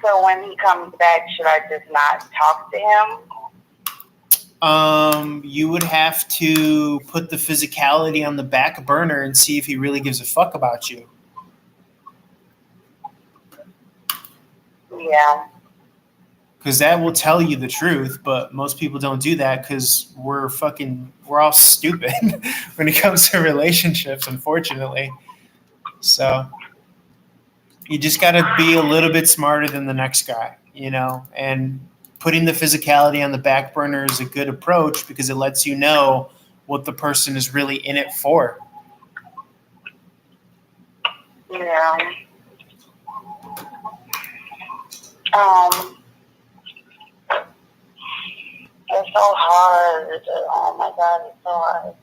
So when he comes back, should I just not talk to him? You would have to put the physicality on the back burner and see if he really gives a fuck about you. Yeah. Because that will tell you the truth, but most people don't do that because we're all stupid when it comes to relationships, unfortunately. So you just got to be a little bit smarter than the next guy, and putting the physicality on the back burner is a good approach because it lets you know what the person is really in it for. Yeah. It's so hard. Oh my God, it's so hard.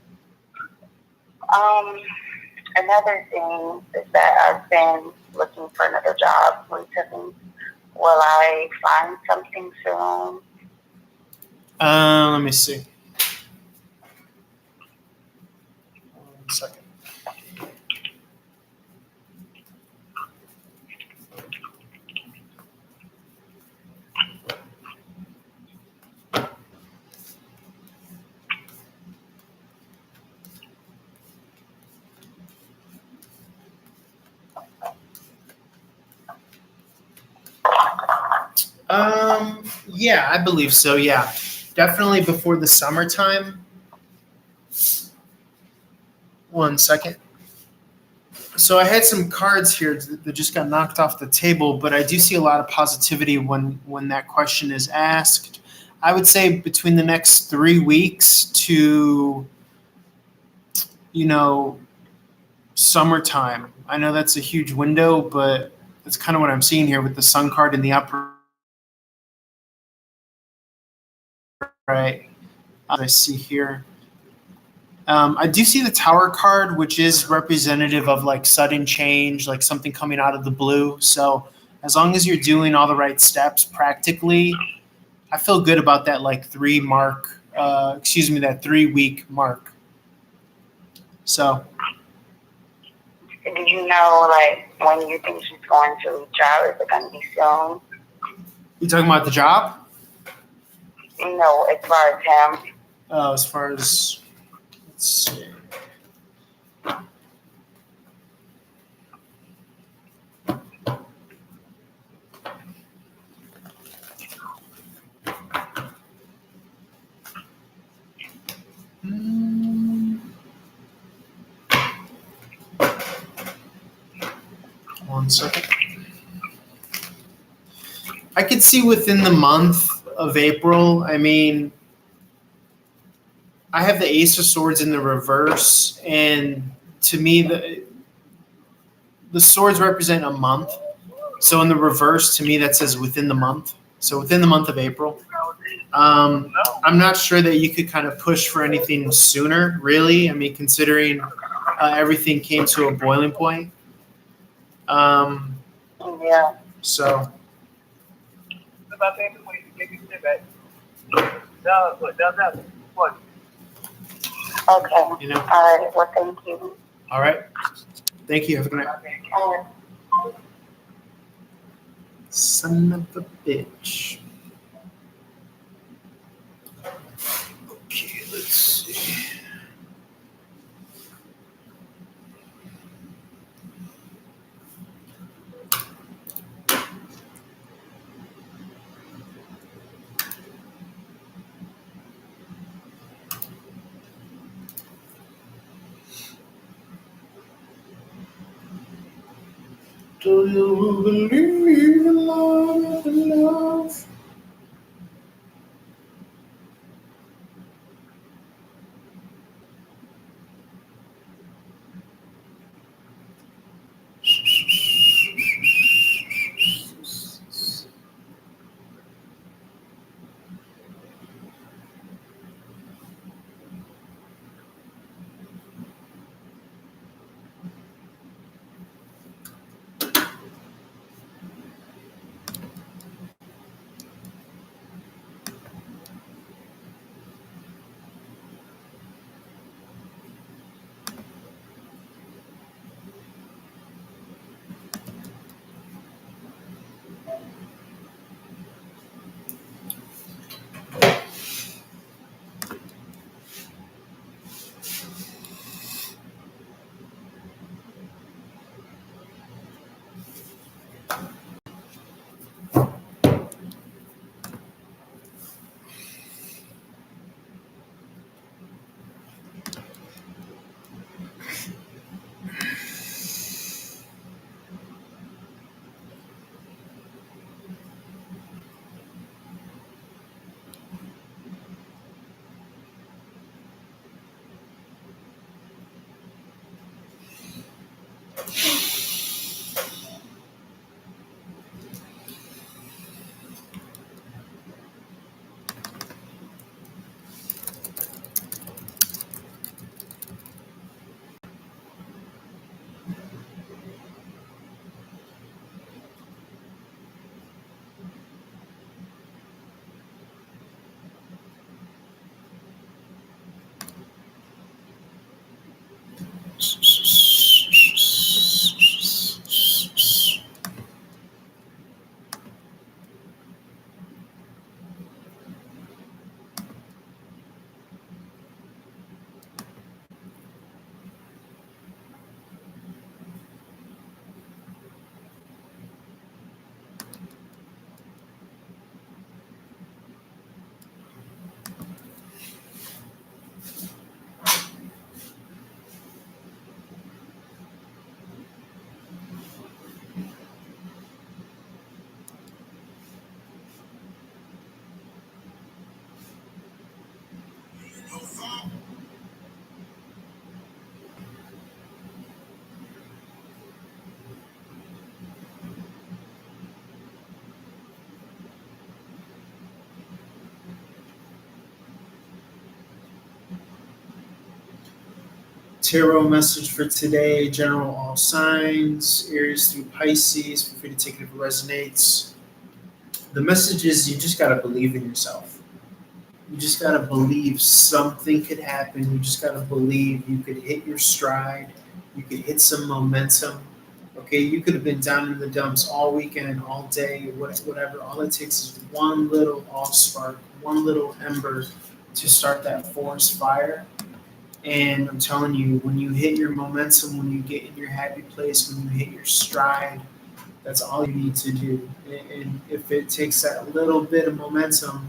Another thing is that I've been looking for another job recently. Will I find something soon? Let me see. 1 second. Yeah, I believe so. Yeah. definitely before the summertime. 1 second. So I had some cards here that just got knocked off the table, but I do see a lot of positivity when that question is asked. I would say between the next 3 weeks to, summertime. I know that's a huge window, but that's kind of what I'm seeing here with the sun card in the upper right. I see here. I do see the Tower card, which is representative of like sudden change, like something coming out of the blue. So as long as you're doing all the right steps practically, I feel good about that like 3-week mark. So. Do you know, like, when you think she's going to reach out? Is it going to be soon? You talking about the job? No, as far as him. As far as, let's see. One second. I could see within the month of April. I mean, I have the Ace of Swords in the reverse, and to me, the swords represent a month. So in the reverse, to me, that says within the month. So within the month of April. I'm not sure that you could kind of push for anything sooner, really. I mean, considering everything came to a boiling point. Yeah. So. Okay. All right. Well, thank you. All right. Thank you. Have a good night. Son of a bitch. Okay, let's see. Do you believe in love and love? Tarot message for today, general all signs, Aries through Pisces. Feel free to take it if it resonates. The message is you just got to believe in yourself. You just got to believe something could happen. You just got to believe you could hit your stride. You could hit some momentum. Okay, you could have been down in the dumps all weekend, all day, whatever. All it takes is one little off spark, one little ember to start that forest fire. And I'm telling you, when you hit your momentum, when you get in your happy place, when you hit your stride, that's all you need to do. And if it takes that little bit of momentum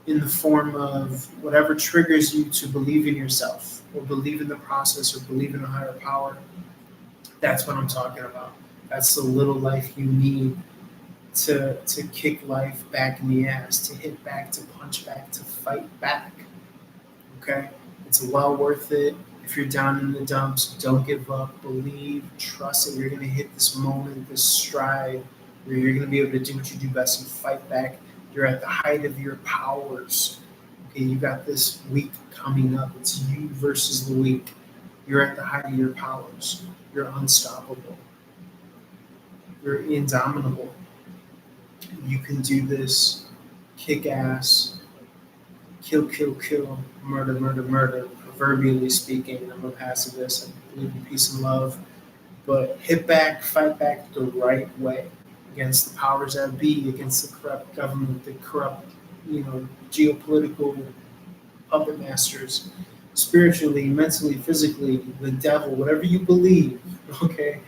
in the form of whatever triggers you to believe in yourself or believe in the process or believe in a higher power, that's what I'm talking about. That's the little life you need to kick life back in the ass, to hit back, to punch back, to fight back. Okay? It's well worth it. If you're down in the dumps, don't give up. Believe, trust that you're going to hit this moment, this stride, where you're going to be able to do what you do best and fight back. You're at the height of your powers. Okay, you got this week coming up. It's you versus the week. You're at the height of your powers. You're unstoppable. You're indomitable. You can do this. Kick ass. Kill, kill, kill. Murder, murder, murder. Proverbially speaking, I'm a pacifist. I believe in peace and love. But hit back, fight back the right way against the powers that be, against the corrupt government, the corrupt, geopolitical puppet masters, spiritually, mentally, physically, the devil, whatever you believe, okay?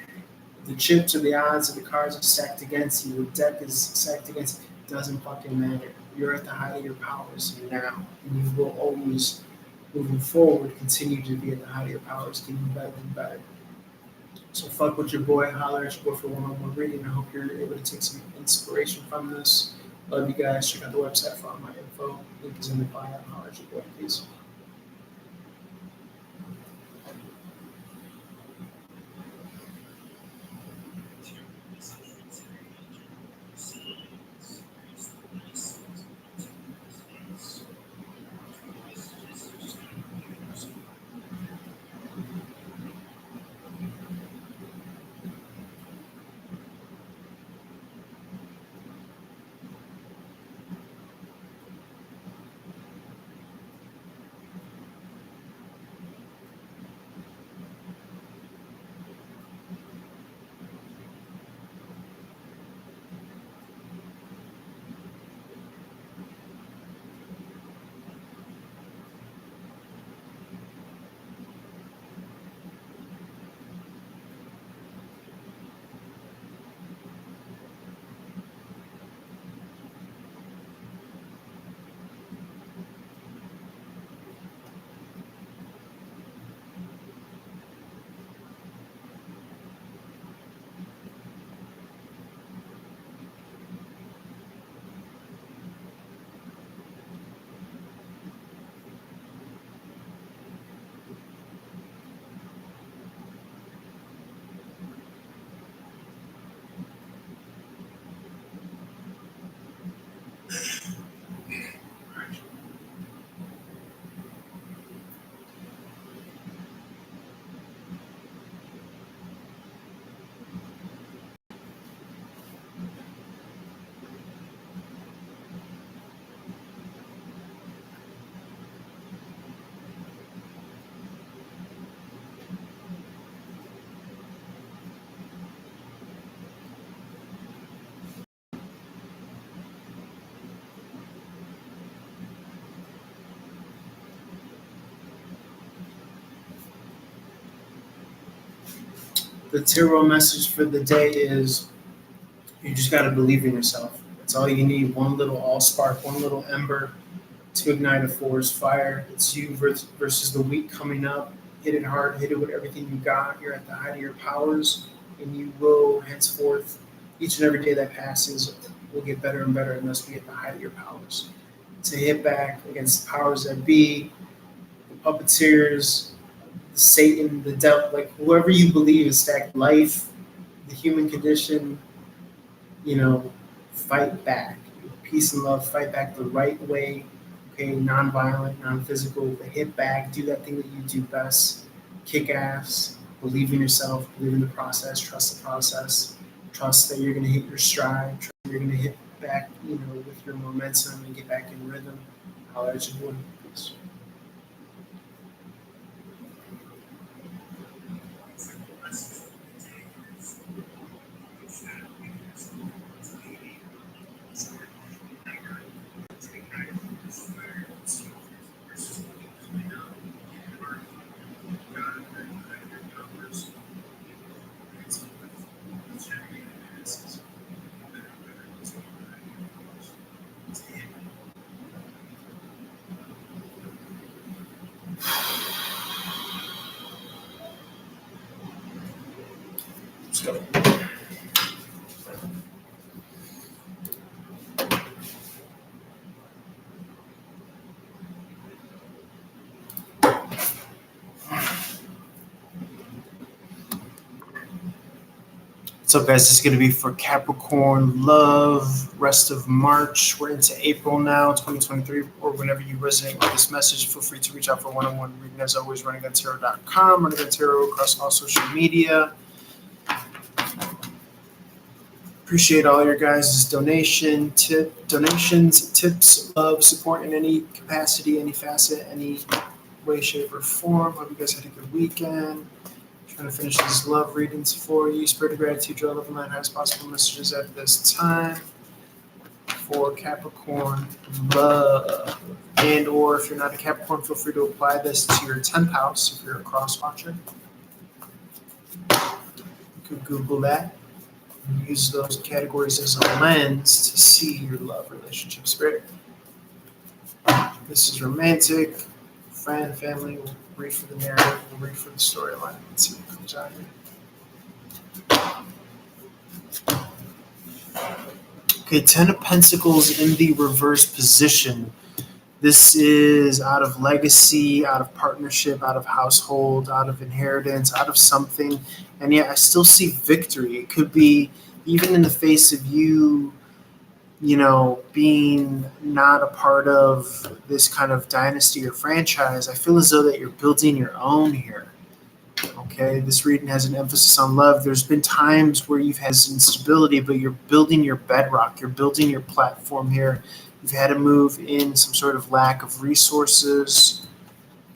The chips or the odds or the cards are stacked against you, the deck is stacked against you, it doesn't fucking matter. You're at the height of your powers now, and you will always, moving forward, continue to be at the height of your powers, getting better and better. So fuck with your boy, holler at your boy for one-on-one reading. I hope you're able to take some inspiration from this. Love you guys. Check out the website for all my info. Link is in the bio. Holler at your boy, please. The tarot message for the day is you just got to believe in yourself. That's all you need. One little allspark, one little ember to ignite a forest fire. It's you versus the week coming up. Hit it hard, hit it with everything you got. You're at the height of your powers, and you will henceforth, each and every day that passes, will get better and better, and thus be at the height of your powers. To hit back against the powers that be, the puppeteers, Satan, the devil, like whoever you believe is stacked life, the human condition, fight back. Peace and love, fight back the right way. Okay, non-violent, non-physical, but hit back, do that thing that you do best, kick ass, believe in yourself, believe in the process, trust that you're going to hit your stride, trust that you're going to hit back, with your momentum and get back in rhythm. I'll let you do it. Peace. Let's go. What's up, guys? This is going to be for Capricorn Love, rest of March. We're into April now, 2023, or whenever you resonate with this message, feel free to reach out for one-on-one reading. As always, runninguntarot.com, Running Gun Tarot across all social media. Appreciate all your guys' donations, tips, love, support in any capacity, any facet, any way, shape, or form. Hope you guys had a good weekend. Trying to finish these love readings for you. Spirit of gratitude, draw love and light, highest possible messages at this time for Capricorn love. And or if you're not a Capricorn, feel free to apply this to your 10th house if you're a cross watcher. You could Google that and use those categories as a lens to see your love relationship spirit. This is romantic, friend, family. We'll read for the narrative, we'll read for the storyline. Let's see what comes out here. Okay, 10 of Pentacles in the reverse position. This is out of legacy, out of partnership, out of household, out of inheritance, out of something. And yet I still see victory. It could be even in the face of you, being not a part of this kind of dynasty or franchise. I feel as though that you're building your own here. Okay, this reading has an emphasis on love. There's been times where you've had instability, but you're building your bedrock. You're building your platform here. You've had to move in some sort of lack of resources,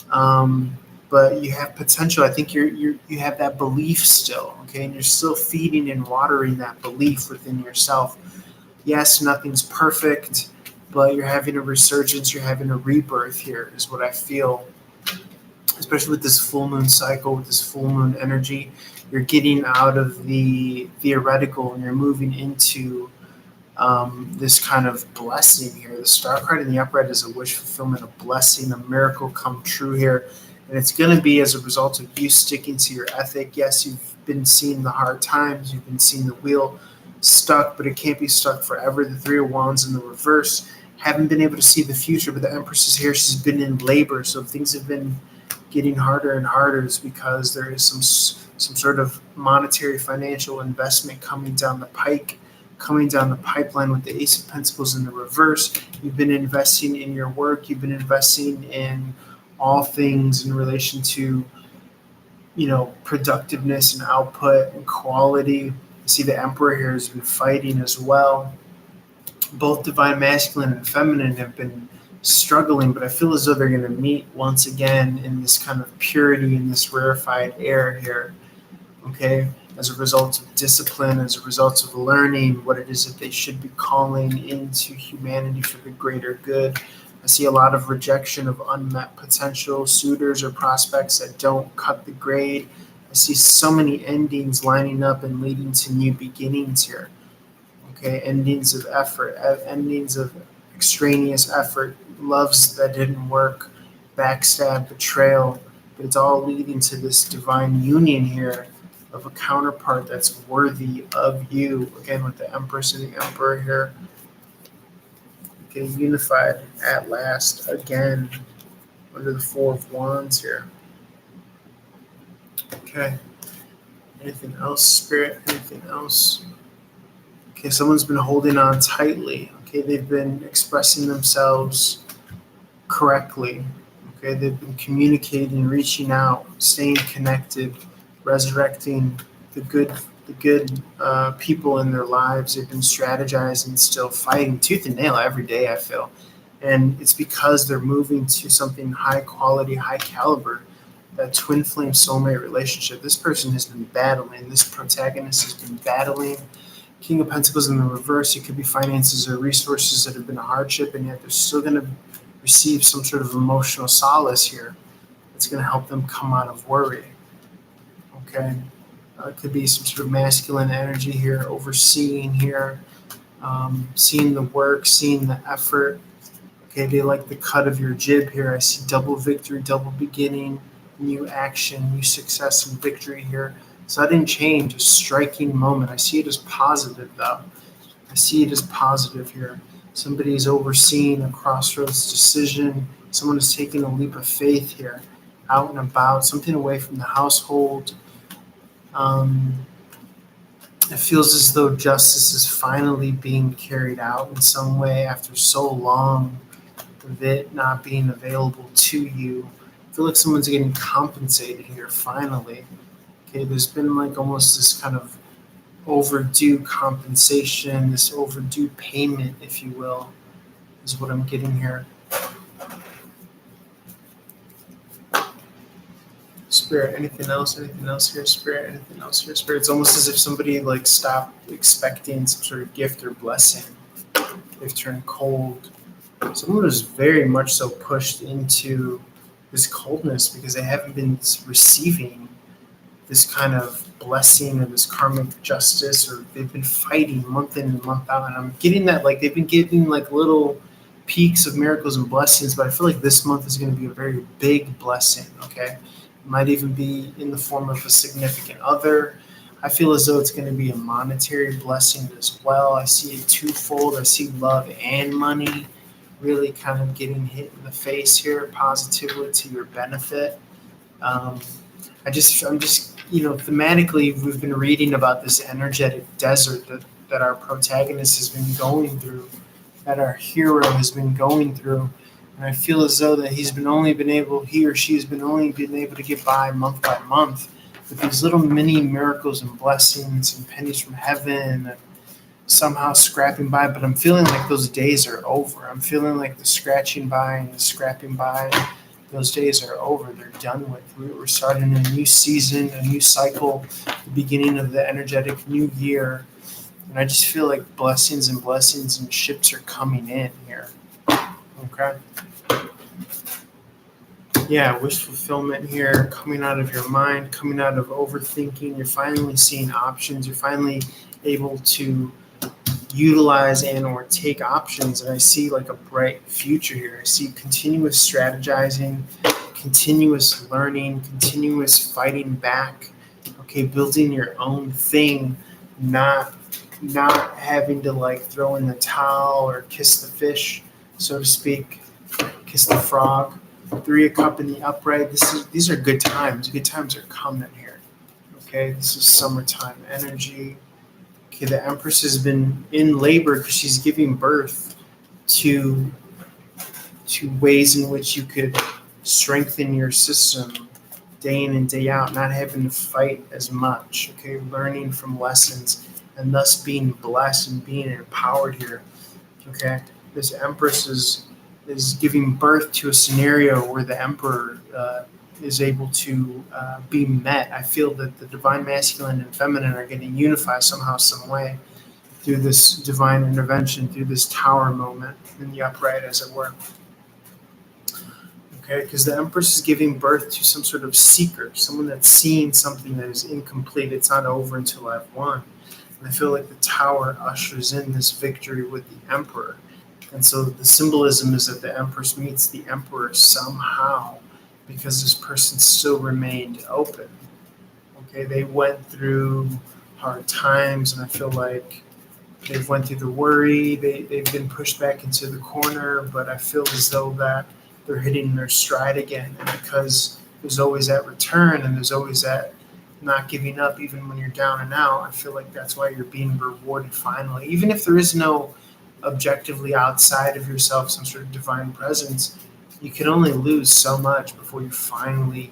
but you have potential. I think you have that belief still. Okay, and you're still feeding and watering that belief within yourself. Yes, nothing's perfect, but you're having a resurgence, you're having a rebirth here, is what I feel. Especially with this full moon cycle, with this full moon energy, you're getting out of the theoretical and you're moving into this kind of blessing here. The star card in the upright is a wish fulfillment, a blessing, a miracle come true here. And it's going to be as a result of you sticking to your ethic. Yes, you've been seeing the hard times, you've been seeing the wheel stuck, but it can't be stuck forever. The Three of Wands in the reverse, haven't been able to see the future, but the Empress is here. She's been in labor, so things have been getting harder and harder. Is because there is some sort of monetary financial investment coming down the pipeline with the Ace of Pentacles in the reverse. You've been investing in your work. You've been investing in all things in relation to productiveness and output and quality. See, the Emperor here has been fighting as well. Both divine masculine and feminine have been struggling, but I feel as though they're going to meet once again in this kind of purity, in this rarefied air here. Okay, as a result of discipline, as a result of learning what it is that they should be calling into humanity for the greater good. I see a lot of rejection of unmet potential suitors or prospects that don't cut the grade. I see so many endings lining up and leading to new beginnings here. Okay, endings of effort, endings of extraneous effort, loves that didn't work, backstab, betrayal, but it's all leading to this divine union here of a counterpart that's worthy of you. Again, with the Empress and the Emperor here. Okay, unified at last again under the Four of Wands here. Okay. Anything else, Spirit? Anything else? Okay, someone's been holding on tightly. Okay, they've been expressing themselves correctly. Okay, they've been communicating, reaching out, staying connected, resurrecting the good people in their lives. They've been strategizing, still fighting tooth and nail every day, I feel. And it's because they're moving to something high quality, high caliber, that twin flame soulmate relationship. This person has been battling, this protagonist has been battling. King of Pentacles in the reverse, it could be finances or resources that have been a hardship, and yet they're still going to receive some sort of emotional solace here. It's going to help them come out of worry. Okay? It could be some sort of masculine energy here, overseeing here, seeing the work, seeing the effort. Okay, they like the cut of your jib here. I see double victory, double beginning, new action, new success and victory here. Sudden change, a striking moment. I see it as positive though. I see it as positive here. Somebody is overseeing a crossroads decision. Someone is taking a leap of faith here, out and about, something away from the household. It feels as though justice is finally being carried out in some way after so long of it not being available to you. I feel like someone's getting compensated here finally. Okay, there's been like almost this kind of overdue compensation, this overdue payment, if you will, is what I'm getting here. Spirit, anything else? Anything else here? Spirit, anything else here? Spirit, it's almost as if somebody like stopped expecting some sort of gift or blessing. They've turned cold. Someone was very much so pushed into this coldness because they haven't been receiving this kind of blessing or this karmic justice, or they've been fighting month in and month out. And I'm getting that like they've been getting like little peaks of miracles and blessings, but I feel like this month is going to be a very big blessing. Okay, it might even be in the form of a significant other. I feel as though it's going to be a monetary blessing as well. I see it twofold. I see love and money really kind of getting hit in the face here positively to your benefit. I'm just, thematically, we've been reading about this energetic desert that our protagonist has been going through, that our hero has been going through. And I feel as though that he or she has been only been able to get by month with these little mini miracles and blessings and pennies from heaven and somehow scrapping by. But I'm feeling like those days are over. I'm feeling like the scratching by and the scrapping by, those days are over. They're done with. We're starting a new season, a new cycle, the beginning of the energetic new year. And I just feel like blessings and ships are coming in here. Okay? Yeah, wish fulfillment here, coming out of your mind, coming out of overthinking. You're finally seeing options. You're finally able to utilize and or take options. And I see like a bright future here. I see continuous strategizing, continuous learning, continuous fighting back. Okay, building your own thing, not having to like throw in the towel or kiss the fish, so to speak, kiss the frog. 3 of Cups in the upright. These are good times. Good times are coming here. Okay, this is summertime energy. Okay, the Empress has been in labor because she's giving birth to ways in which you could strengthen your system day in and day out, not having to fight as much. Okay, learning from lessons and thus being blessed and being empowered here. Okay, this Empress is giving birth to a scenario where the Emperor is able to be met. I feel that the divine masculine and feminine are going to unify somehow, some way through this divine intervention, through this tower moment in the upright, as it were. Okay, because the Empress is giving birth to some sort of seeker, someone that's seeing something that is incomplete. It's not over until I've won. And I feel like the tower ushers in this victory with the Emperor. And so the symbolism is that the Empress meets the Emperor somehow because this person still remained open. Okay, they went through hard times, and I feel like they've went through the worry. They've been pushed back into the corner, but I feel as though that they're hitting their stride again. And because there's always that return and there's always that not giving up even when you're down and out, I feel like that's why you're being rewarded finally. Even if there is no objectively outside of yourself some sort of divine presence, you can only lose so much before you finally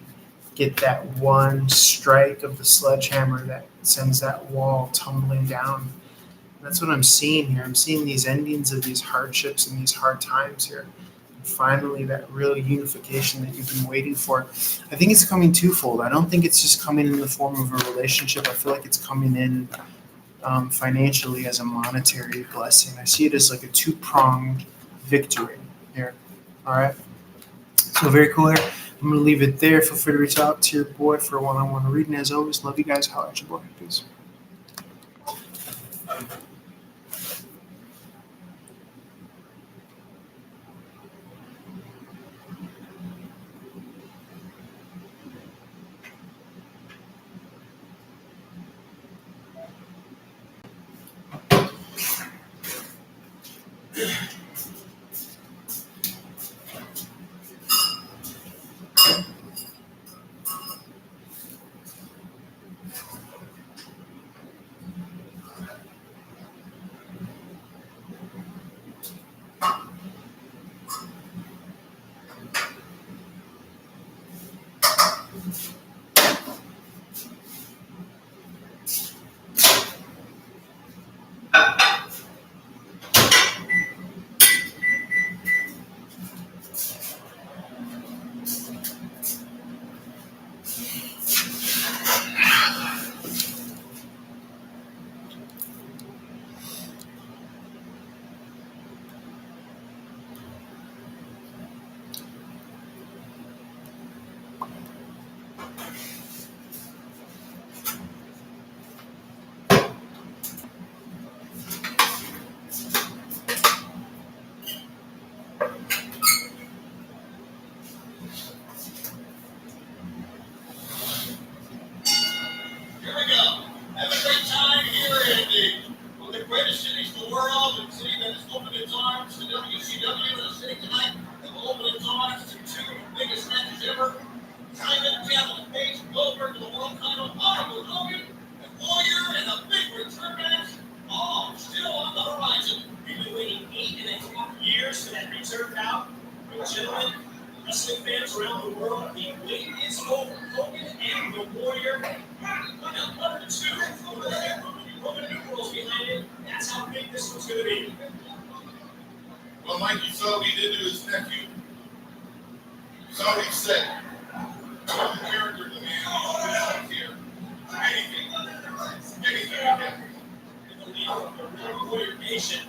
get that one strike of the sledgehammer that sends that wall tumbling down. That's what I'm seeing here. I'm seeing these endings of these hardships and these hard times here. And finally, that real unification that you've been waiting for. I think it's coming twofold. I don't think it's just coming in the form of a relationship. I feel like it's coming in financially as a monetary blessing. I see it as like a two-pronged victory here. All right. So very cool here. I'm going to leave it there. Feel free to reach out to your boy for a one-on-one reading. As always, love you guys. Holla at your boy. Peace. Here we go. Have a great time here in one of the greatest cities in the world, and city that has opened its arms to WCW, and a city tonight that will open its arms to two of the biggest matches ever. Simon Devil faced Goldberg to the world title, Honorable Hogan, and Warrior, and a big return match, all still on the horizon. We've been waiting 8.5 years for that return bout. Gentlemen, wrestling fans around the world, the wait is over. Hogan and the Warrior. Number two, Roman numerals behind it. That's how big this one's going to be. Well, Mike, you saw what he did to his nephew. You saw what he said. The character of the man is here. Anything again. In the lead of the real Warrior Nation,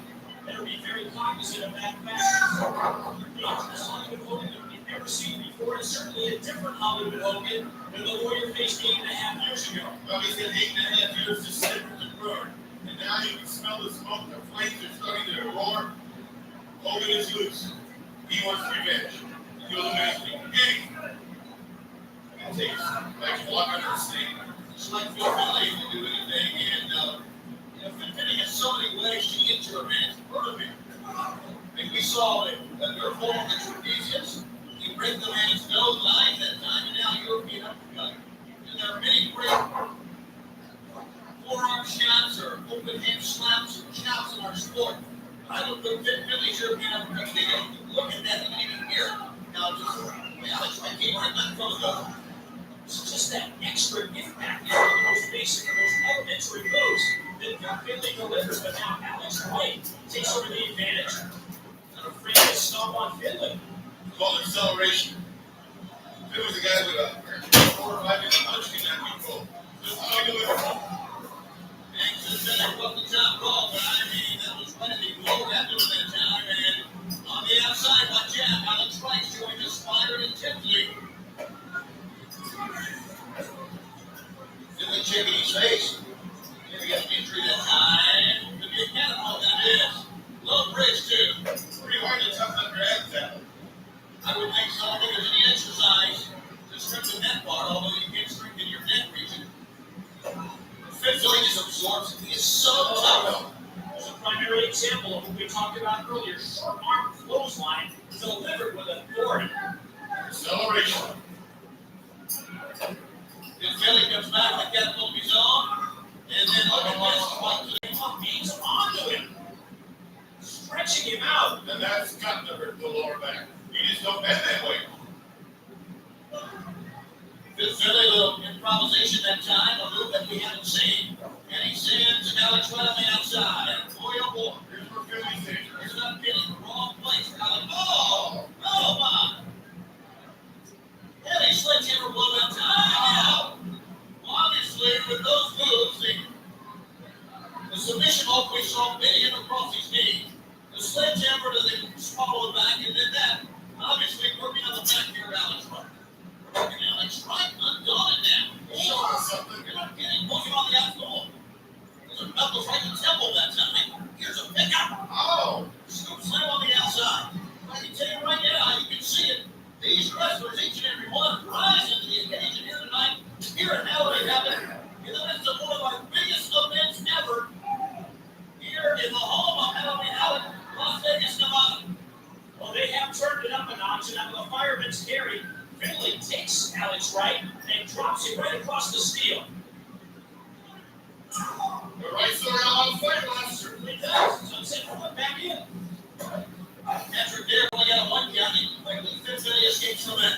better be very cognizant of that fact. Dangerous Hollywood Hogan that we've never seen before, and certainly a different Hollywood Hogan than the Warrior faced 8.5 years ago. Well, he said 8.5 years to sit and burn. And now you can smell the smoke, the flames are starting to roar. Hogan is loose. He wants revenge. He'll amaze me. Anything. It takes like walking or snake. It's like Phil Finlay can do anything, and Finlay has so many ways to get your man's vertebrae. And we saw it at your form of the trapezes. You break the man's nose line that time, and now European uppercut. And there are many great forearm shots or open hand slaps or chops in our sport. I don't think Finlay's European uppercut. They don't look at that and even hear it. Now, just Alex, I came right back from the It's just that extra impact is one of the most basic and most elementary moves that Finlay delivers. But now Alex White takes over the advantage. Not afraid to stomp on Finlay. Called acceleration. There was a guy with a 4 or 5 inch punch in that control. Just how you live. Thanks to that wasn't the top ball, but I mean, that was right at the glow after that time. And on the outside, watch out. Alex White joined us fired intensely. In the chickeny's face. Here we got injury that time. The big catapult that it is. Low bridge, too. Pretty hard to toughen up your abs out. I would think so. I think there's any exercise to strengthen that part, although you can't strengthen your neck region. Finlay just absorbs it. He is so tough. There's a primary example of what we talked about earlier. Short arm clothesline delivered with authority. Acceleration. If Finlay comes back like that, will be on. And then look at this. He's onto him. Stretching him out. And that's got to hurt the lower back. He just don't bet that way. Good Philly, little improvisation that time, a move that we haven't seen. And he sends Alex right on the outside. And boy, oh boy, Here's where Philly's danger. here's not getting the wrong place. Alex, oh, my. Heavy sledgehammer blow that time. Obviously, with those moves, the submission hook we saw many across his knee. The sledgehammer doesn't swallow it back, and then that, obviously, working on the back here, Alex Wright. Working Alex Wright, undaunted now. Show us something. You're not kidding. Working on the outsole. There's a knuckles right in the temple that time. Here's a pickup. Oh, Scoop slam on the outside. I can tell you right now, you can see it. These wrestlers, each and every one, rise into the occasion here tonight. Here in Halloween Heaven, in the midst of one of our biggest events ever, here in the home of Halloween Heaven, Las Vegas, Nevada. Well, they have turned it up a notch, and out of the fireman's carry, Finley takes Alex Wright and drops him right across the steel. the right side on fight last. It does. Sunset put back in. Patrick Dare only got a one count. He quickly fits and he escapes from it.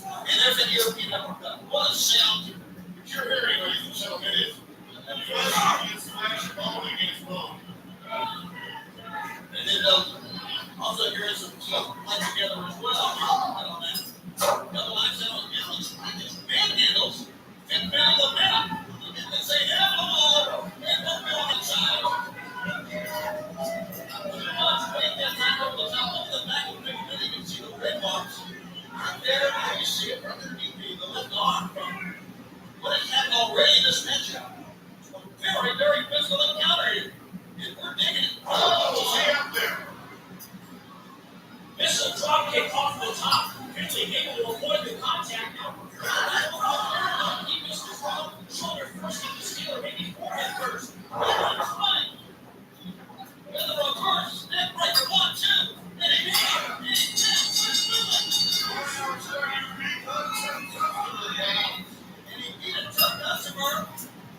And there's an European uppercut. What a sound. What you're hearing, ladies and gentlemen, is the first smash bone against bone. And then also here is some play together as well. On that. Double action on Alex Wright. Just manhandles. And found the man. And they say, hello. And don't go on the side. That time over the top of the back of the ring, you can see the red marks. Right there, you see it right underneath the left arm. What has happened already in this matchup? Very, very physical encounter here. And we're digging it. Oh, see up there. Missile drop kick off the top. Finley able to avoid the contact. Now, he missed his shoulder first in the steel, maybe forehead first. Fine. In the reverse, neck breaker, 1, 2, and he beat him. And he beat a tough customer.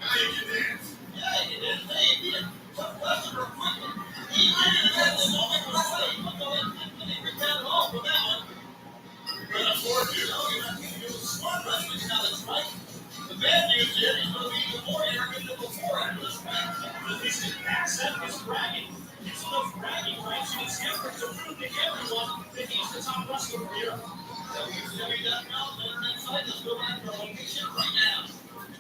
Now you can dance. Yeah, he did. He beat a tough customer quickly. He ran it at the moment for he looked on it, and he returned home for that one. But unfortunately, you're not getting to the smart wrestling Alex Wright. The bad news is he's going to be even more arrogant than before after this match. But this is accent is bragging. It's enough bragging rights in his effort to prove to everyone that he's the top wrestler for Europe. WWE.com, internet site, let's go back to our location right now.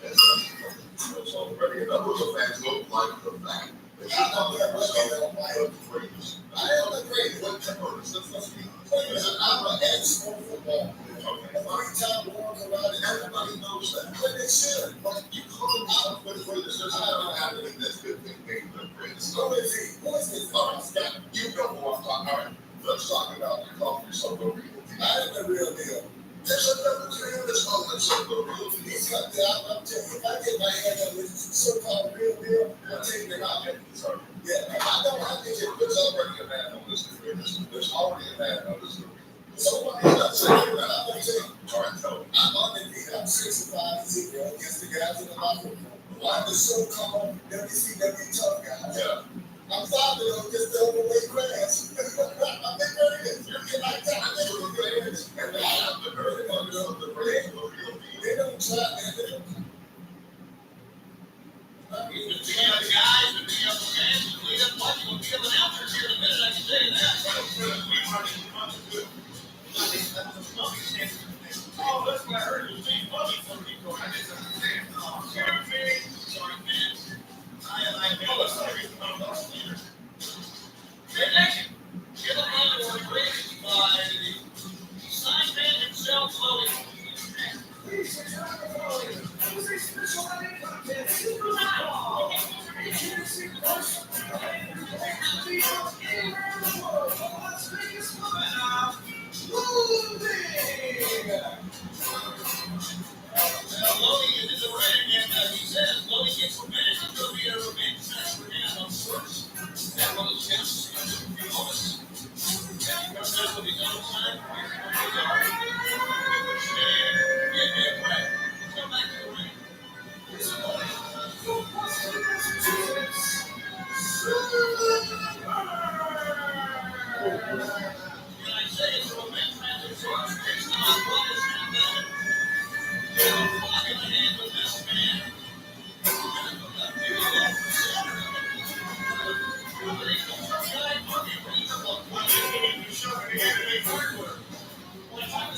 It's already enough of the fans look like the fact that you know that was the greatest. I am the greatest. What temper is this? Let's be clear. I'm an expert football. Three-time world around and everybody knows that. But they should. But you couldn't out for this. There's never happened in this good thing being the greatest. Who is he? Who is this? All right, Scott, you know who I'm talking about. All right, let's talk about the coffee so the real deal. I am the real deal. There's another deal that's called so the real deal. He's got the, I'm telling you, if I get my hand on this so-called real deal, I'll take it out. Yeah, I think there's already a man on this career. There's already a man on this career. Somebody's not saying that. I'm going to tell you. All right, no. I'm underneath. I'm 65-0 against the guys in the locker room. I'm the so-called WCW tough guy. Yeah. I'm 5-0 against the overweight grass. I'm big ready. You're getting like that. I'm the greatest. And I have the very of the real deal. They don't try, man. They don't try. He's been beating up the guys, been beating up the fans, been beating up watching, will be up announcers here in a minute, I can tell you that. Oh, that's what I heard. You say funny from people. I didn't understand. Oh, sorry, man. Sorry, man. I know it's not even about us leaders. Hey, next, give a round of applause by the sign man himself, slowly.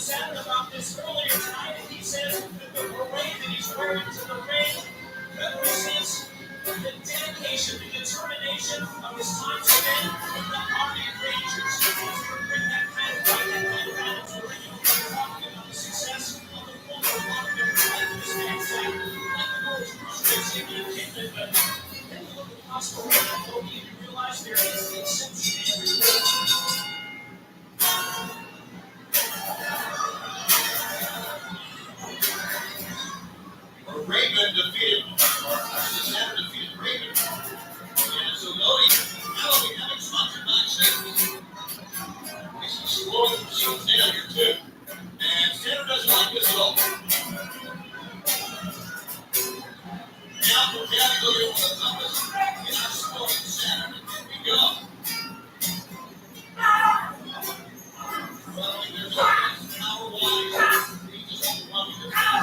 Saturn about this earlier tonight, and he says that the parade that he's wearing to the ring represents the dedication, the determination of his time spent with the Army Rangers. Bring that kind of fight, that kind of balance to the ring. We're talking about the success of the former Army Rangers. This man's like the most crucial in Kingdom, but then you look at the possible of you realize there is a sense Raven defeated, Saturn defeated Raven. And so Lodi, now we have a sponsored match. This is slowly shows down here too. And Saturn doesn't like this at all. Now we're down to go to the compass. And I'm supporting Saturn. Here we go. Well, there's power-wise. We just want to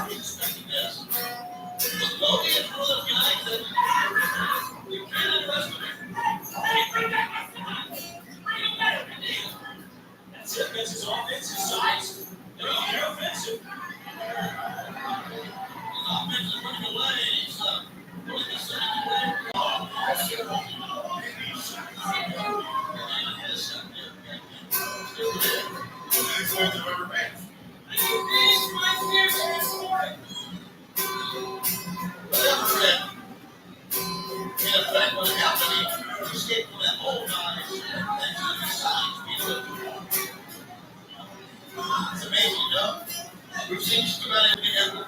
be expecting this. But Lodi is one of those guys that you can't underestimate. That's it. That's his offensive size. They're offensive. His offense is running away. He's going to second way. In effect, what happened, he escaped from that hole, guys. It's amazing, though. We've seen just about everything ever. I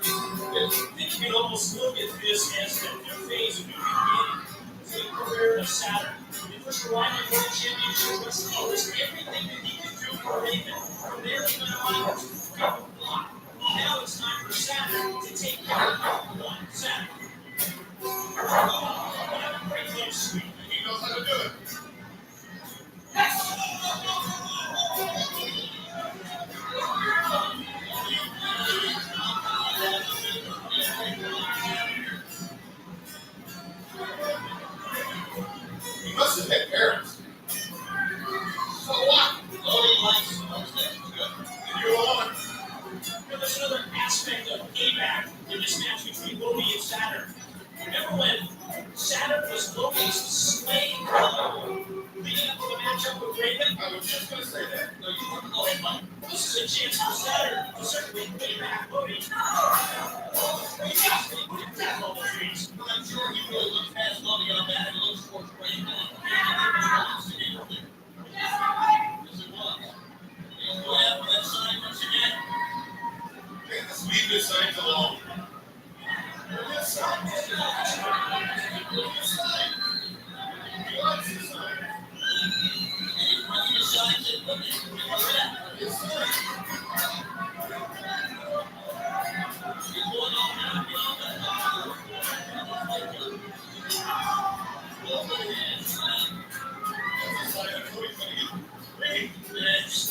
think you can almost look at this as the new phase, a new beginning to the career of Saturn. The first Ryan World Championship was almost everything that he could do for Raven. From there, he went on to break the block. Now it's time for Saturn to take care of one. Saturn. Great little sweep. He knows how to do it. He must have had parents. So what? Lodi likes that. Good. And you're on. There's another aspect of payback in this match between Lodi and Saturn. Remember when Saturn was Lodi's slave leading up to the matchup with Raven? I was just going to say that. No, you weren't. Go ahead, Mike. This is a chance for Saturn to certainly pay back Lodi. He just put it down all the trees. But I'm sure he really looks past Lodi on that and looks towards Raven. Yes, it was. He's going after that sign once again. Let's leave this sign alone. This sign. This sign. He likes this sign. He's running the signs and putting it in this sign. He's going on now beyond that.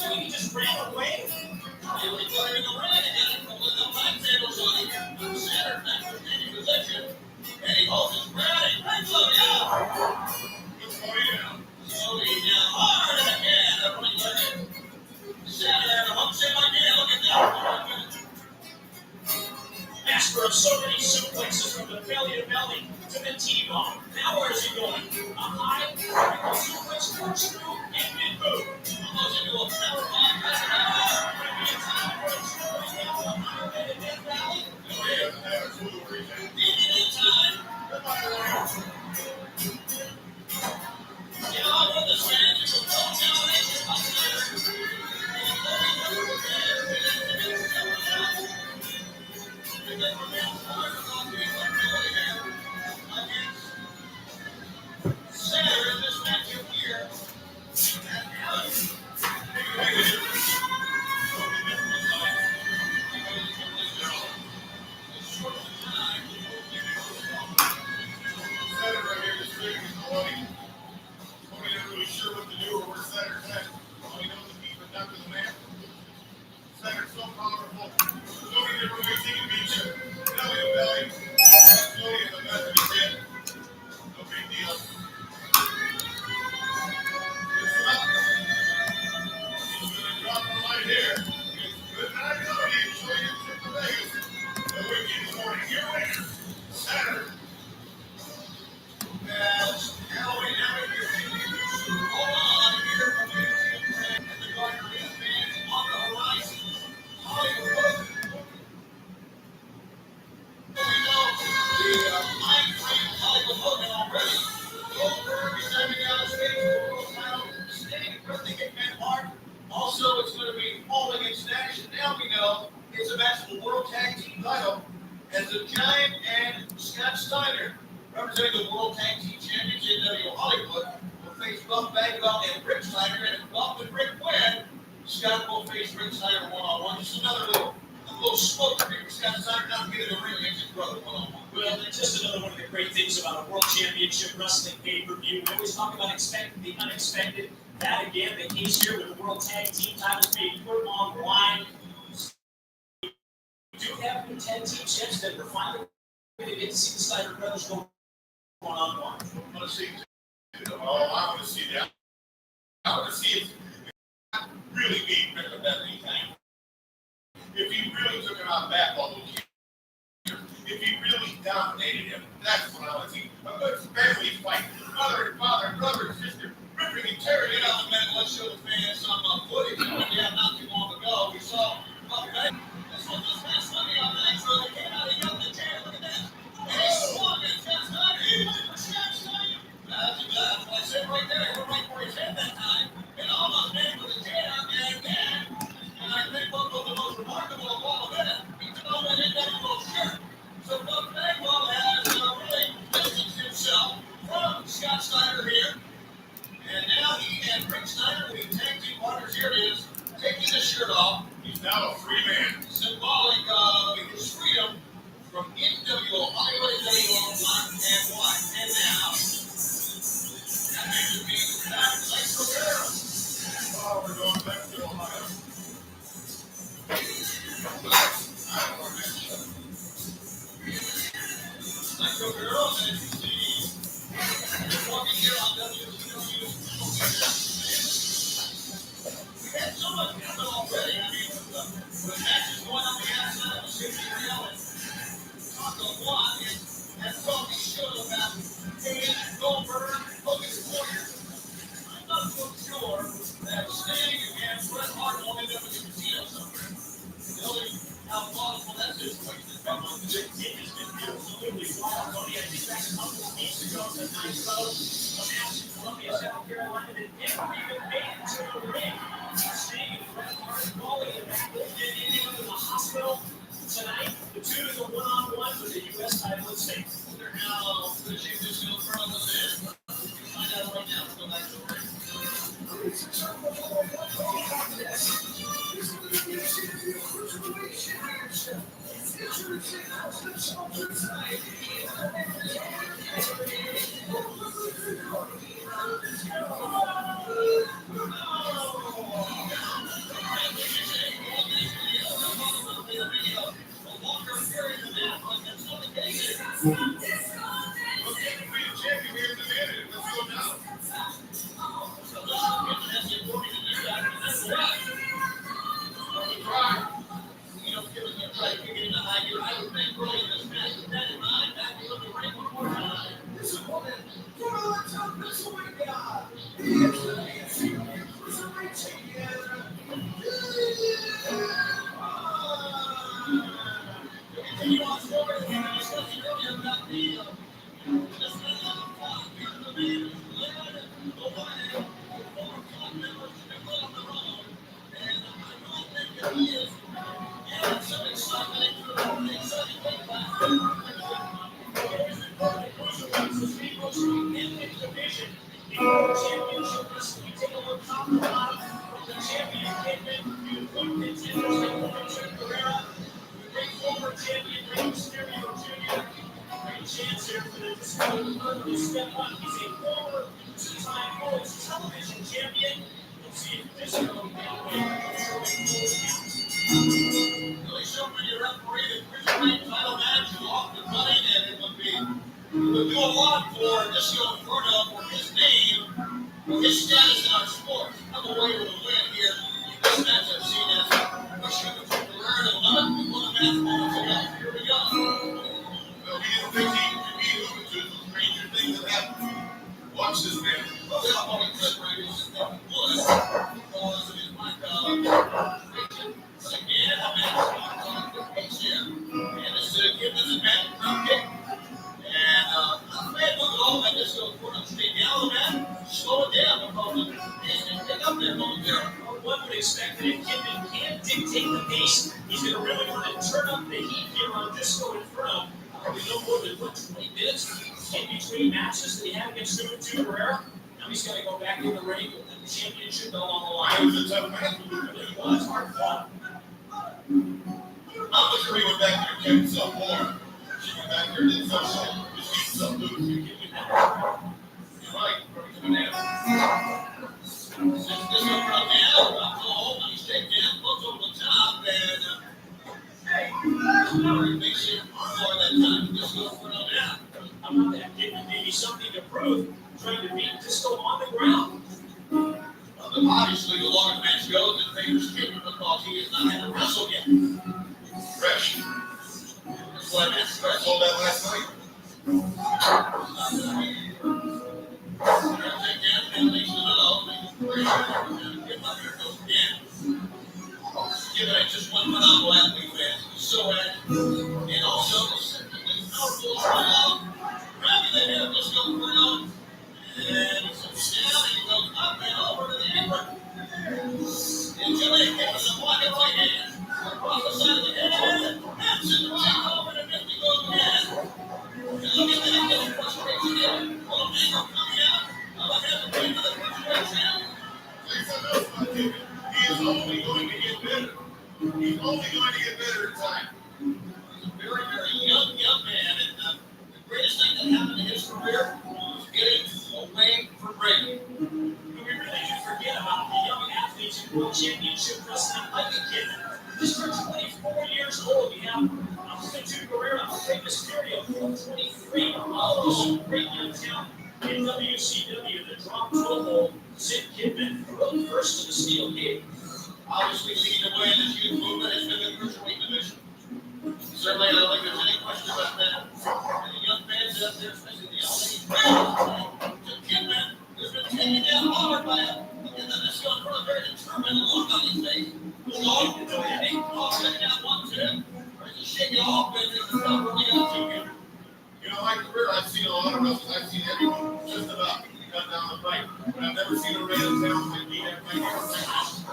He just ran away. He was running away and with the flag tables on him. Saturn back to the position. And he holds his ground and slow down. Slowly down. Hard and again. Everybody let it. Saturn hooks him again. Look at that. Master of so many suplexes from the belly to belly to the T-bone. Now where's he going? A high, vertical suplex, corkscrew, and mid-boot. Almost into a power bomb. Maybe it's time for a triple down to higher than a death valley. No, he doesn't have a clue where he's at. Needed in time. Get on with the fans. It's a full down. Saturn, this matchup here. Good night. know, it's a match for the World Tag Team title as the Giant and Scott Steiner, representing the World Tag Team Champions in NWO Hollywood, will face Buff Bagwell and Rick Steiner, and if Buff and Rick win, Scott will face Rick Steiner one-on-one. Just another little smoke for Scott Steiner not getting the ring against his brother one-on-one. Well, that's just another one of the great things about a World Championship Wrestling pay-per-view. We always talk about the unexpected. That, again, the case here with the World Tag Team titles being put on the line. We do have new tag team champs that we're finally going to get to see the Steiner brothers go one-on-one. I want to see I want to see that. I want to see it really beat Rick at that time. If he really took him out back all those years, if he really dominated him, that's what I want to see. A good family fight, mother and father, brother and sister, ripping and tearing it out. Man, let's show the fans some footage of what we had not too long ago. We saw this one was last Sunday on Nitro. They came out and yelled at Jared. Look at that. And he swung at Scott Steiner. He was in the Scott Steiner. That's what I said right there. He went right for his head that time. And almost made it with a jab and I think what was the most remarkable of all of that, he took on that individual shirt. So Buff Bagwell has really distanced himself from Scott Steiner here. And now he and Rick Steiner, the tag team partners, here it is, taking the shirt off. He's now a free man. Symbolic of his freedom from NWO, Hollywood NWO, black and white. And now, that makes it be back to Lake Rivera. Oh, we're going back to Ohio. Nitro Girls, as you see, walking here on WCW. We had so much happen already. I mean, the matches going on the outside of the city rail and Taco One and talking show about Dave Goldberg and Hogan's Warriors. I'm not so sure that Sting and Bret Hart will end up in the casino somewhere. How plausible that situation is going on today. It has been absolutely wild, Tony. I think back a couple of weeks ago to Nitro, a match in Columbia, South Carolina, that never even made it to the ring. Sting and Bret Hart falling in the back and ending up in the hospital. Tonight, the two is a one-on-one with the U.S. title at stake. Wonder how the Chief is going to throw this in. We'll find out right now. Let's go back to the ring. One would expect fact that Kidman can't dictate the pace, he's going to really want to turn up the heat here on Disco Inferno. Probably no more than, 20 minutes in between matches that he had against Juventud Guerrero. Now he's got to go back in the ring with the championship belt on the line. It was a tough match. It really was hard fought. I'm sure he went back there and kept himself warm. She went back there and did some shit. Just keep himself loose. You're right. Coming in. Since this one from the out, I'm home, and he's taking down, puts over the top, and makes it for that time. This goes for no down. How about that? Kidman maybe something to prove, trying to beat Disco on the ground. Obviously, the longer the match goes, it favors Kidman because he has not had to wrestle yet. Fresh. That's why that's I told that last night. Give it just one phenomenal athlete, man. So active. And also, powerful as well. Grabbing the head of this young girl. And he's down and he goes up and over to the apron. And Julian gets a pocket right hand. Across the side of the head. And sends the back over to 50 goes again. And look at that, getting frustration in. Well, anger coming out. I'll have to wait for the frustration. Lisa knows about Kevin. He is only going to get better. He's only going to get better in time. He's a very, very young man. And the greatest thing that happened in his career was getting away from Brady. We really should forget about the young athletes in World Championship Wrestling like the Kidman. This is 24 years old. We have Juventud Guerrero, Rey Mysterio, 23, all great young talent in WCW. The drop total, Sid Kidman, the first to the steel gate. Obviously, leading the way in this youth movement has been the cruiserweight division. Certainly, I don't think there's any question about that. And the young fans out there, especially the young ladies, to Kidman, who's been taken down hard by him. And then this young girl, very determined look on his face. Long to do it. He already down 1-2. Or is he shaking off and it's not really up to him? You know, my career, I've seen a lot of wrestlers. I've seen everyone just about cut down the fight. But I've never seen a random talent that beat everybody else.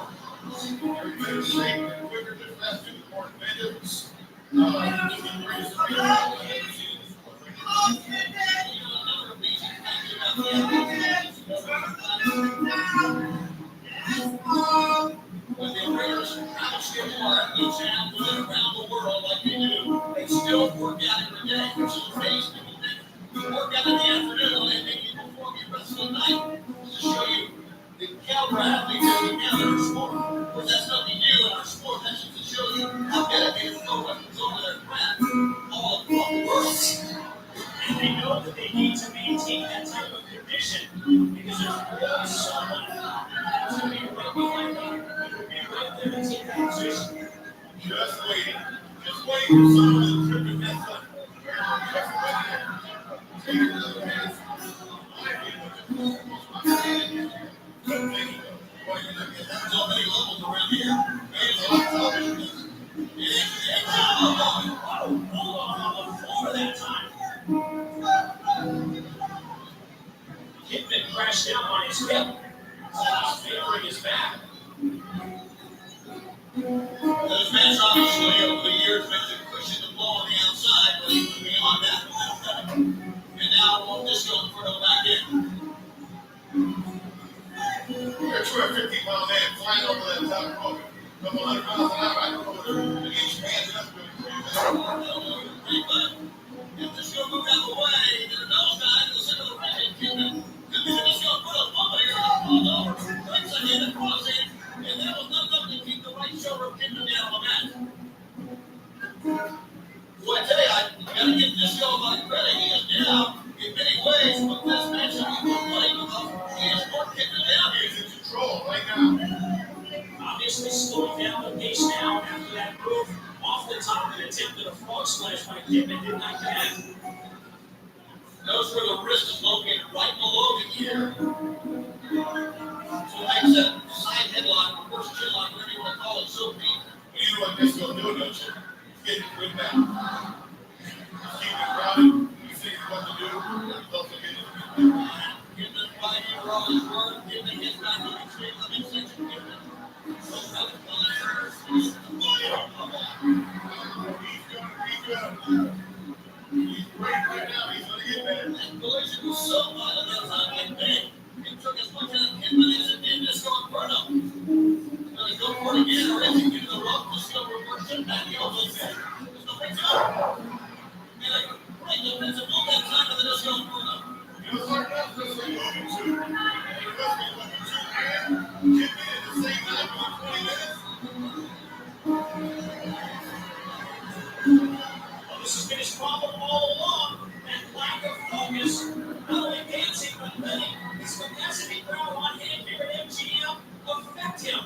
Everybody was straight and quicker, just faster, more vengeance. This is the greatest thing I've ever seen in this sport. Another amazing fact about when the Raiders travel still far athletes and live around the world like they do, they still work out every day, which is amazing. You work out in the afternoon and maybe before you wrestle at night to show you the caliber athletes that we have in our sport. Of course, that's nothing new in our sport. That's just to show you how dedicated no weapons over their craft all across the world. And they know that they need to maintain that type of condition because there's always someone who's going to be right behind them. Who will be right there to take that position. Just waiting. Just waiting for someone to trip and mess up. Just waiting. Take another chance. So many levels around here. There's a lot of television. Hold on the floor that time. Kidman crashed down on his hip. He's favoring his back. Those men obviously over the years been pushing the ball on the outside, but he was beyond that. And now on this going for no back in. They're 250-pound man flying over that top rope. Couple hundred miles an hour. I don't know whether each man's up If this going to move out the way, then those guys will send the ring and kill him. If this going to put a bump here, pulled over, breaks a hand across it, and that was not enough to keep the right shoulder of Kidman down on the mat. Boy, I tell you, I got to give this show a lot of credit. He is down in many ways, but this match will be more funny because he is more Kidman down. He's in control right now. Obviously slowing down the pace now after that move off the top and attempted a frog splash by Kidman did not connect. Notice where the wrist is located right below the ear. So it makes that side headlock, reverse chin lock, whatever you want to call it, so deep. You know what this will do, don't you? Get it good back. Keep it crowded. You see what to do. It's also getting it good back. Kidman fighting for all his work. Kidman gets back on his feet. Let me see you, Kidman. So, Yeah, really, you know, rock the silver person, that you also said. There's nothing to it. Yeah, right, the defensive move that time of the disco inferno. It was hard enough for us to move him to. And the rest of the two and get me at the same time for 20 minutes. Well, this has been his problem all along. That lack of focus. Not only dancing, but letting his capacity crowd on hand here at MGM affect him.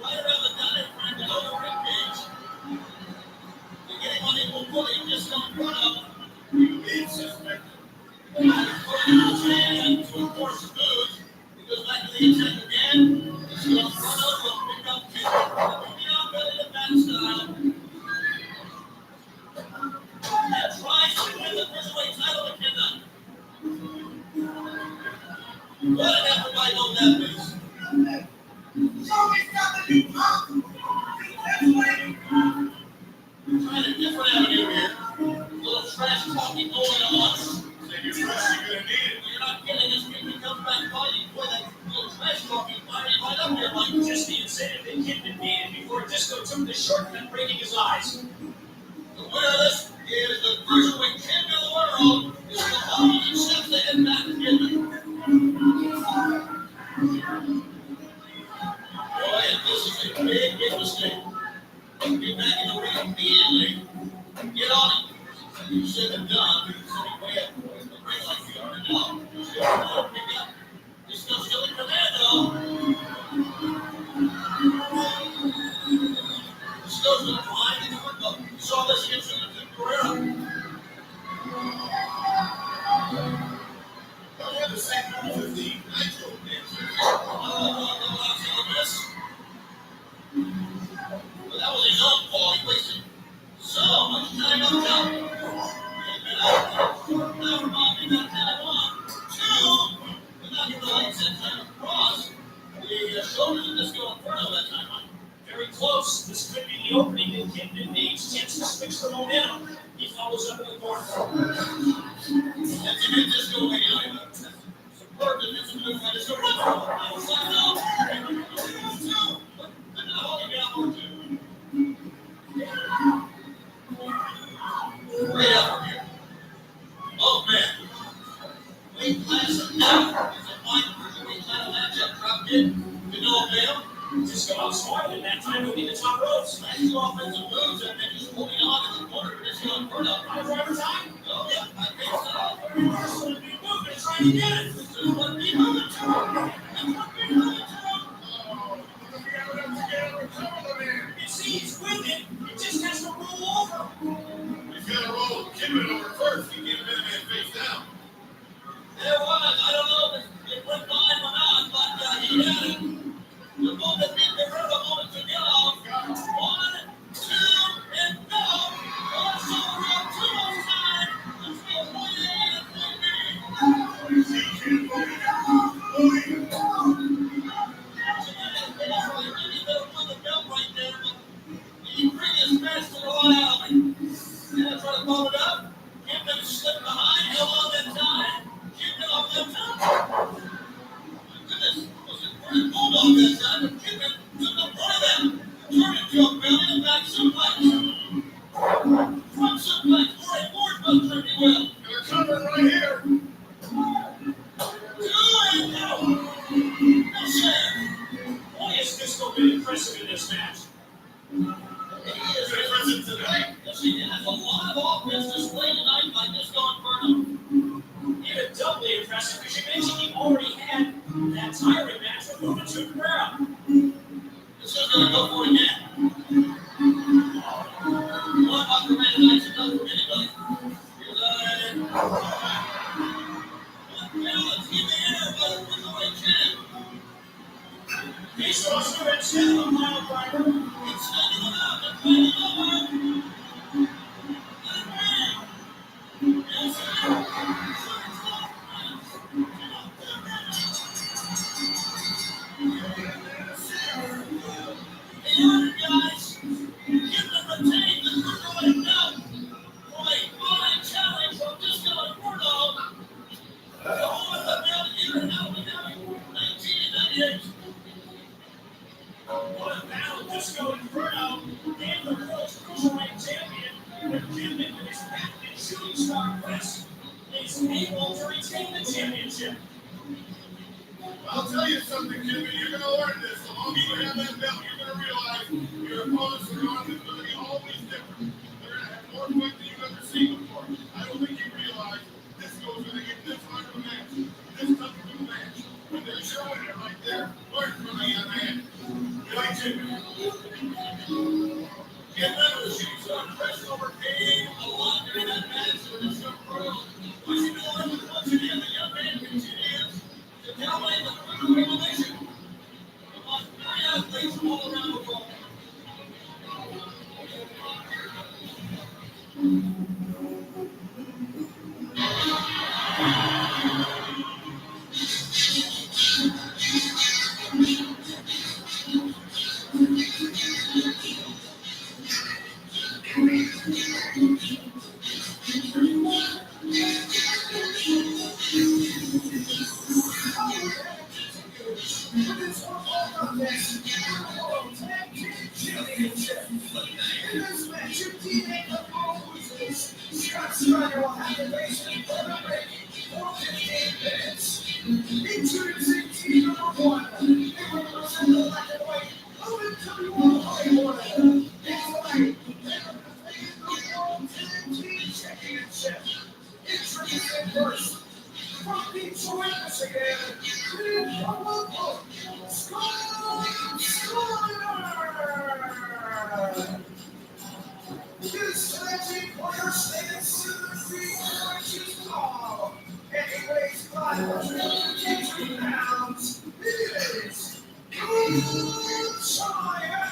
Right around the dotted line below the ring cage. Getting on equal footing, just on front of It's suspected. to enforce the move. He goes back to the attack again. Just on front of will pick up kick. Beyond really the back style. And tries to win the cruiserweight title again. What an effort by Don Davis. Somebody's got to be pumped. Trying a different avenue here. A little trash talking going on. Save your press, you're gonna need it. You're not getting this kid. He comes back fighting for that little trash talking fighting right up here like Just the incentive that Kid needed before Disco took the shortcut, breaking his eyes. the winner of this is the cruiserweight champion of the world. Is the Hollywood himself, the headback Kidman. Boy, this is a big, big mistake. Get back in the ring immediately. Get on it. You said and done. You're sitting way up the ring like you are now. Pick up. You're still in command, though. Still to the line. Saw this incident in Guerrero. Don't have the same moves as the Nitro dancer. But that was his own fault. He wasted so much time up top. Never mind, he got that one. Two. But not even the lights that time across. The shoulders of Disco Inferno that time. Very close. This could be the opening that Kid needs. Chance to switch the momentum. He follows up in the corner. And to get Disco away, superb defensive move by Disco Inferno. Outside out. Two. But now he got more two. Great effort here. Oh, man. Weight class of now is a fine cruiserweight title matchup. Drop in to no avail. Disco outsmarted in that time moving the top ropes. Nice two offensive moves and then just holding on in the corner for Disco Inferno. High driver time. Oh, yeah, I think so. Reversal and big movement trying to get it. This is what we moving to. That's what we moving to. You see, he's with it. It just has to roll over. He's got to roll Kidman over first. He get Minuteman face down. There was, I don't know if it went by or not, but he had it. The moment beat the river, the moment to get off. 1, 2, and go. Also around 2 more time. Let's go point A and point B. See Kid moving it. He bring his best to the line out. And try to follow it up. Kidman slipped behind, held on that time. Kidman off that top. Goodness, was it pretty bulldog that time, but Kidman took the front of that. Turned into a belly and back suplex. Front suplex for a board buster, if you will. They're coming right here. 2 and go. No shame. Boy, has Disco been impressive in this match. He is Impressive tonight. Yes, he has a lot of offense displayed tonight by Disco Inferno. Even doubly impressive because you mentioned he already had that tiring match with Juventud Cabrera. This is going to go for it again. One upper man tonight's enough for anybody. Here's let's get the air by the cruiserweight champ. He's supposed to extend the mile driver. Extending it out and playing it over. Yes, sir. The other guys, give them a take. The cruiserweight belt. Boy, admit that his patented shooting star press is able to retain the championship. I'll tell you something, Jimmy. You're going to learn this. The longer you have that belt, you're going to realize your opponents are going to be always different. They're going to have more fight than you've ever seen before. I don't think you realize this goes going to get this hard of a match, this tough of a match. And there's your winner right there. Learn from me, young man. Good night, Jimmy. Get rid of the shooting star press overcame a lot during that match with the Silk Road. Pushing the limit once again, the young man continues to dominate the Quicker Revolution among 3 athletes all around the world. Introducing team number 1. They represent the black and white. OMW Hollywood. It's like they represent the World Tag Team Championship. Introducing first, from Detroit, Michigan, the Colorado This tragic warrior stands 7 feet 4 inches tall, and he weighs 583 pounds. It is Good Giant!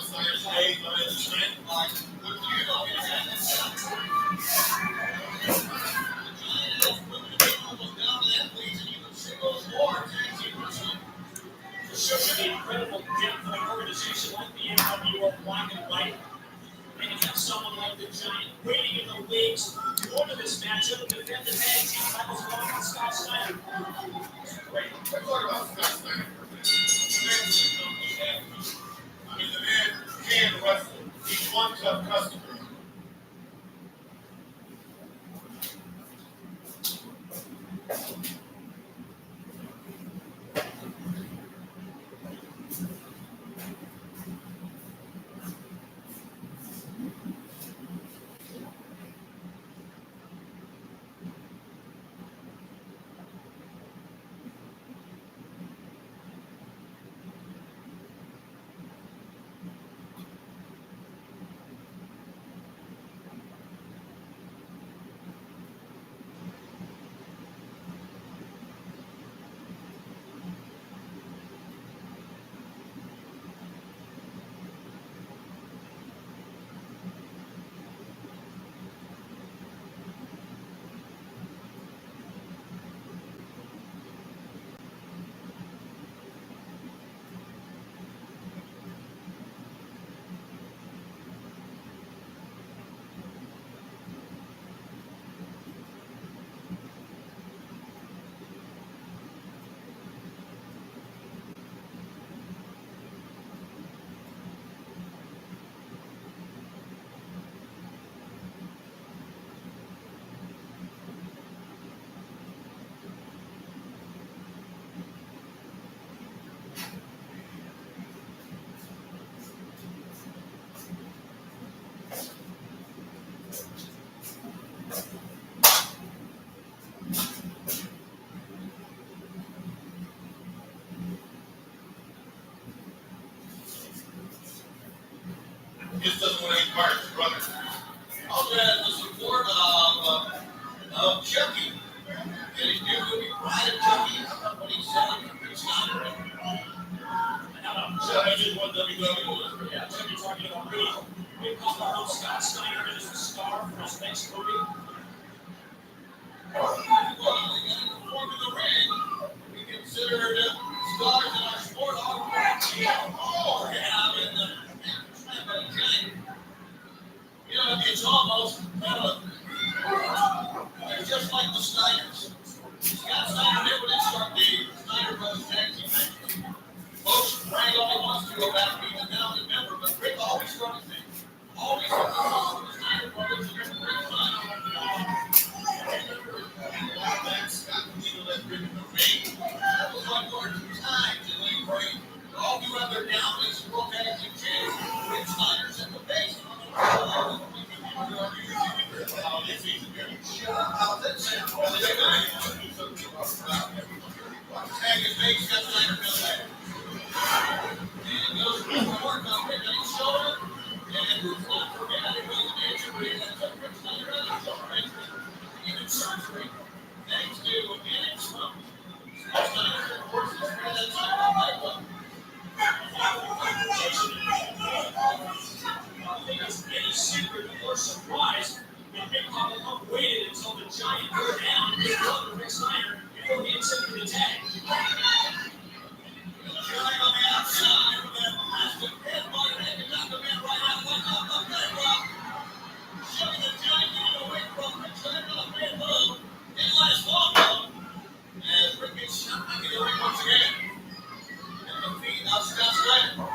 Stage on his strength like what you know. Such an incredible depth of an organization like the NWO Black and White. And you have someone like the Giant waiting in the wings. Going to this matchup and defend the tag team titles along with Scott Steiner. Great. Let's talk about Scott Steiner for a minute. I mean, the man can wrestle. He's one tough customer. He just doesn't want any part of his brother. Also has the support of Chucky. And he's going to be proud of Chucky about what he's selling for Rick Steiner. Chucky just won WWE. Yeah, Chucky talking about big customer of Scott Steiner as the star for his next movie. Well, they got to perform in the ring. We considered stars in our sport already. Oh, yeah, I mean, you know, it's almost they're just like the Steiners. Scott Steiner never did start the Steiner Brothers tag team matches. Most Frank only wants to go back being a founding member, but Rick always started things. Always started the Steiner Brothers and every Rick Scott Steiner let Rick in the ring. That was one or two times in Lane Brain. All you other down is World Tag Team Champions. Rick Steiner's at the base. How's that sound? Tag his face, Scott Steiner comes back. And goes for the work on Rick on his shoulder. And let's not forget it was an injury that took Rick Steiner out of his shoulder. Even surgery. Thanks to Alex Trump. Scott Steiner, of course, is for that side. I think it's any secret or surprise that Big Papa Pump waited until the Giant threw down his brother Rick Steiner before he accepted the tag. Giant on the outside with that plastic headbutt and had to knock the man right out. What's up, okay, well, shoving the Giant getting away from Rick Steiner on the man above. Didn't last long, though. As Rick gets shot back in the ring once again. And the feet of Scott Steiner.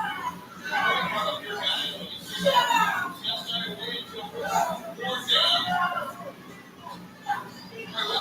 Up here, guys. When you see Scott Steiner waiting to four down. Very well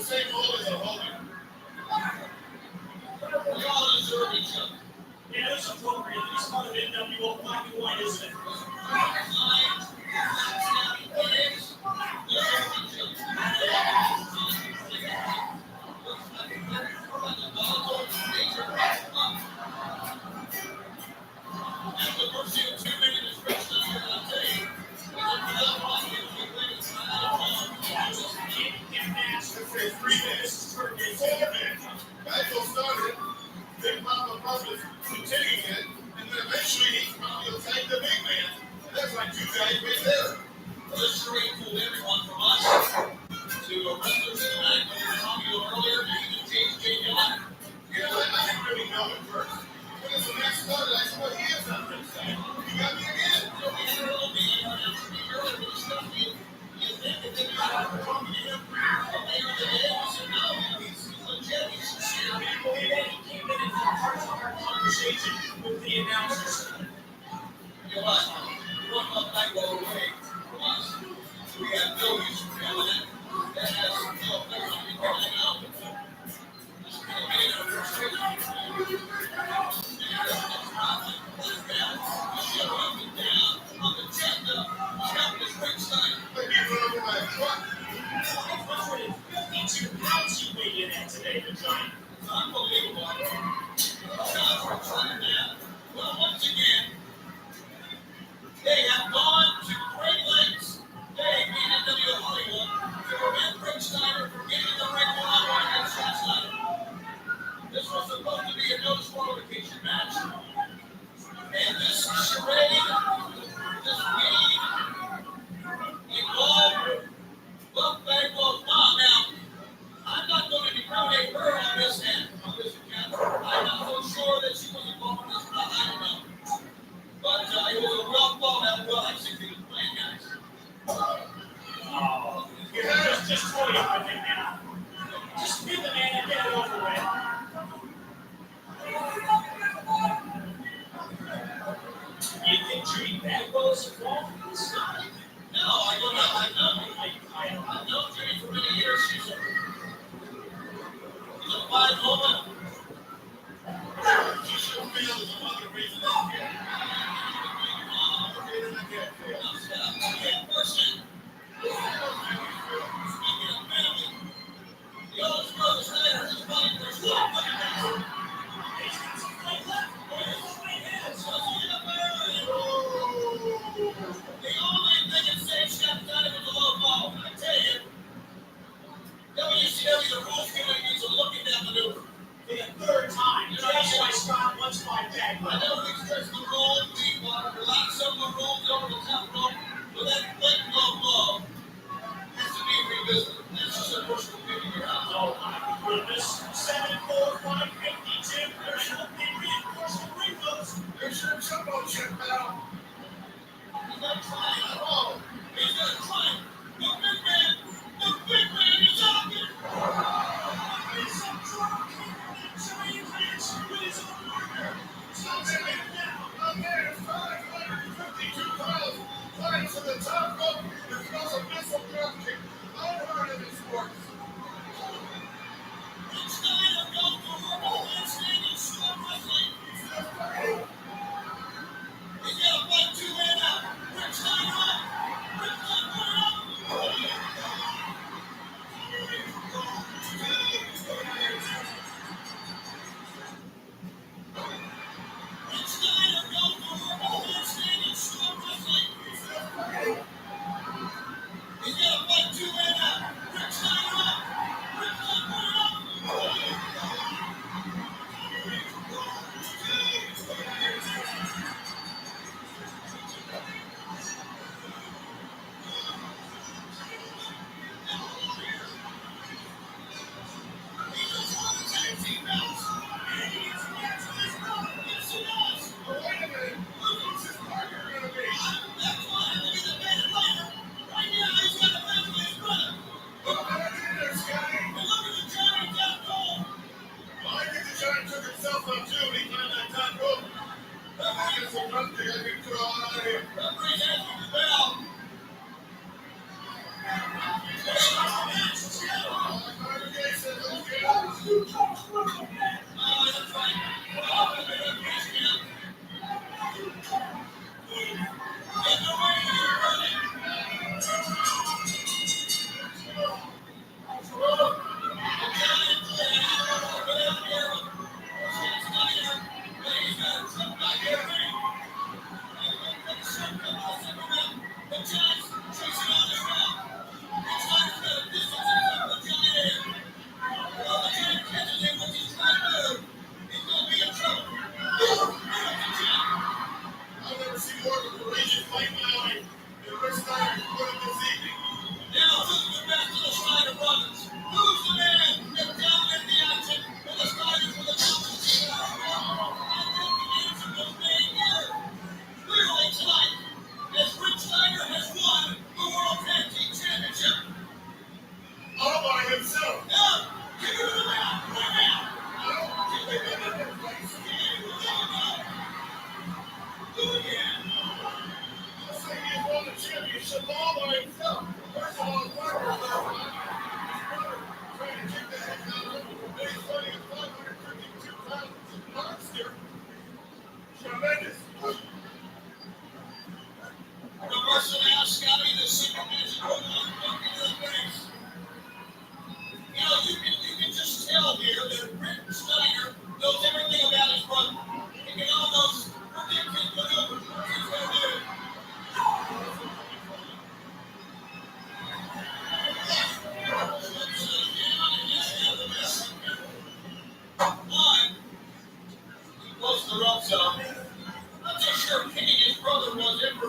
the same hole as a homie. We all deserve each other. Yeah, that's appropriate. It's part of NWO black and white, isn't it? Say 3 minutes, 4 minutes. Michael started. Big Mama Brothers continuing it, and then eventually he's probably will take the big man. And that's like 2 guys right there. Well, this sure ain't fooled everyone from us to a wrestler tonight. We were talking earlier, maybe James J. Dillon. You know, I didn't really know at first. When it's the match started, I said, well, he is not this thing. You got me again. So we heard a little bit earlier with the stuff you think that they got to come to him later in the day. I said, no, he's legit. He's sincere. People, he came in and had a heart-to-heart conversation with the announcers. You know what? We want to back all the way from us. We have buildings from him, and that has no effect on me right now. But he run over my truck. 152 pounds he weighed in at today, the giant. Unbelievable. Well, once again, they have gone to great lengths. They beat NWO Hollywood to prevent Rick Steiner from getting the ring one-on-one against Scott Steiner. This was supposed to be a no disqualification match. And this charade, this game, involved both Bagwell's mom. Now, I'm not going to incriminate her on this end, on this account. I'm not so sure that she was involved in this, but I don't know. But it was a well thought out, well executed plan, guys. Oh, just toy up with him now. Just be the man and get it over with. You think Judy Bagwell is involved in this? No, I don't know. I've known Judy for many years. She's a fine woman. She should feel there's some other reason than here. Person. Speaking of family, the oldest brother Steiner is fighting for his life. Look at that. He's got some right left. Where's his right hand? The only thing that saves Scott Steiner was a low ball. I tell you, WCW, the rules committee needs a look at that maneuver. For the third time. That's why Scott wants my I Bagwell. know we stress the rule, we want to relax some of the rules over the top rope, but that blatant low blow has to be revisited. That's just a personal opinion here. Oh my goodness. 74552. I hope they reinforce the ring post. There's your jumbo chip now. He's not trying at all. He's not trying. The big man is out there. He's some drunk giant match with his own partner. Stop it now. A man 552 pounds climbs to the top rope and throws a missile drop kick. Unheard of in sports. Rick Steiner goes for one handstand strong wrestling. He's got to fight two men out. Rick Steiner up. Rick Steiner up. Steiner knows everything about his brother. He can almost predict his maneuver. He's going to do. Close the ropes up. I'm not sure Kenny, his brother, was ever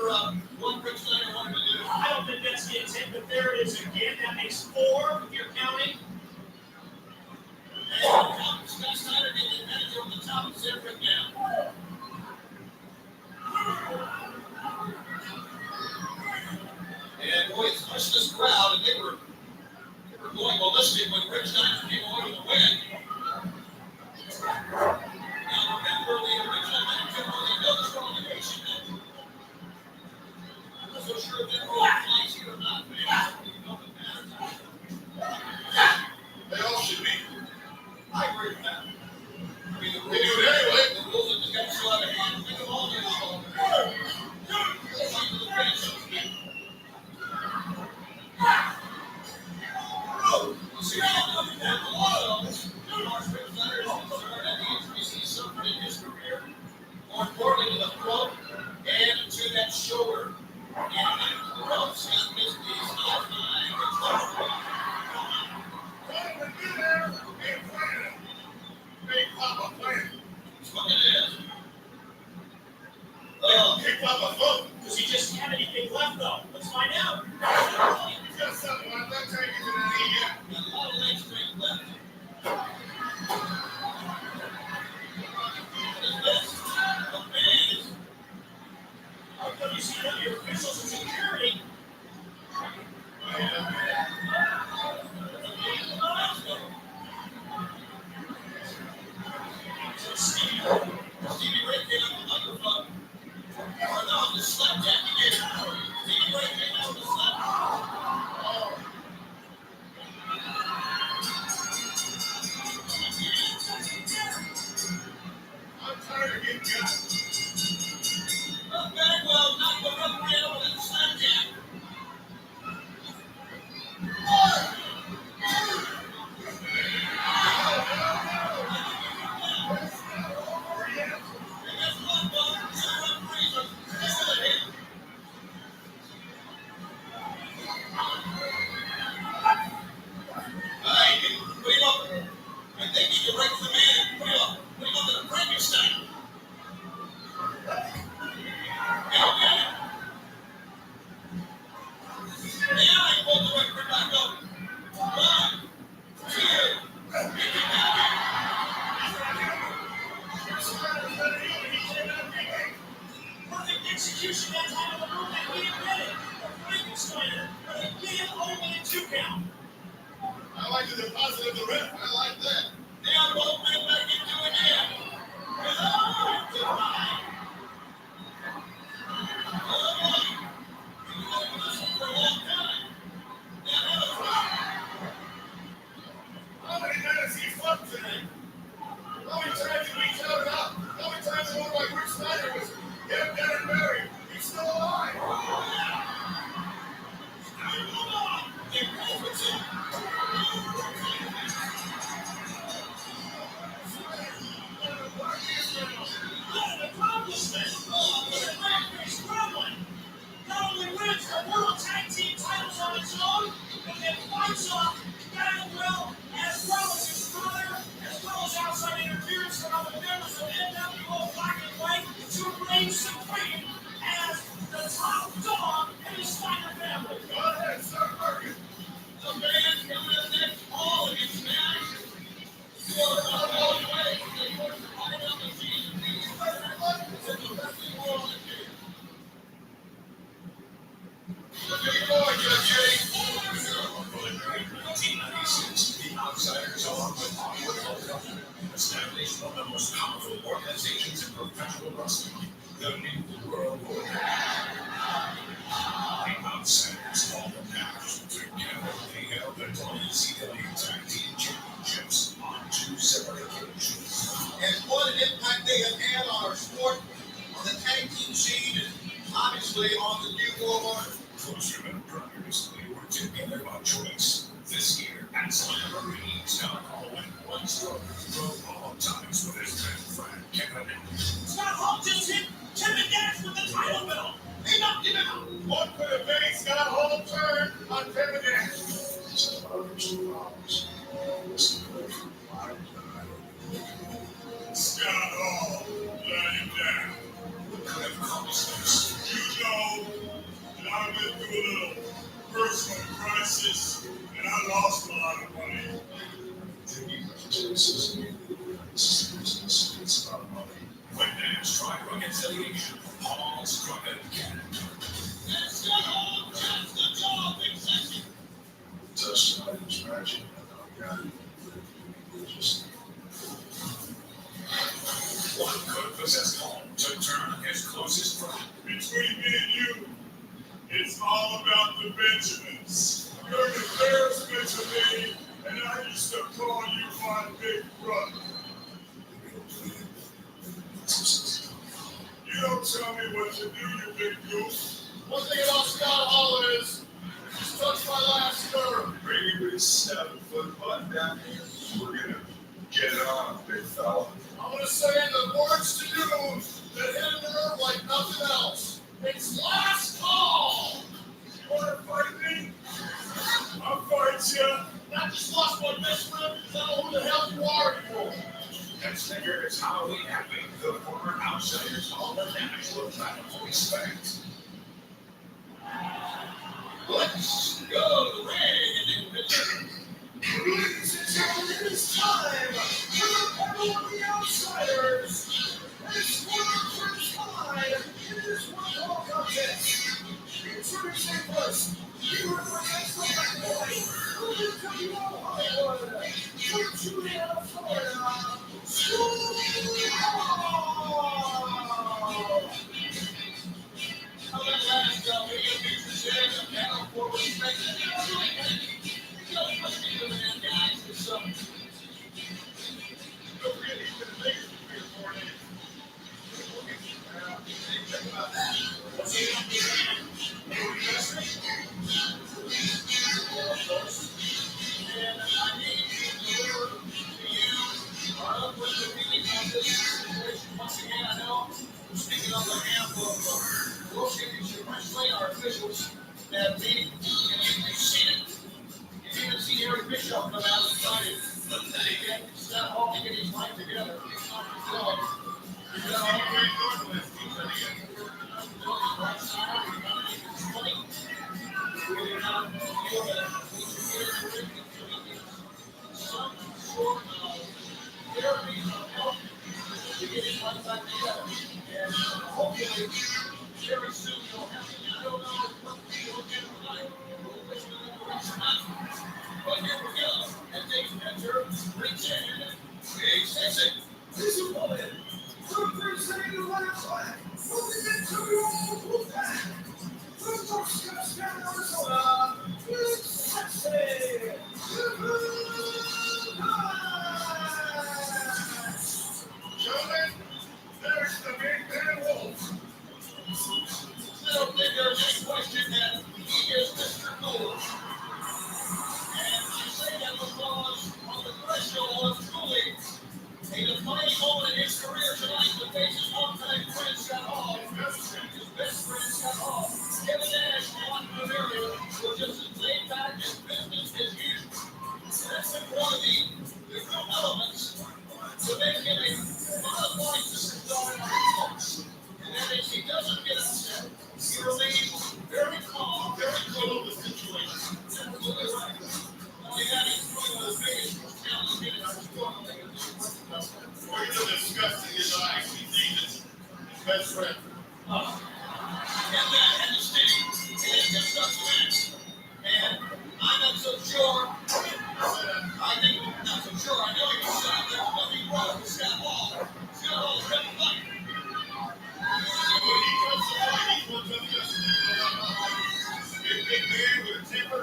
what Rick Steiner wanted to do. I don't think that's the intent, but there it is again. That makes 4 if you're counting. And Scott Steiner gets the manager on the top and set Rick down. And boy, it's pushed this crowd, and they were going ballistic when Rick Steiner came away with the win. Now remember, the original manager was another strong nation. I'm not so sure if that role applies here or not, but it doesn't matter. They all should be. I agree with that. I mean, they do it anyway. The rules have just got so out of hand. Think of all these people. See, a lot of us, Mark Rick Steiner is concerned at the injuries he suffered in his career. More importantly, to the throat and to that shoulder. And the ropes got missed these Big Papa plan. That's what it is. Big Papa vote. Does he just have anything left, though? Let's find out. He's got something left. That tank isn't any yet. Got a lot of leg strength left. What is this? A maze. Our WCW officials and security. Stevie Ray came out with underfoot. Or no, the slapjack he did. Stevie Ray came out with the slapjack. I'm tired of getting got. Very well, knock the referee out with a slapjack. I think he can break the man and put him up in a Frankenstein. Now he pulls the referee back up. 1, 2. Perfect execution that time of the move that he admitted. Frankensteiner, but again, only a 2 count. I like the deposit of the ref. I like that. Now both men back into it again. Oh, goodbye. You've been with us for a long time. How many minutes he fucked today? How many times did we count it up? How many times did one like Rick Steiner was him, dead and buried? He's still alive. What an accomplishment! Oh, what a great scrambling! Not only wins the World Tag Team titles on its own, but then fights off Bagwell as well as his brother, as well as outside interference from other members of NWO Black and White to reign supreme as the top dog in the Steiner family. Go ahead, start working. The man's coming up next all against Nash. You are not all the way. They put the fight on the team. He's the best in the world in here. Big boy, Judge. 1996, the Outsiders, along with Hollywood Health, established one of the most powerful organizations in professional wrestling, the New World Order. The Outsiders, all the Nash, together they held the WCW Tag Team Championships on 2 separate occasions. And what an impact they have had on our sport, on the tag team scene, and obviously on the New World Order. Closer than brothers, they were together by choice. This year at Slamboree, Scott Hall went one stroke, drove all times with his best friend, Kevin. Scott Hall just hit Kevin Nash with the title belt. He knocked him out. What could have made Scott Hall turn on Kevin Nash? Scott Hall let him down. What could have caused this? You know that I went through a little personal crisis and I lost a lot of money. When Nash tried reconciliation, Hall struck again. And Scott Hall gets the job executive. What could possess Hall to turn his closest friend? Between me and you, it's all about the Benjamins. You're the embarrassment to me, and I used to call you my big brother. You don't tell me what to do, you big goof. One thing about Scott Hall is, he's touched my last nerve. Bring you his 7-foot butt down here. We're gonna get it on, big fella. I'm gonna say the words to you that hit a nerve like nothing else. It's last call. You wanna fight me? I'll fight you. Not just lost my best friend, I don't know who the hell you are anymore. Next figure is Halloween Happy, the former Outsiders Hall of National Title respect. Let's go to the ring. Ladies and gentlemen, it's time for the Battle of the Outsiders. It's one of the first time in this one ball contest. Introducing first, he represents the Black Boy, who is coming out of Hollywood, from Juliana, Florida, Scooby Hall. Once again, I know, speaking on behalf of World Championship Wrestling, our officials that meeting, and you've seen it. You even see Eric Bischoff come out and excited. Again, Scott Hall to get his life together. Some sort of therapy help to get his life back together. And hopefully, very soon you'll have to, I don't know what you'll do tonight. But here we go. And they enter ring 10. Big sexy. This is woman from Thursday to last night. Moving into your Wolfpack. From Toscana, Arizona, Big Sexy. Gentlemen, there's the big bad wolf. I don't think there's any question that he is Mr. Cool. And you say that because on the threshold of truly a defining moment in his career tonight to face his longtime friend Scott Hall, his best friend Scott Hall. Kevin Nash and Juan Rivera were just as laid back as business as usual. That's one of the real elements to make him a modified superstar in our sports. And that is, he doesn't get upset. He remains very calm, very cool in the situation. Absolutely right. Only that is one of the biggest challenges in our sport. We're going to discuss in his eyes. He sees his best friend. And that, and the sting, and it gets up fast. And I'm not so sure. I think, not so sure. I know you said there's nothing wrong with Scott Hall. Scott Hall's got a fight. When he comes to fight, he wants us just a big man with a temper.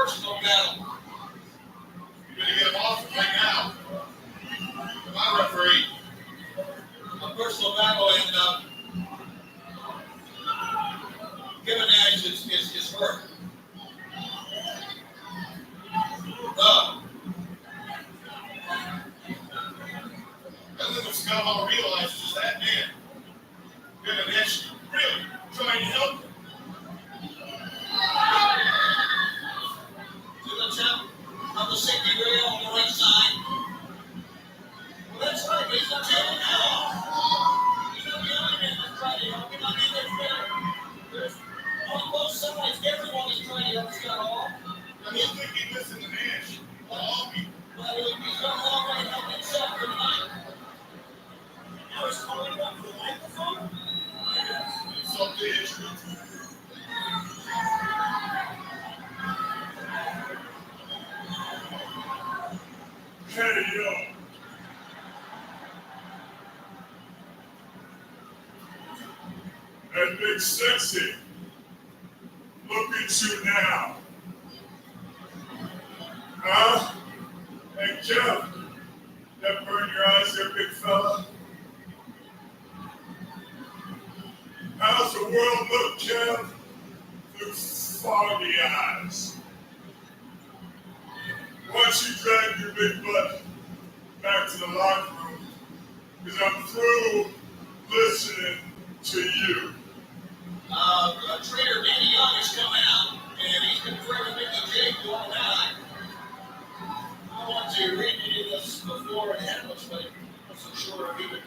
personal battle. You're going to get him off right now. Come on, referee. A personal battle, and Kevin Nash is hurt. And then what Scott Hall realizes is that man, Kevin Nash, really trying to help him. To the top of the safety rail on the right side. Well, that's right, but he's not taking that off. He's not the only man that's trying to help him. I mean, there's on both sides, everyone is trying to help Scott Hall. I don't think he listened to Nash. All people. But he's got Hall right help himself tonight. Now he's calling up the microphone. Insult to injury. Hey, yo. And Big Sexy, look at you now. Huh? Hey, Jeff, that burn your eyes there, big fella? How's the world look, Jeff? Through foggy eyes. Why don't you drag your big butt back to the locker room? Because I'm through listening to you. Trainer Danny Young is coming out, and he's been threatening Mickey J for all that. I want to read you this before it happens, but I wasn't sure if he would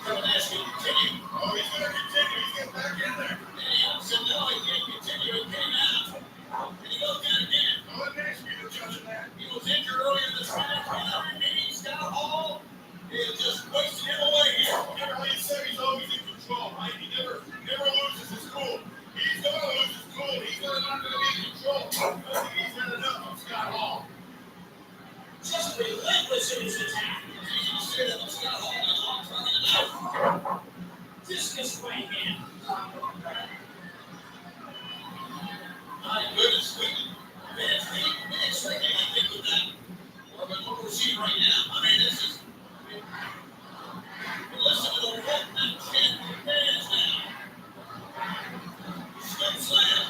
come and ask me to continue. Oh, he's going to continue. He's getting back in there. Danny Young said no, he can't continue. He came out, and he goes down again. I'll let Nash be the judge of that. He was injured earlier this match, and Scott Hall is just wasting him away here. Remember how you said he's always in control, right? He never loses his cool. He's going to lose his cool. He's not going to be in control. I think he's had enough of Scott Hall. Just relentless in his attack. It's easy to say that of Scott Hall is on front of the net. Discus right hand. My goodness, man, it's like anything with that. What we're seeing right now. I mean, this is. Listen to the rope that chin fans now. Scoop slam.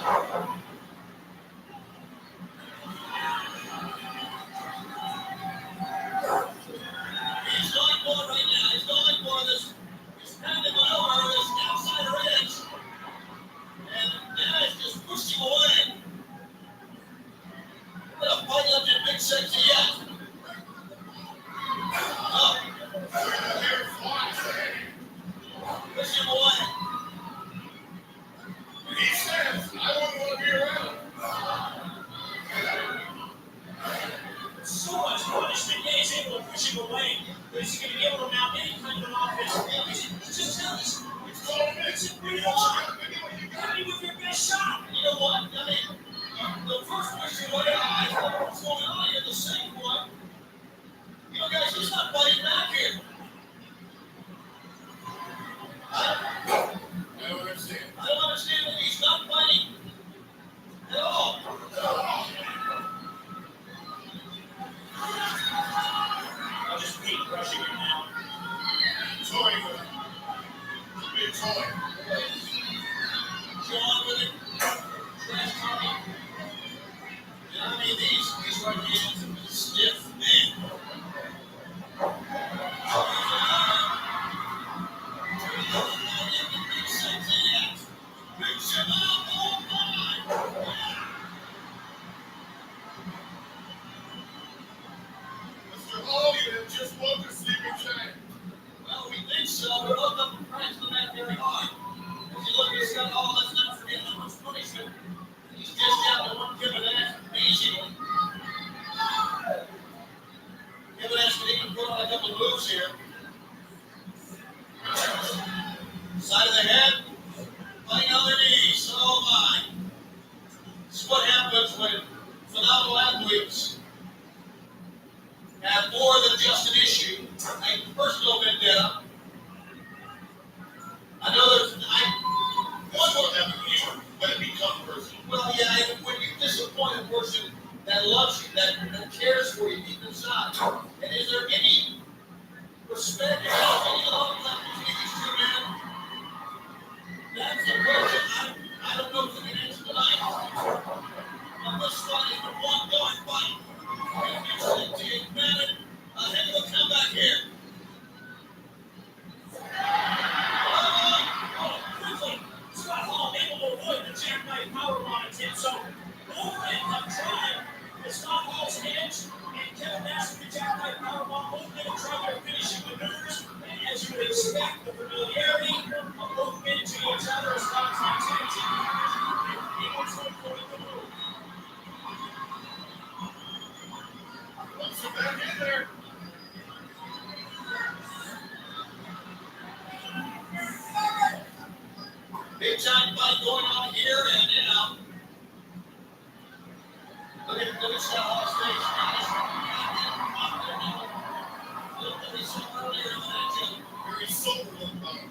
He's going for it right now. He's going for this. He's pounding over this outsider edge. And Nash just pushed him away. What a fight up in Big Sexy yet. Oh. Push him away. And he says, I wouldn't want to be around. So much punishment. Yeah, he's able to push him away. But is he going to be able to mount any kind of an offense? Just tell us. It's called a It's a bring on. Hit me with your best shot. You know what? I mean, the first push away, I thought what was going on here. The second one, you know, guys, he's not fighting back here. I don't understand. I don't understand that he's not fighting at all. I'll just keep crushing him now. Toying with him. Big toy. John with it. Trash talking. Yeah, I mean, these right hands have been stiff, man. Big Sexy. Mr. Hall, you have just woke a sleeping giant. Well, we think so. We're looking up and pressing the mat very hard. If you look at Scott Hall, let's not forget how much punishment he's just out to one Kevin Nash amazingly. Kevin Nash can even put on a couple of moves here. Side of the head, playing on their knees. Oh my. This is what happens when phenomenal athletes have more than just an issue, a personal vendetta. I know one more happened here. when it becomes personal. Well, yeah, and when you disappoint a person that loves you, that cares for you deep inside, and is there any respect, any love left between these two men? That's the question. I don't know if we can answer tonight. But this fight is the one-going fight. And eventually, Jake Bennett, a heck of a comeback here. Quickly, Scott Hall able to avoid the jackknife powerbomb attempt. So, over and trying to Scott Hall's hands and Kevin Nash with the jackknife powerbomb. Both men trying their finishing maneuvers. And as you would expect, the familiarity of both men to each other as far as activity. Able to avoid the move. Let's get back in there. Big time fight going on here, and look at Scott Hall's face. Very sober looking.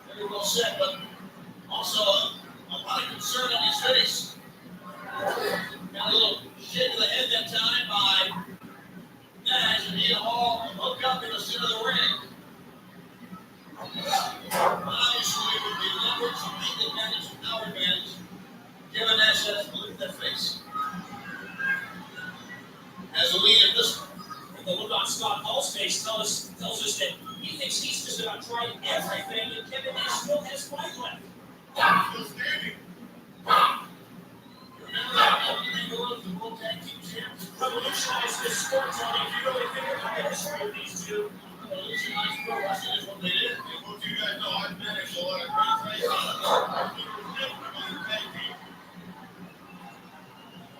Very well said, but also a lot of concern on his face. Got a little shake of the head that time by Nash, and he and Hall hook up in the center of the ring. Obviously, with the leverage, lead advantage, power advantage, Kevin Nash has to look at that face. As a leader, this one. And the look on Scott Hall's face tells us that he thinks he's just about tried everything, and Kevin Nash still has fight left. Still standing. Remember that opening was the World Tag Team Champs. Revolutionize this sport, Tony. If you really think about the history of these two. Revolutionize pro wrestling is what they did. And what you guys know, I've managed a lot of great things.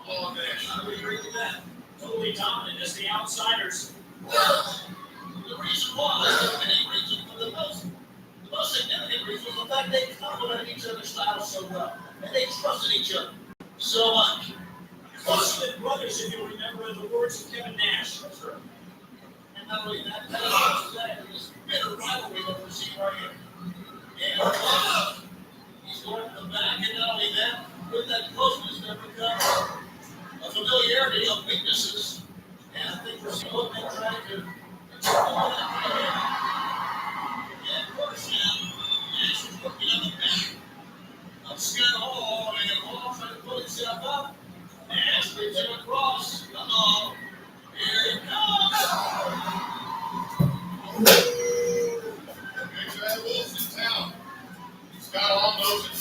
Oh, man. I would agree with that. Totally dominant as the outsiders. The reason why, the main reason, but the most significant reason was the fact they complemented each other's styles so well. And they trusted each other so much. Close-knit brothers, if you remember the words of Kevin Nash. That's right. And not only that, that is also that. This bitter rivalry that we're seeing right here. And he's going to the back, and not only that, with that closeness, there becomes a familiarity of weaknesses. And I think we're seeing what they're trying to. And of course, Nash is working on the back of Scott Hall, and Hall trying to pull himself up. Nash brings him across. Uh-oh. Here it comes. Big Bad Wolf's in town. Scott Hall knows it.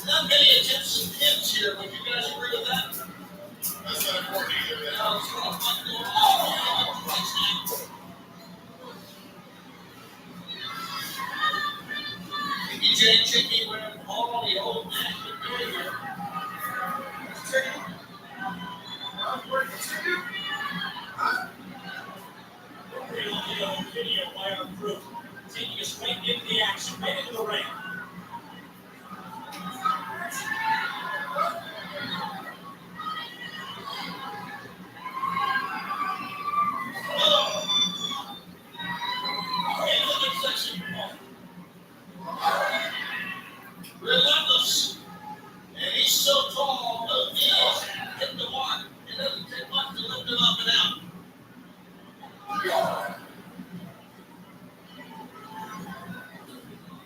Not many attempts and hits here, but you guys agree with that? That's not important either. Now, it's got a fun going on here. Mickey J. Chicky with all the old Nash and Gary here. Great audio and video by our crew, taking us right into the action, right into the ring. Relentless. And he's so tall, those knees hit the mark. It doesn't take much to lift him up and out.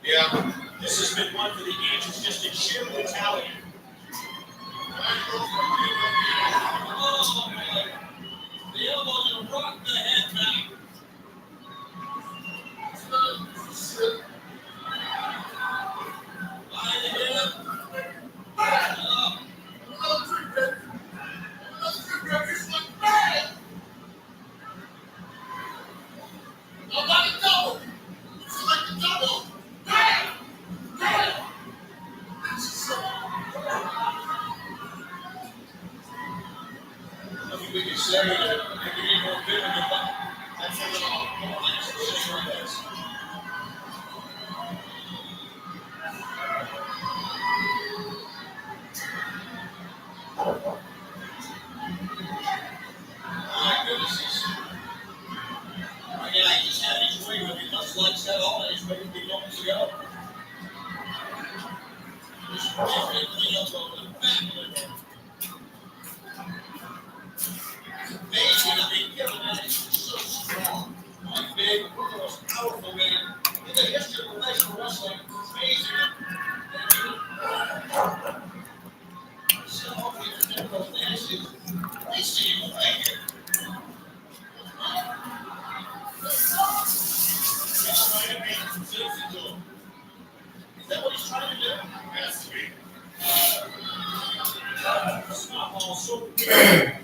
Yeah. This has been one for the ages, just in sheer brutality. Oh, man. The elbow's going to rock the head back. By the hip. Up. Nothing we can say to make it any more vivid than that. That's a little more nice to say what it is. My goodness. Again, I just had his way with me, much like said all his way with me moments ago. the elbow, the back of the head. Amazing, I mean, Kevin Nash is so strong. One big, one of the most powerful men in the history of professional wrestling. Amazing. So, those Nash is racing right here. Is that what he's trying to do? Has to be. Scott Hall so weird,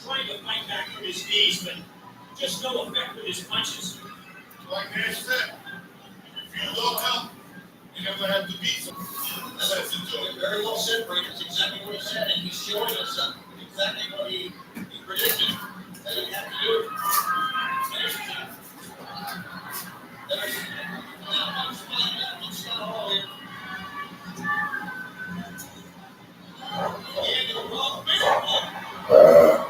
trying to fight back from his knees, but just no effect with his punches. Like Nash said, if you don't help, you never have to beat someone. Let's enjoy it. Very well said, Brady. That's exactly what he said, and he's showing us exactly what he predicted that he'd have to do. Scott Hall here. And the wrong baseball.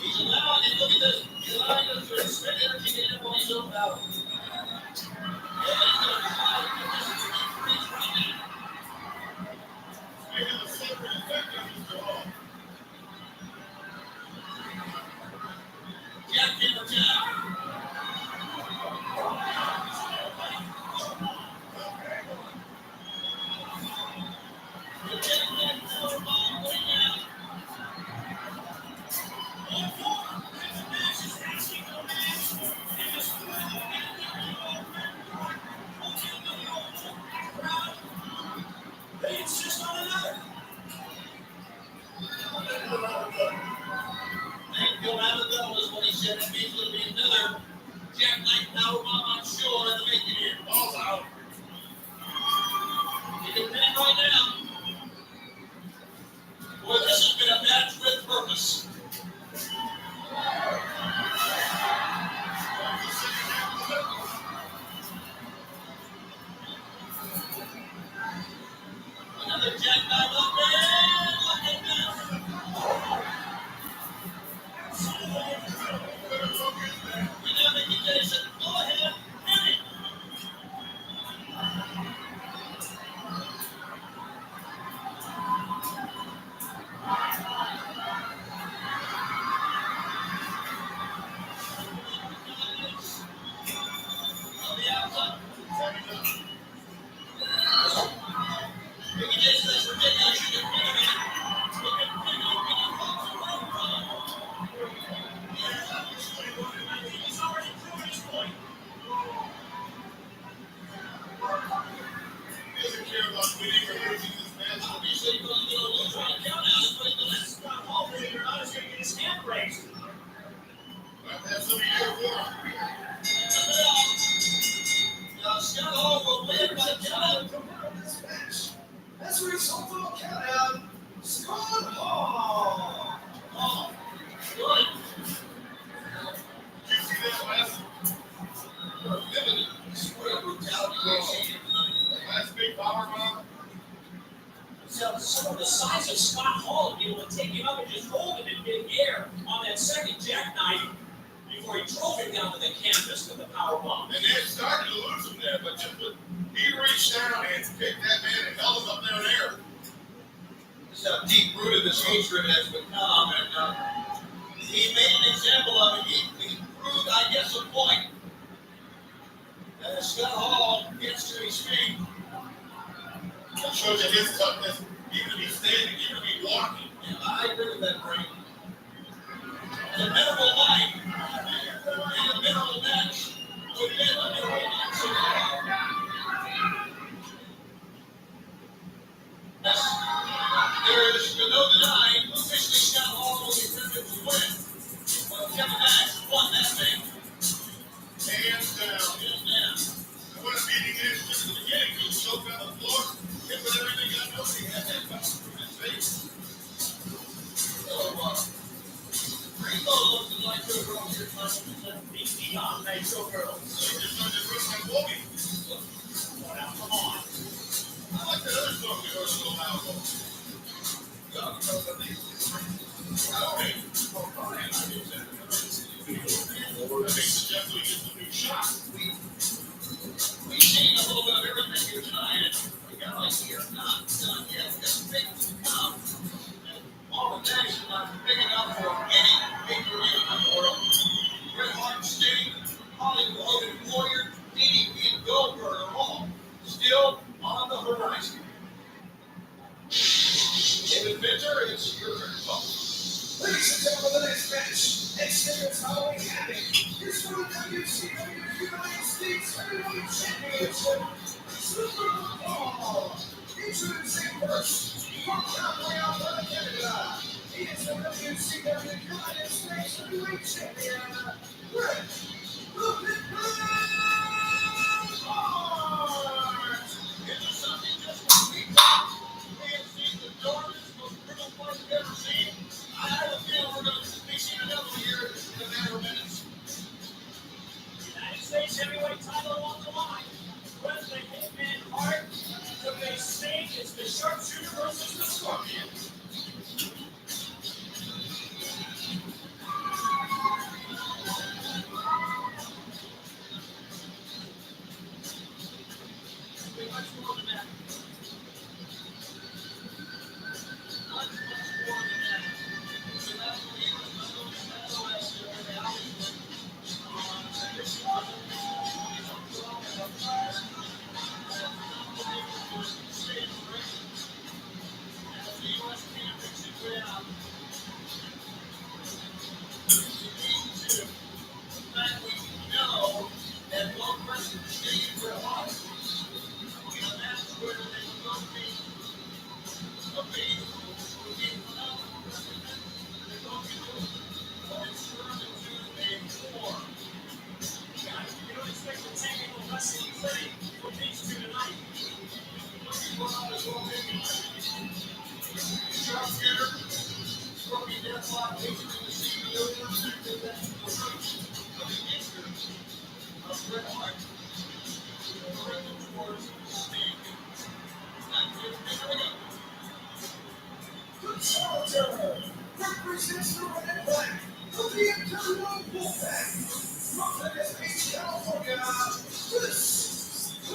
He's allowing it. Look at this. He's allowing us to expend energy to hit on his own power. Yeah, he's going to try to get this freeze right now. Making the super effective, Mr. Hall. Jack Timber Jack. They insist on another. Thank you, Valadez is what he said. It means there'll be another jackknife powerbomb, I'm sure, in the making here. Ball's out. You can pin right now. Boy, this has been a match with purpose. Another jackknife up there. Look at this. We now make it Jason. Go ahead. Hit it. On the outside. Mickey Jason, that's ridiculous. You can pin him in. You can pin him in. He's already proven his point. He doesn't care about winning or losing this match. He said he wasn't going to lose on a count out. That's what he does. Scott Hall figured out he's going to get his hand raised. Have to have somebody here for him. Scott Hall will win by count out. This match. As a result of a count-out, Scott Hall. Oh, good. Did you see that last Limited square brutality we've seen here tonight. big power bomb? So some of the size of Scott Hall to be able to take him up and just hold him in mid-air on that second jackknife before he drove him down to the canvas with the power bomb. And they started to lose him there, but he reached down and picked that man and held him up there in the air. This is how deep-rooted this hatred has become, and he made an example of it. He proved, I guess, a point. As Scott Hall gets to his feet, That shows you his toughness, even if he's standing, even if he's walking. and I agree with that, Frank. The mineral life and the mineral match within the mineral match. Yes, there is no denying officially Scott Hall will be privileged to win. But Kevin Nash won that thing. Hands down. Hands down. And what a beating is just at the beginning. He choked on the floor, hit with everything got nobody had that bounce in his face. So, Rico looks like two girls here tonight. Beat the on night showgirls. So he just started to run Hogan. Now, come on. I like that other song we heard a little while ago. Okay. That makes it definitely get the new shot. We've seen a little bit of everything here tonight, and we got like we are not done yet. We got big to come. And all the days are not big enough for any pay-per-view in the world. Bret Hart, Sting, Hollywood Hogan Warrior, DDP, and Goldberg are all still on the horizon. David Vinter, it's your turn to talk. Ladies and gentlemen, the next match, Experience Halloween Havoc. Here's for the WCW United States Heavyweight Championship, Super Bowl. Introducing first, from California, Alberta, Canada. He is the WCW United States Heavyweight Champion, Bret the Hitman Hart. Into something just like we thought. We have seen the darkest, most brutal fight we've ever seen. I have a feeling we're going to be seeing another one here in a matter of minutes. United States heavyweight title on the line. Bret the Hitman Hart to face Sting is the sharpshooter versus the Scorpion. Much more than that. Much more than that. So that's what he was going to SOS where they always were. This wasn't as the U.S. Championship went out. In fact, we know that one person stayed for a while. And that's where they were going to be a big, phenomenal representative. They're going to do it. It's turned into a war. You don't expect the technical wrestling play from these two tonight. Sharpshooter, Scorpion Deathlock, taking in the CEO, intercepted that in the reach of the injury of Bret Hart. Directed towards Sting. And here we go. The Challenger represents the red flag of the Imperial Wolfpack. From Valadez, California, this is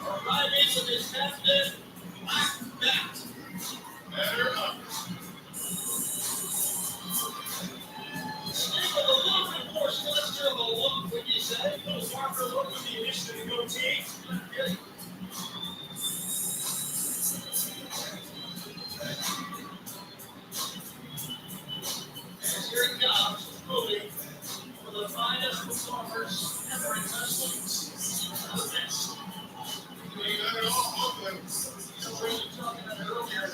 Arriving with his fastest black bat. Better up. Sting with a little bit more sinister of a look, would you say? A little sharper look with the addition of the goatee. Really? And here it comes, moving for the finest performers ever in wrestling. The best. You ain't got it all, Oakland. So we were talking about earlier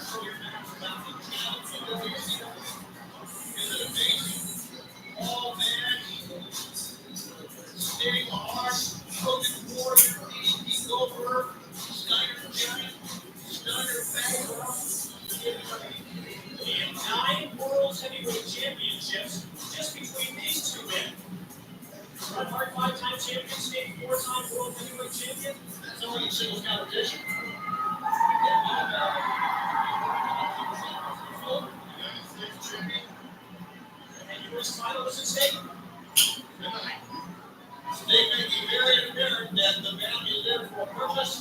match about the talent of WCW. Isn't it amazing? All man, Sting, Hart, Hogan Warrior, DDP Goldberg, Steiner Giant, Steiner Bagwell. And 9 World Heavyweight Championships just between these two men. Bret Hart, 5-time champion, Sting, 4-time World Heavyweight Champion. That's only a single competition. United States champion. And U.S. title is at stake. Tonight. Sting making very apparent that the bound is there for a purpose.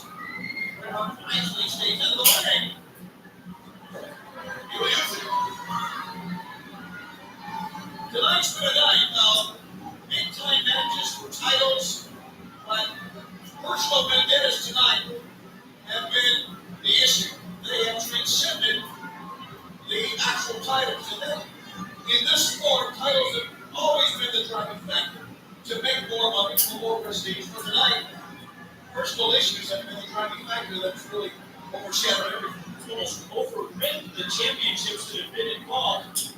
Bret Hart nicely stays out of the way. You answer. Tonight's been a night of big-time matches for titles, but personal vendettas tonight have been the issue. They have transcended the actual titles. And then, in this sport, titles have always been the driving factor to make more money, for more prestige. For tonight, personal issues have been the driving factor that's really overshadowed everything. Almost overridden the championships that have been involved.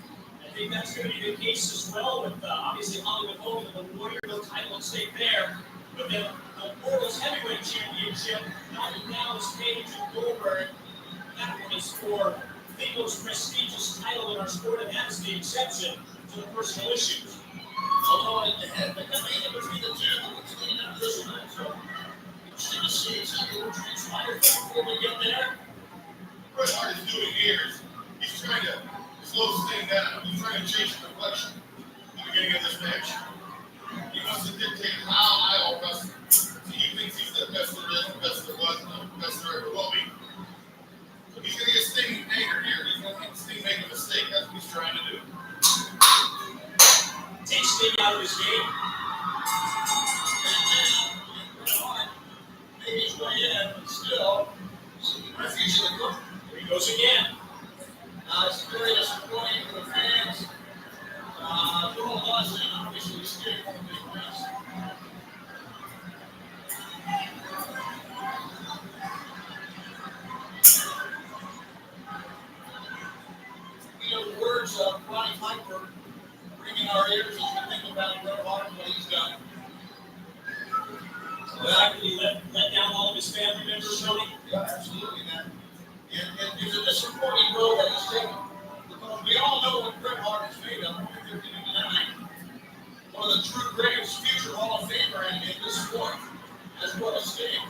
I think that's going to be the case as well with obviously Hollywood Hogan and the Warrior, no title at stake there. But then the World Heavyweight Championship, now is Page and Goldberg. That one is for the most prestigious title in our sport, and that's the exception to the personal issues. Although it had been in between the two, but it's clean out this one. So it's going to see exactly what transpired before we get there. Bret Hart is doing here is he's trying to slow Sting down. He's trying to change the complexion at the beginning of this match. He wants to dictate how I will wrestle. He thinks he's the best there is, the best there was, and the best there ever will be. So he's going to get Sting angered here. He's going to make Sting make a mistake. That's what he's trying to do. Take Sting out of his game. Maybe he's way in, but still, refuge in the corner. Here he goes again. It's very disappointing for the fans. For all of us, and obviously Sting won't be impressed. You know, the words of Ronnie Piper ring in our ears as we think about Bret Hart and what he's done. The fact that he let down all of his family members, Tony. Yeah, absolutely, man. And it's a disappointing road that he's taken. Because we all know what Bret Hart is made of. One of the true greatest future Hall of Famer in this sport, as well as Sting.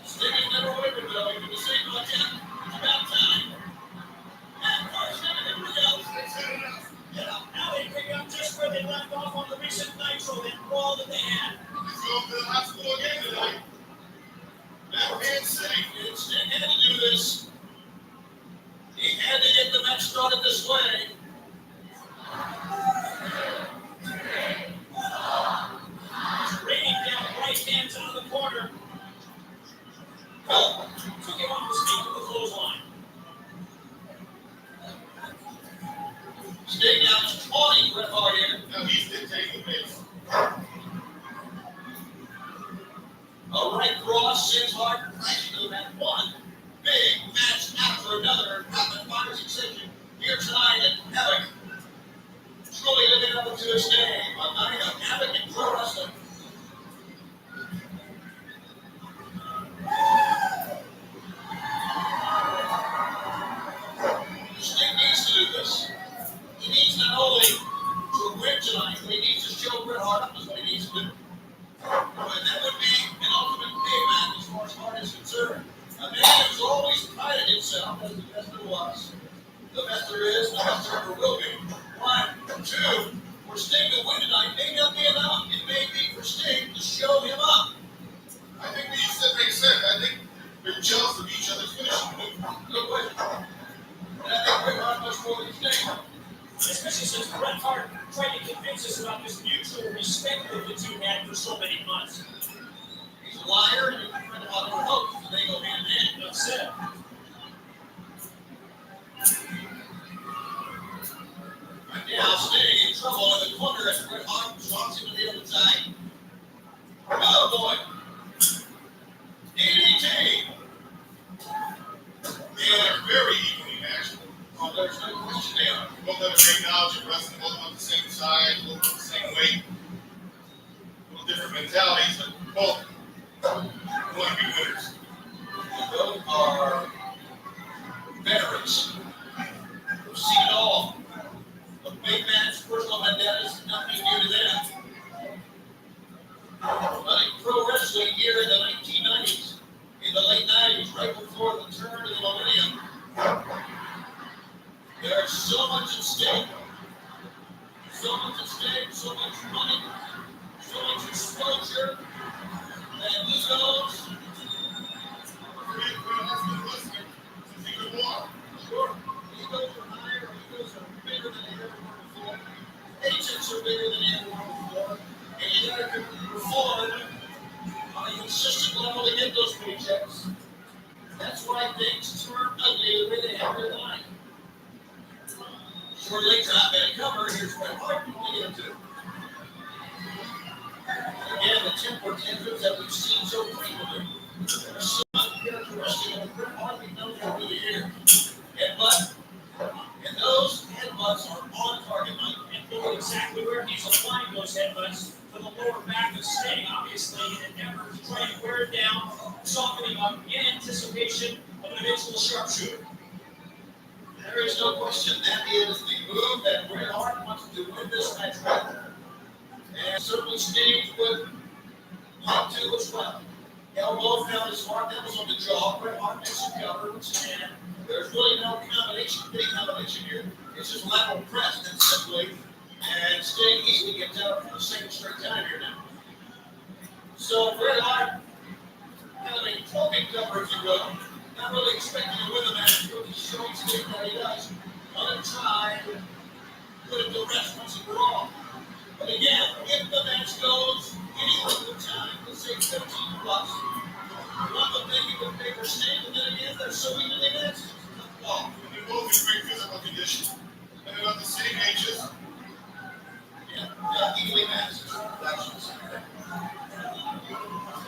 Sting has never wavered, though. He was saying like that. It's about time. And Carson and everybody else. Yeah, now they pick up just where they left off on the recent Nitro, that brawl that they had. He's going to the hospital again tonight. That man's sick. Sting had to do this. He had to get the match started this way. Raining down right hands out of the corner. Took him off his feet with the clothesline. Sting now is taunting Bret Hart here. Now he's dictating the pace. A right cross sends Hart crashing to the mat. One big match after another. Rapid fire succession here tonight at Havoc. Truly living up to his name. A night of Havoc in pro wrestling. Sting needs to do this. He needs not only to win tonight, but he needs to show Bret Hart up is what he needs to do. And that would be an ultimate payback as far as Hart is concerned. A man who's always prided himself as the best there was. The best there is, the best there ever will be. One, two, for Sting to win tonight may not be enough. It may be for Sting to show him up. I think what you said makes sense. I think they're jealous of each other's finishing move. No question. And I think Bret Hart much more than Sting. Especially since Bret Hart tried to convince us about this mutual respect that the two had for so many months. He's a liar and he's a friend of other hopes, and they go hand in hand. That's it. Now Sting in trouble in the corner as Bret Hart swats him to the other side. Oh boy. DDT. They are very evenly matched. Oh, there's no question there. Both have a great knowledge of wrestling, both on the same side, both on the same weight. A little different mentalities, but both want to be winners. Those are veterans who've seen it all. A big man's personal vendettas, nothing new to them. Running pro wrestling here in the 1990s, in the late 90s, right before the turn of the millennium. There's so much at stake. So much at stake, so much money, so much exposure. And who knows? Since he could walk. Sure, egos are higher, egos are bigger than they ever were before. Agents are bigger than they ever were before. And you gotta perform on a consistent level to get those paychecks. That's why things turn ugly the way they have their life. Short legs not been cover. Here's what Hart can only get to. Again, the temper tantrums that we've seen so frequently are so uncharacteristic of Bret Hart we've known over the years. Headbutt, and those headbutts are on target, Mike. And going exactly where he's applying those headbutts to the lower back of Sting, obviously, in an effort to try and wear it down, softening up in anticipation actual sharpshooter. There is no question that is the move that Bret Hart wants to win this match with. And certainly Steve would want to as well. Elbow found his mark, that was on the jaw. Bret Hart makes a cover with his hand. There's really no big combination here. It's just lateral press and simply, and Sting easily gets out for the second straight time here now. So Bret Hart, kind of a trophy cover, if you will. Not really expecting to win the match, but he's showing Sting that he does. Want to try and put it to rest once and for all. But again, if the match goes any length of time, let's say 15 plus, one would think it would favor Sting, and then again, they're so evenly matched. Well, they're both in great physical condition. And they're on the same ages. Yeah, evenly matched.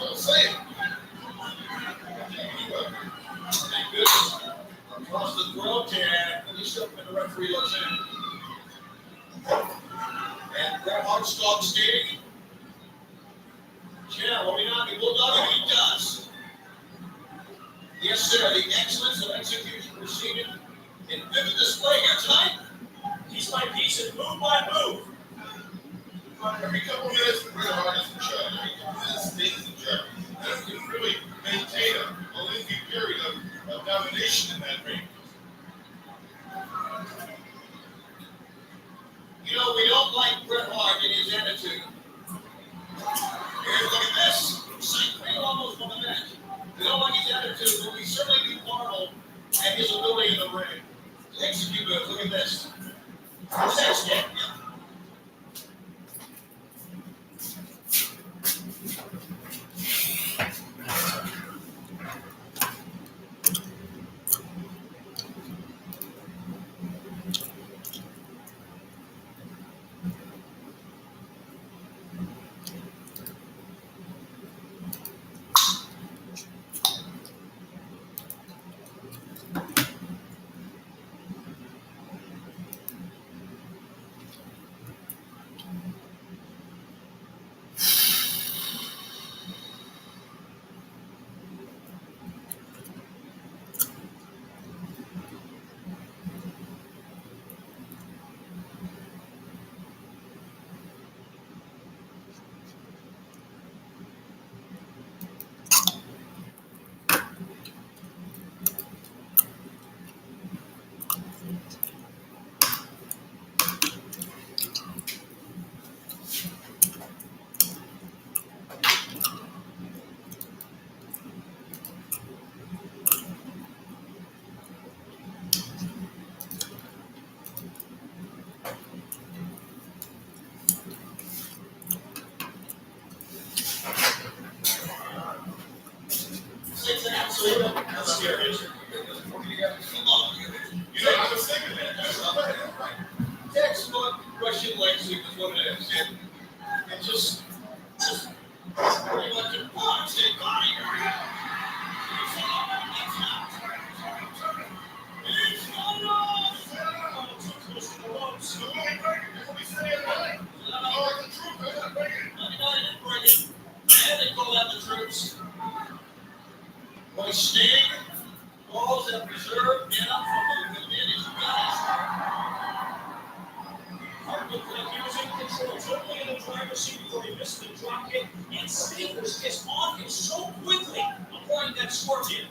I'll say it. Thank goodness. Across the throat, and finished up in the referee looks in. And Bret Hart stalks Sting. Yeah, well, the Bulldog, and he does. Yes, sir, the excellence of execution proceeded in vivid display here tonight. Piece by piece and move by move. Every couple minutes, Bret Hart is in charge. Sting's in charge. And can really maintain a lengthy period of domination in that ring. You know, we don't like Bret Hart and his attitude. Here, look at this. Same almost on the match. We don't like his attitude, but we certainly do marvel at his ability in the ring. To execute it. Look at this. What's that step? Textbook Russian leg sweep is what it is. And just pretty much a punch and body. They call out the troops. Boy, Sting, balls that preserved down from the his guys. Hart looked like he was in control, totally in the driver's seat before he missed the drop kick, and Sting was just on him so quickly, applying that scorpion.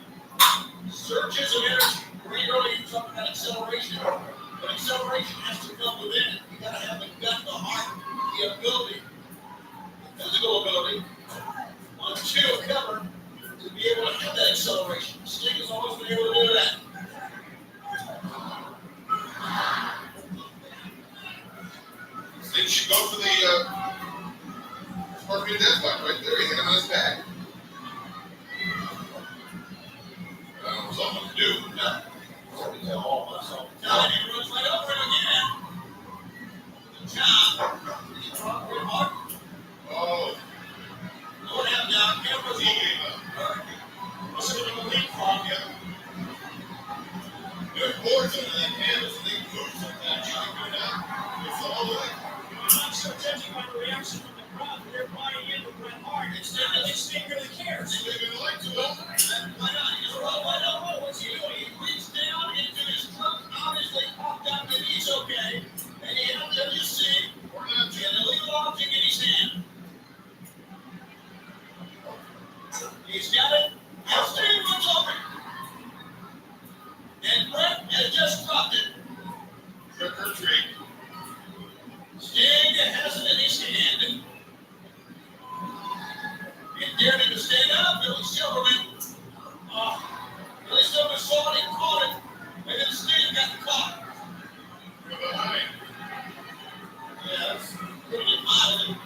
Surges of energy. Pretty early you talked about acceleration. But acceleration has to come within it. You gotta have the gut, the heart, the ability, the physical ability, on two cover to be able to have that acceleration. Sting has always been able to do that. Sting should go for the Scorpion Deathlock right there. He hit him on his back. That was all to do. Yeah. Now he runs right over him again. Good job. Bret Hart. Oh, What happened down here was he gave up. must have been a leapfrog. There are boards under that canvas and they move sometimes. You can go down. It's all the way. I'm so judging by the reaction from the crowd, they're buying into Bret Hart. It's not that Sting really cares. They even like to. Why not? Why not? What's he doing? and just dropped it. Trick or treat. Sting has it in his hand. He dared him to stand up, Billy Silverman. Billy Silverman saw it, he caught it, and then Sting got caught. From behind. Yes, pretty mild.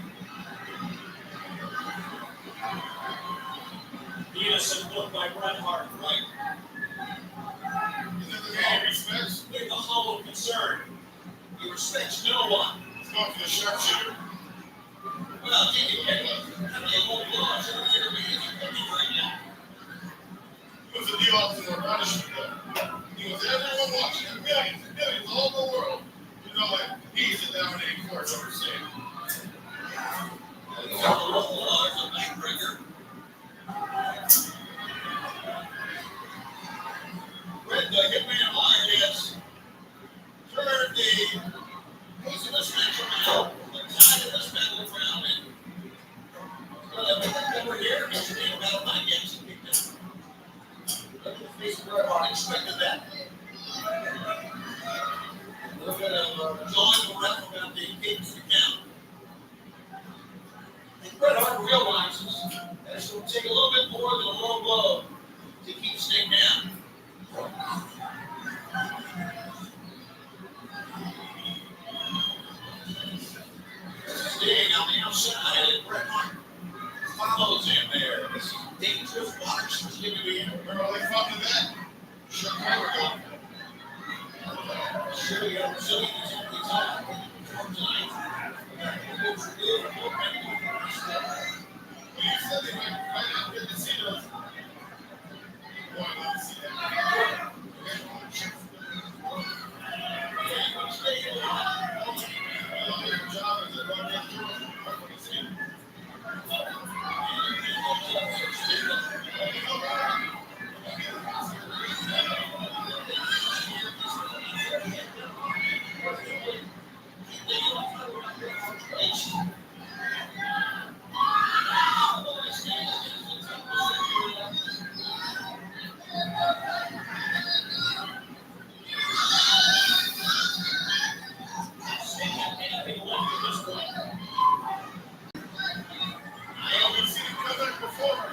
The innocent look by Bret Hart, right? Is that the man he respects? With a hollow concern. He respects no one. He's going for the sharpshooter. Well, he can how many more blocks are there right now? What's the deal ultimate punishment though? He wants everyone watching him, millions and millions all over the world, to know that he's a dominating force overseas. There's a backbreaker. Red the Hitman Valadez turned the piece of this match around, the tide of this battleground, and over here, Mr. Neil got a mic against him. Look at the face of Bret Hart, expected that. A little bit of jawing the ref about the cadence to count. And Bret Hart realizes that it's going to take a little bit more than a low blow to keep Sting down. Sting on the outside, and Bret Hart follows him there. This is dangerous waters for Sting to be in. Remember how they fought to that? Sure, I would go. Sure, you have resilience in the time tonight. Well, you said they might not get to see those. Boy, I'd love to see that. Job as a broadcast journalist. That's what he's saying. I haven't seen him come back before.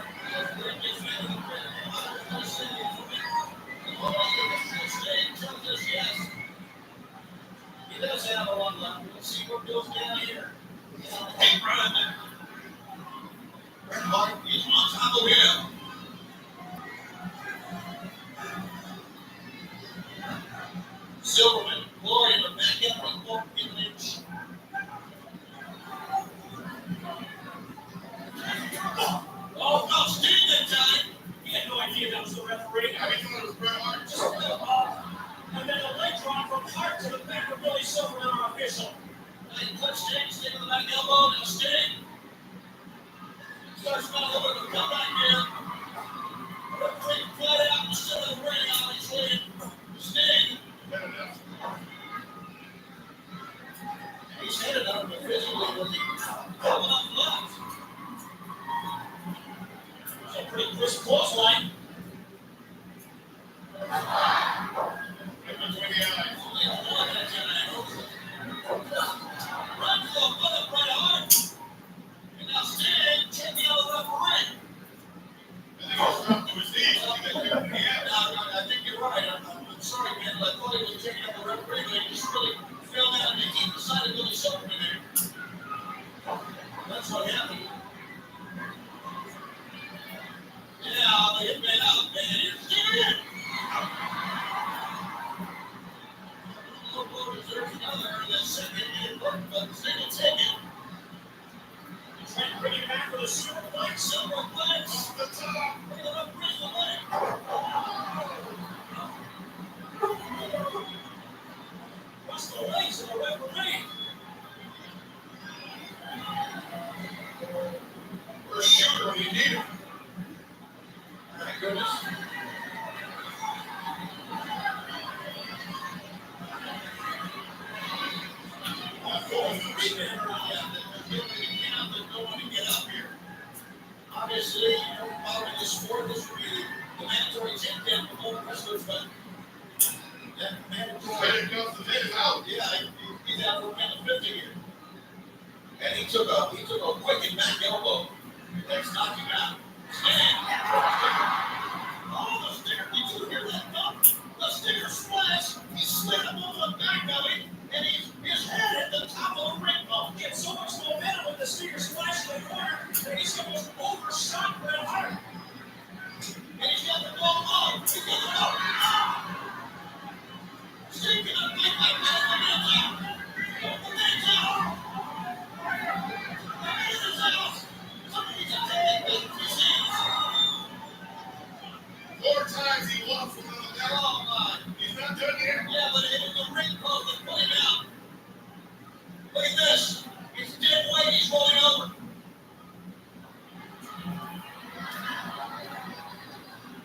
He does have a lot left. Let's see what goes down here. Hey, Brandon. Bret Hart is on top of him. Silverman, Glory in the back end from Pork Image. Oh, no, Sting that time. He had no idea that was the referee. I thought it was Bret Hart. Just a little off. And then a leg drop from Hart to the back of Billy Silverman, our official. He puts Sting in the back elbow. Now Sting starts not over the comeback here. Referee flat out instead of the ring, obviously. Sting. He's headed up officially with the coming up left. So pretty crisp clothesline. Right between the eyes. Run to the foot of Bret Hart. And now Sting checking out the referee. I think he was dropped to his knees. I think they kicked him in the ass. I think you're right. I'm sorry, man. I thought he was checking out the referee, but he just really fell down and he decided to go to Silverman there. That's what happened. Yeah, the hitman out, man. Here's Sting. There's another that second in work, but Sting will take it. Trying to bring it back with a superplex. Superplex. Off the top. Look at the referee's away. What's the legs of the referee? We're a shooter when you need him. My goodness. Not going to There's no one to get up here. Obviously, following this That mandatory. When it comes to this out. Yeah, he's out for kind of 50 here. And he took a quick and back elbow. That's knocked him out. Oh, the sticker. Did you hear that? No. The sticker splash. He slid him on the back of him, and his head at the top of the ring bone. Gets so much momentum with the sticker splash in the corner that he's almost overshot Bret Hart. And he's got the ball off. He's got the ball off. Sticking up like that. Four times he walked from the back. Oh, my. He's not done yet. Yeah, but it was the ring post that put him out. Look at this. He's dead weight. He's rolling over.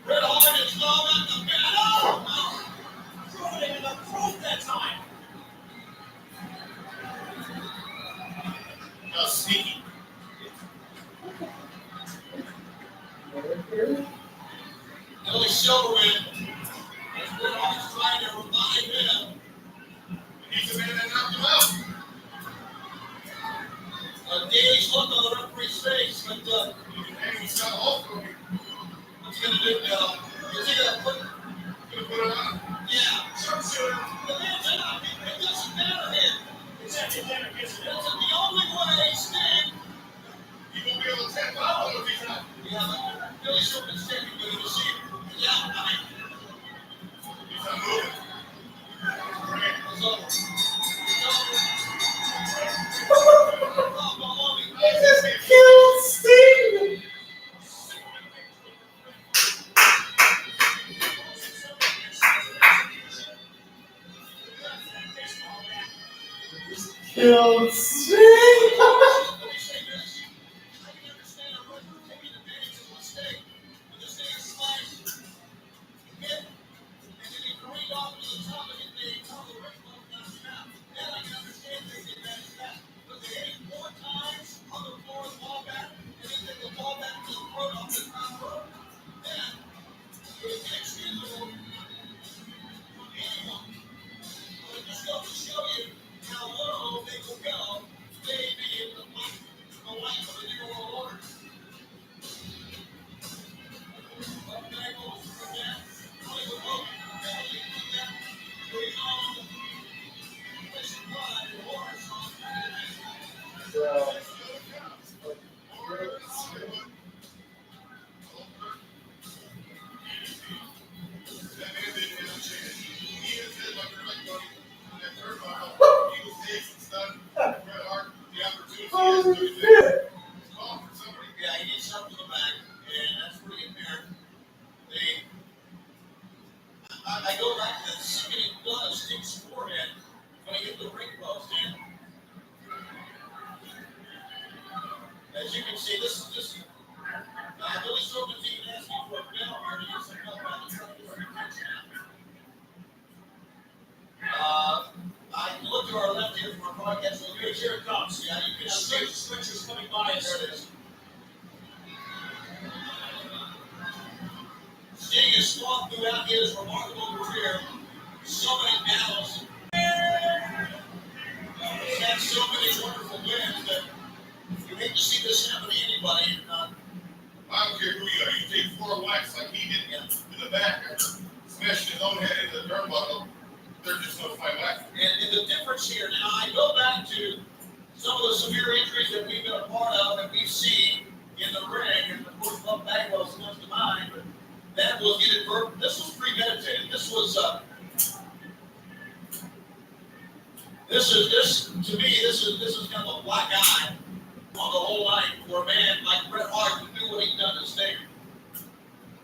Bret Hart is thrown at the bed. Oh, Throwing him in the throat that time. How sneaky. Billy Silverman. As Bret Hart's trying to revive him. He's the man that knocked him out. A dazed look on the referee's face, but He's got all for me. what's he going to do now? Is he going to put? Gonna put it on. Yeah. Sharpshooter. The man's out. It doesn't matter here. It's academic, isn't it? That's the only way, Sting. He won't be able to tap out if he's not. Yeah, but Billy Silverman's taking good to see him. Yeah, I mean, He's not moving. Right. it's over. It's over. Killed Sting. Let me say this. I can understand a referee taking advantage of a mistake. When the Sting slides, hit, and then he careened off to the top of the ring post, knocks him out. Then I can understand taking advantage of that. But they hit him 4 times on the floor of the ball back, and then take the ball back to the front off the top rope. Then, it was inexcusable for anyone. But it just goes to show you how low they will go. They be in the life of the New World Order. But Bengals for that, Hollywood Hogan, Beverly for that, we own Mission Pride and Horse on That man didn't have a chance. He has said like they're like going that third mile. He was takes and stuff. Bret Hart, the opportunity is to do that. It's called for somebody. Yeah, he needs something in the back, and that's pretty apparent. I go back to the sickening blood of Sting's forehead when he hit the ring post, and as you can see, this Billy Silverman's even asking for a bell here to get some help out of the truck for attention. I look to our left here from our broadcast location. Here it comes. Yeah, you can Now, see. switcher's coming by us. There it is. Sting has fought throughout his remarkable career so many battles. He's had so many wonderful wins that you hate to see this happen to anybody. I don't care who you are. You take 4 whacks like he did in the back after smashing his own head into the turnbuckle. They're just going to fight back. And the difference here, now I go back to some of the severe injuries that we've been a part of and we've seen in the ring, and of course, Buck Bagwell comes to mind, but that was this was premeditated. This was to me, this is kind of a black eye on the whole night for a man like Bret Hart to do what he done to Sting.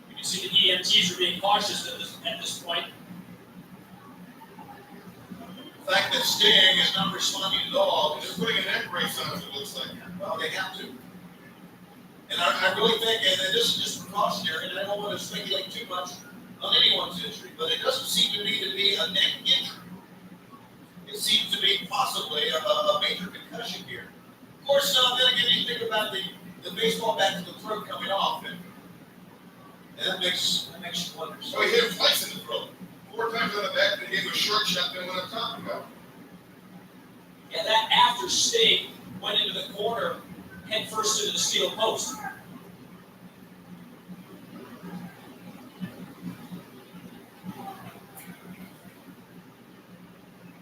You can see the EMTs are being cautious at this point. The fact that Sting is not responding at all, They're putting a neck brace on, it looks like. well, they have to. And I really think, and this is just precautionary, and I don't want to speculate too much on anyone's injury, but it doesn't seem to me to be a neck injury. It seems to be possibly a major concussion here. Of course, then again, you think about the baseball bat to the throat coming off, and that makes you wonder. So he hit him twice in the throat. 4 times on the back, then he gave a short shot than what I'm talking about. Yeah, that after Sting went into the corner, head first into the steel post.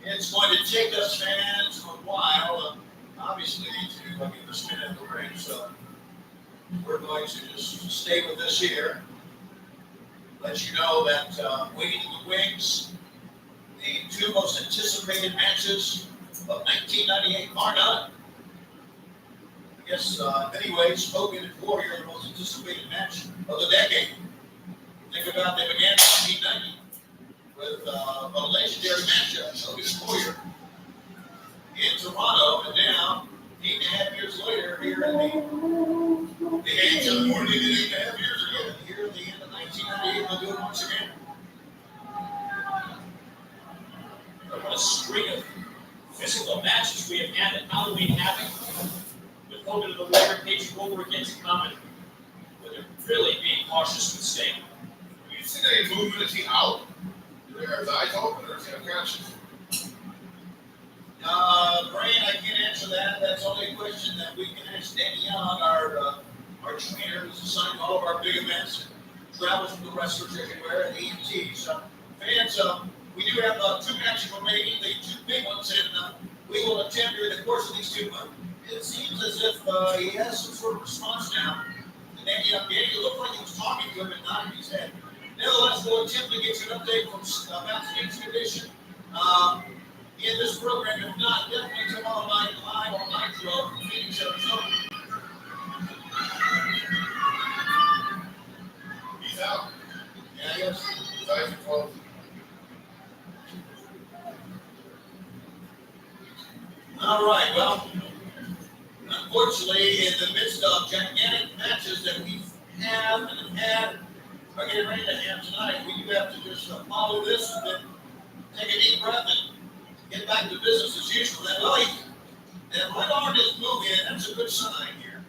It's going to take us fans a while, obviously, to get the spin in the ring. So we're going to just stay with this here. Let you know that Waiting in the Wings, the two most anticipated matches of 1998 are done. I guess, in many ways, Hogan and Warrior are the most anticipated match of the decade. Think about they began in 1990 with a legendary matchup, Hogan and Warrior, in Toronto, and now, 8.5 years later, here in the age of more than 8.5 years ago, here at the end of 1998, we'll do it once again. What a string of physical matches we have had at Halloween Havoc, with Hogan and the Warrior paging over against Common, but they're really being cautious with Sting. Have you seen any movement? Is he out? Are his eyes open or is he unconscious? Brian, I can't answer that. That's only a question that we can ask Danny Young, our trainer, who's assigned all of our big events and travels with the wrestlers everywhere and EMT. So, fans, we do have 2 matches remaining, the 2 big ones, and we will attempt during the course of these 2 months. It seems as if he has some sort of response now. And Danny Young, Danny looked like he was talking to him and nodding his head. Nevertheless, we'll attempt to get you an update from about Sting's condition. In this program, if not, definitely tomorrow night live on Nitro from Phoenix, Arizona. He's out. Yeah, yes. His eyes are closed. All right, well, unfortunately, in the midst of gigantic matches that we have and have had, are getting ready to have tonight, we do have to just follow this and then take a deep breath and get back to business as usual. That right arm is moving, that's a good sign here.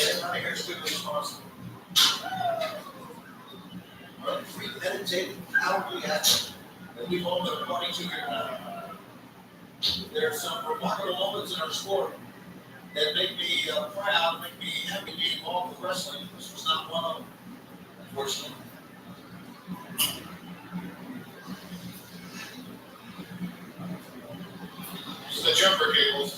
Everybody here's good as possible. A premeditated, cowardly action that we've all been party to here tonight. There are some remarkable moments in our sport that make me proud, make me happy to be involved with wrestling. This was not one of them, unfortunately. It's the jumper cables.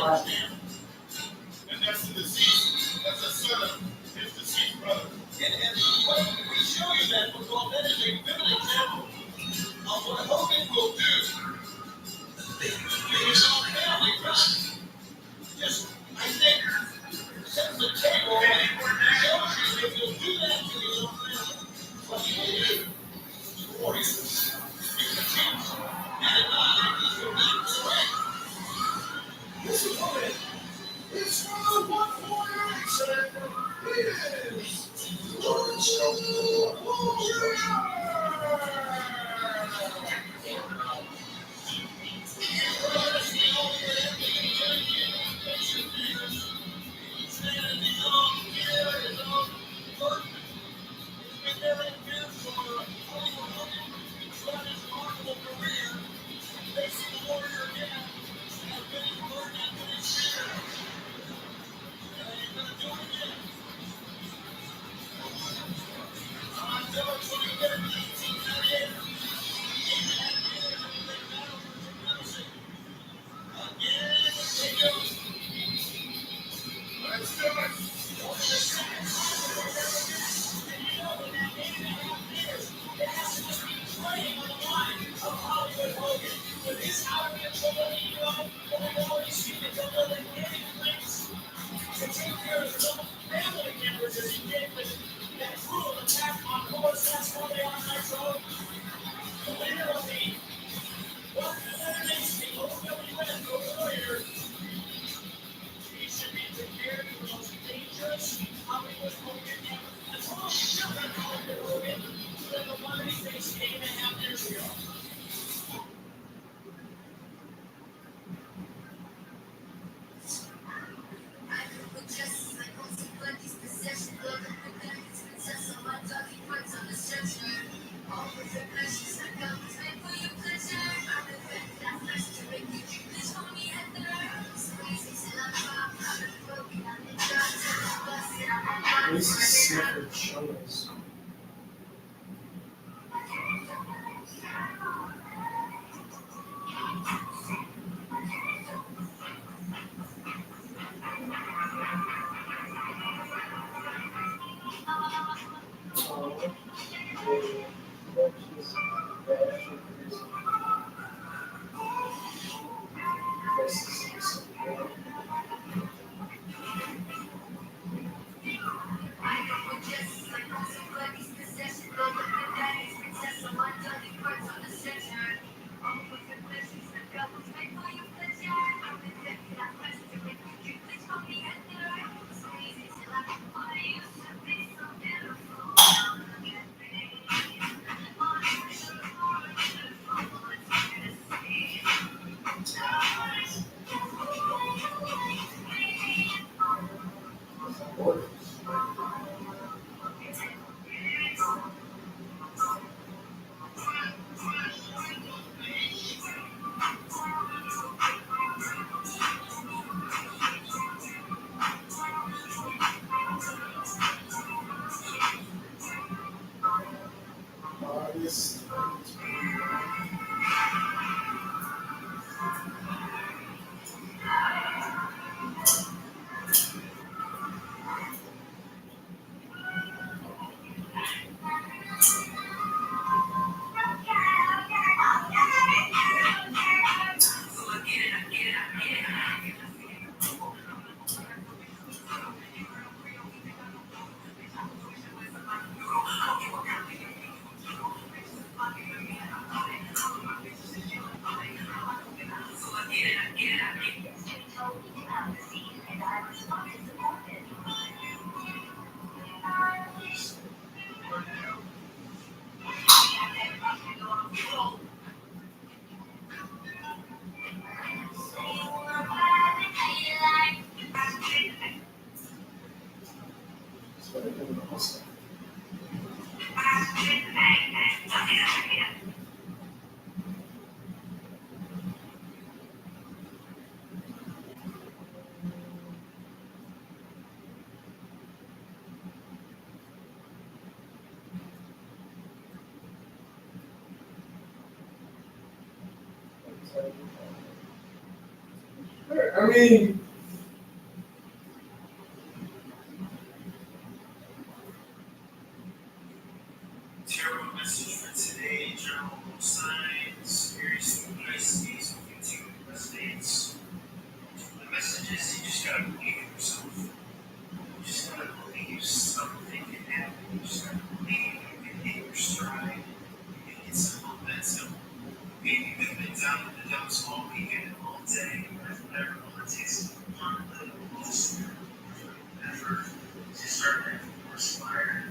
And that's the deceased. That's the son of his deceased brother. And we show you that because that is a vivid example of what Hogan will do to his own family. Just, I think, sets the table and shows you if you'll do that to his own family, what he will do for you. You can change. And if not, you'll not correct. This is Hogan. It's from the 148 center. It is Lawrence Let's do it. This is Sanford Showers. I mean, Terrible message for today. General signs, various Pisces will continue estates. The message is you just gotta believe in yourself. You just gotta believe something can happen. You just gotta believe you can hit your stride. You can get some momentum. Maybe you've been down in the dumps all weekend, all day, whatever it takes to one little boost, effort to start having more inspired.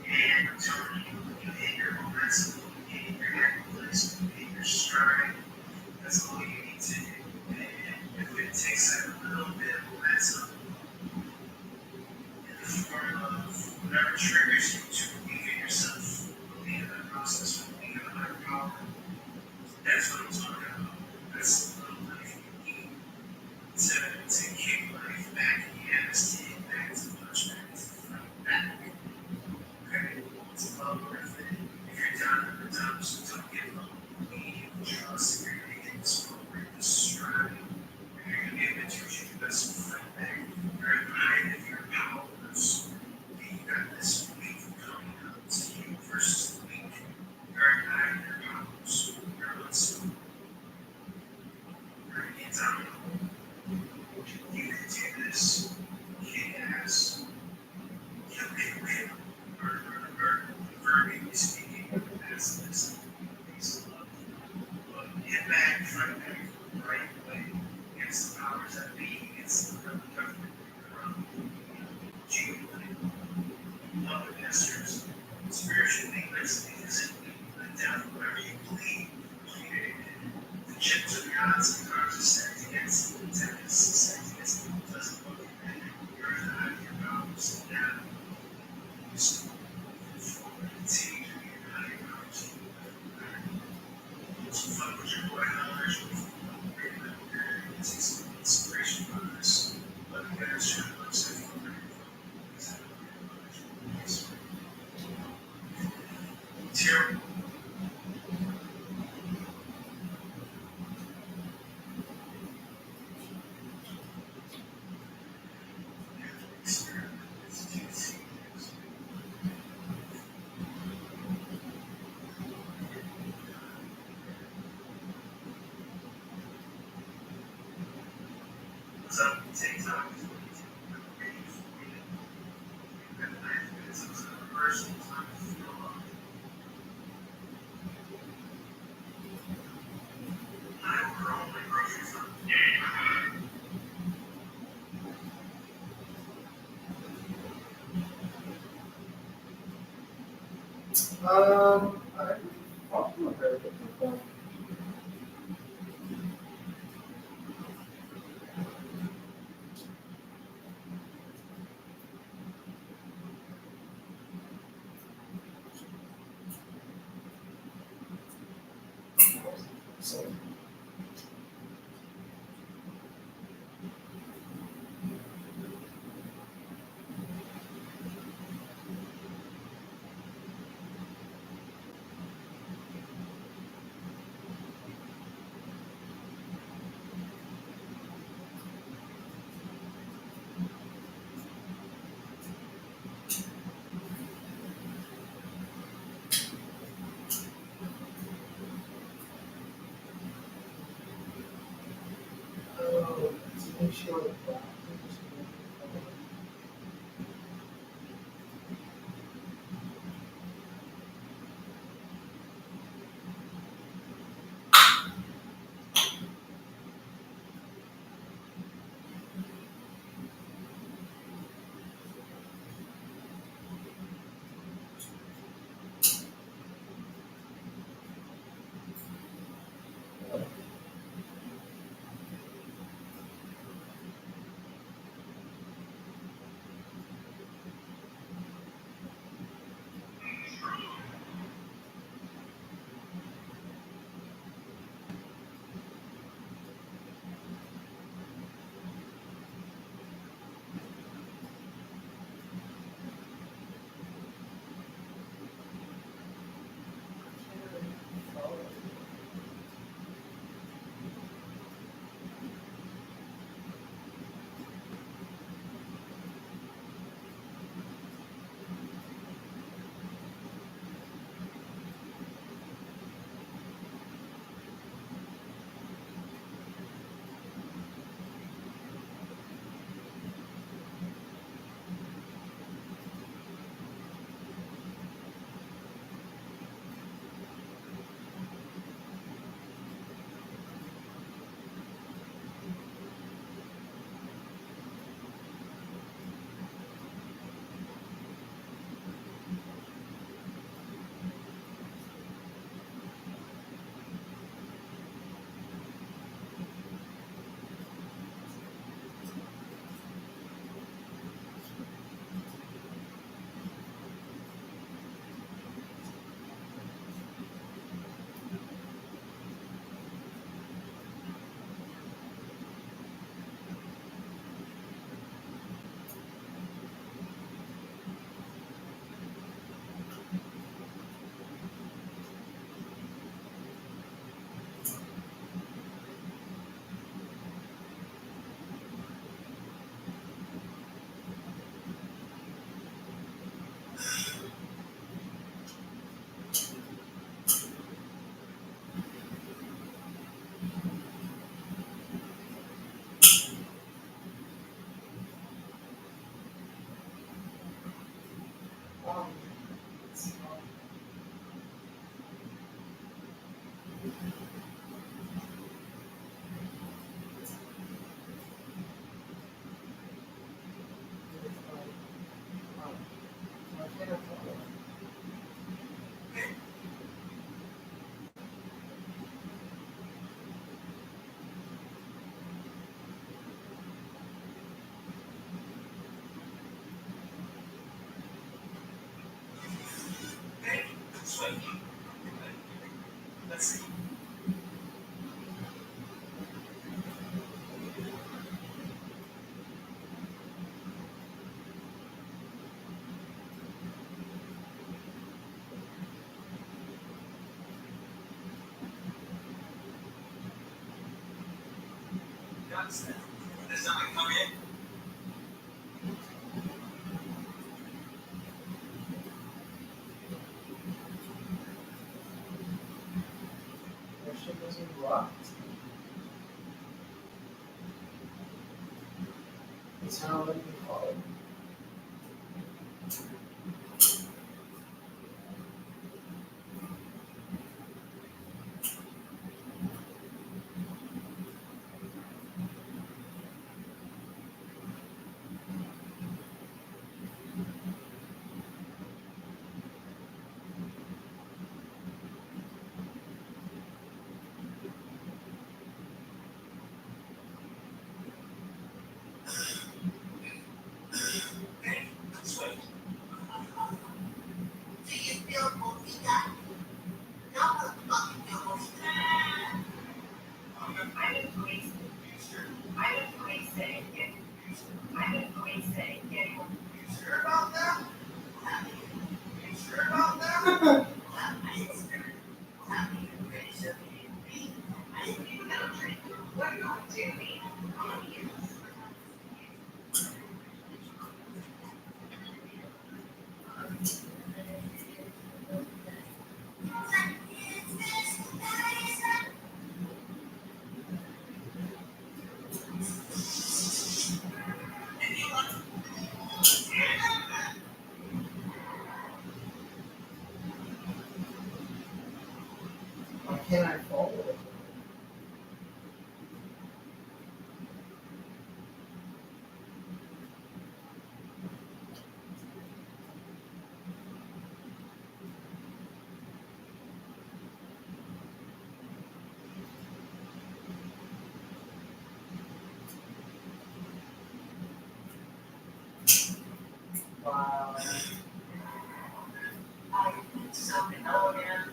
And I'm telling you, you hit your momentum, you hit your happy place, you hit your stride. That's all you need to do. And if it takes that little bit of momentum in the form of whatever triggers you to believe in yourself, believe in that process, believe in a higher power, that's what I'm talking about. That's the little life you need to kick life back in the ass, to hit back, to punch back, to fight back. Okay? It's well worth it. If you're down in the dumps, don't give up. Believe, trust, if you're going to get this forward, this stride, if you're going to be able to do your best to fight back, you're at the height of your powers. You got this week coming up to you versus the week. You're at the height of your powers. You're unstoppable. You're indomitable. You can do this. Kick ass. Kill, kill, kill. Murder, murder, murder. Verbally speaking, that's this piece of love. But get back, fight back the right way against the powers that be, against the government, corrupt, genuine, love investors, spiritually, mentally, physically, let down whatever you believe. The chips of the odds and cards are stacked against you. The deck is stacked against you. It doesn't look like that. You're in the high of your powers now. You still move forward, continue to be in the high of your powers. So fuck with your boy knowledge. Take some inspiration from this. But the guys trying to upset you. Terrible. What's up? TikTok is what you got 9 minutes of personal time to feel love. We're all my groceries on. I talked to her before. So, to make sure that nonsense. There's something come in. Shit wasn't rocked. That's how I can call it. Hey, sweet. Do you feel Movita? No, fucking feel Movita. I didn't place it. I didn't place it. I didn't place it. You sure about that? You sure about that? I didn't pretty sure we didn't pay. I didn't even know drink. What are you going to do, me? I'm going to use. Why can't I follow it? Wow. Something over there.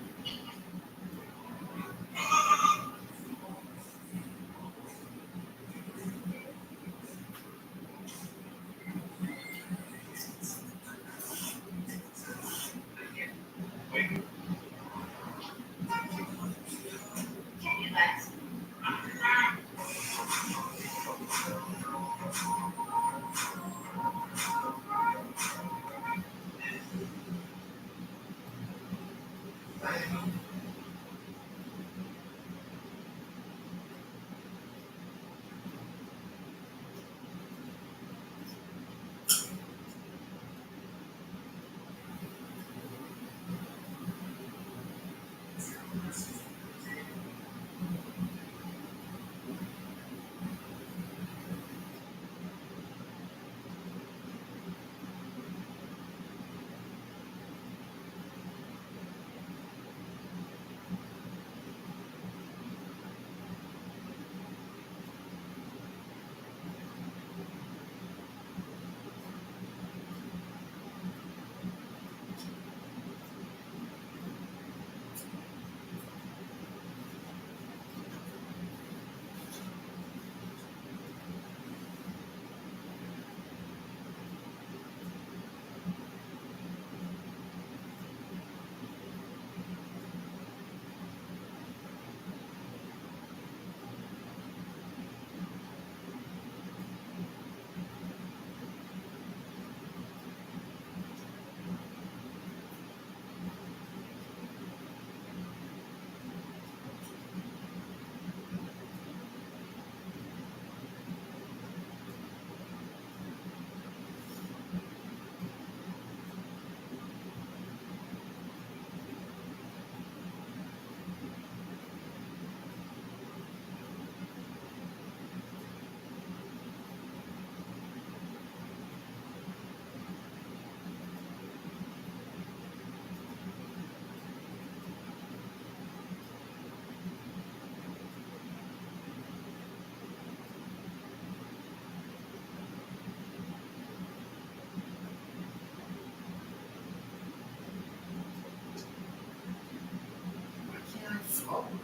Can you let? Why can't I follow it?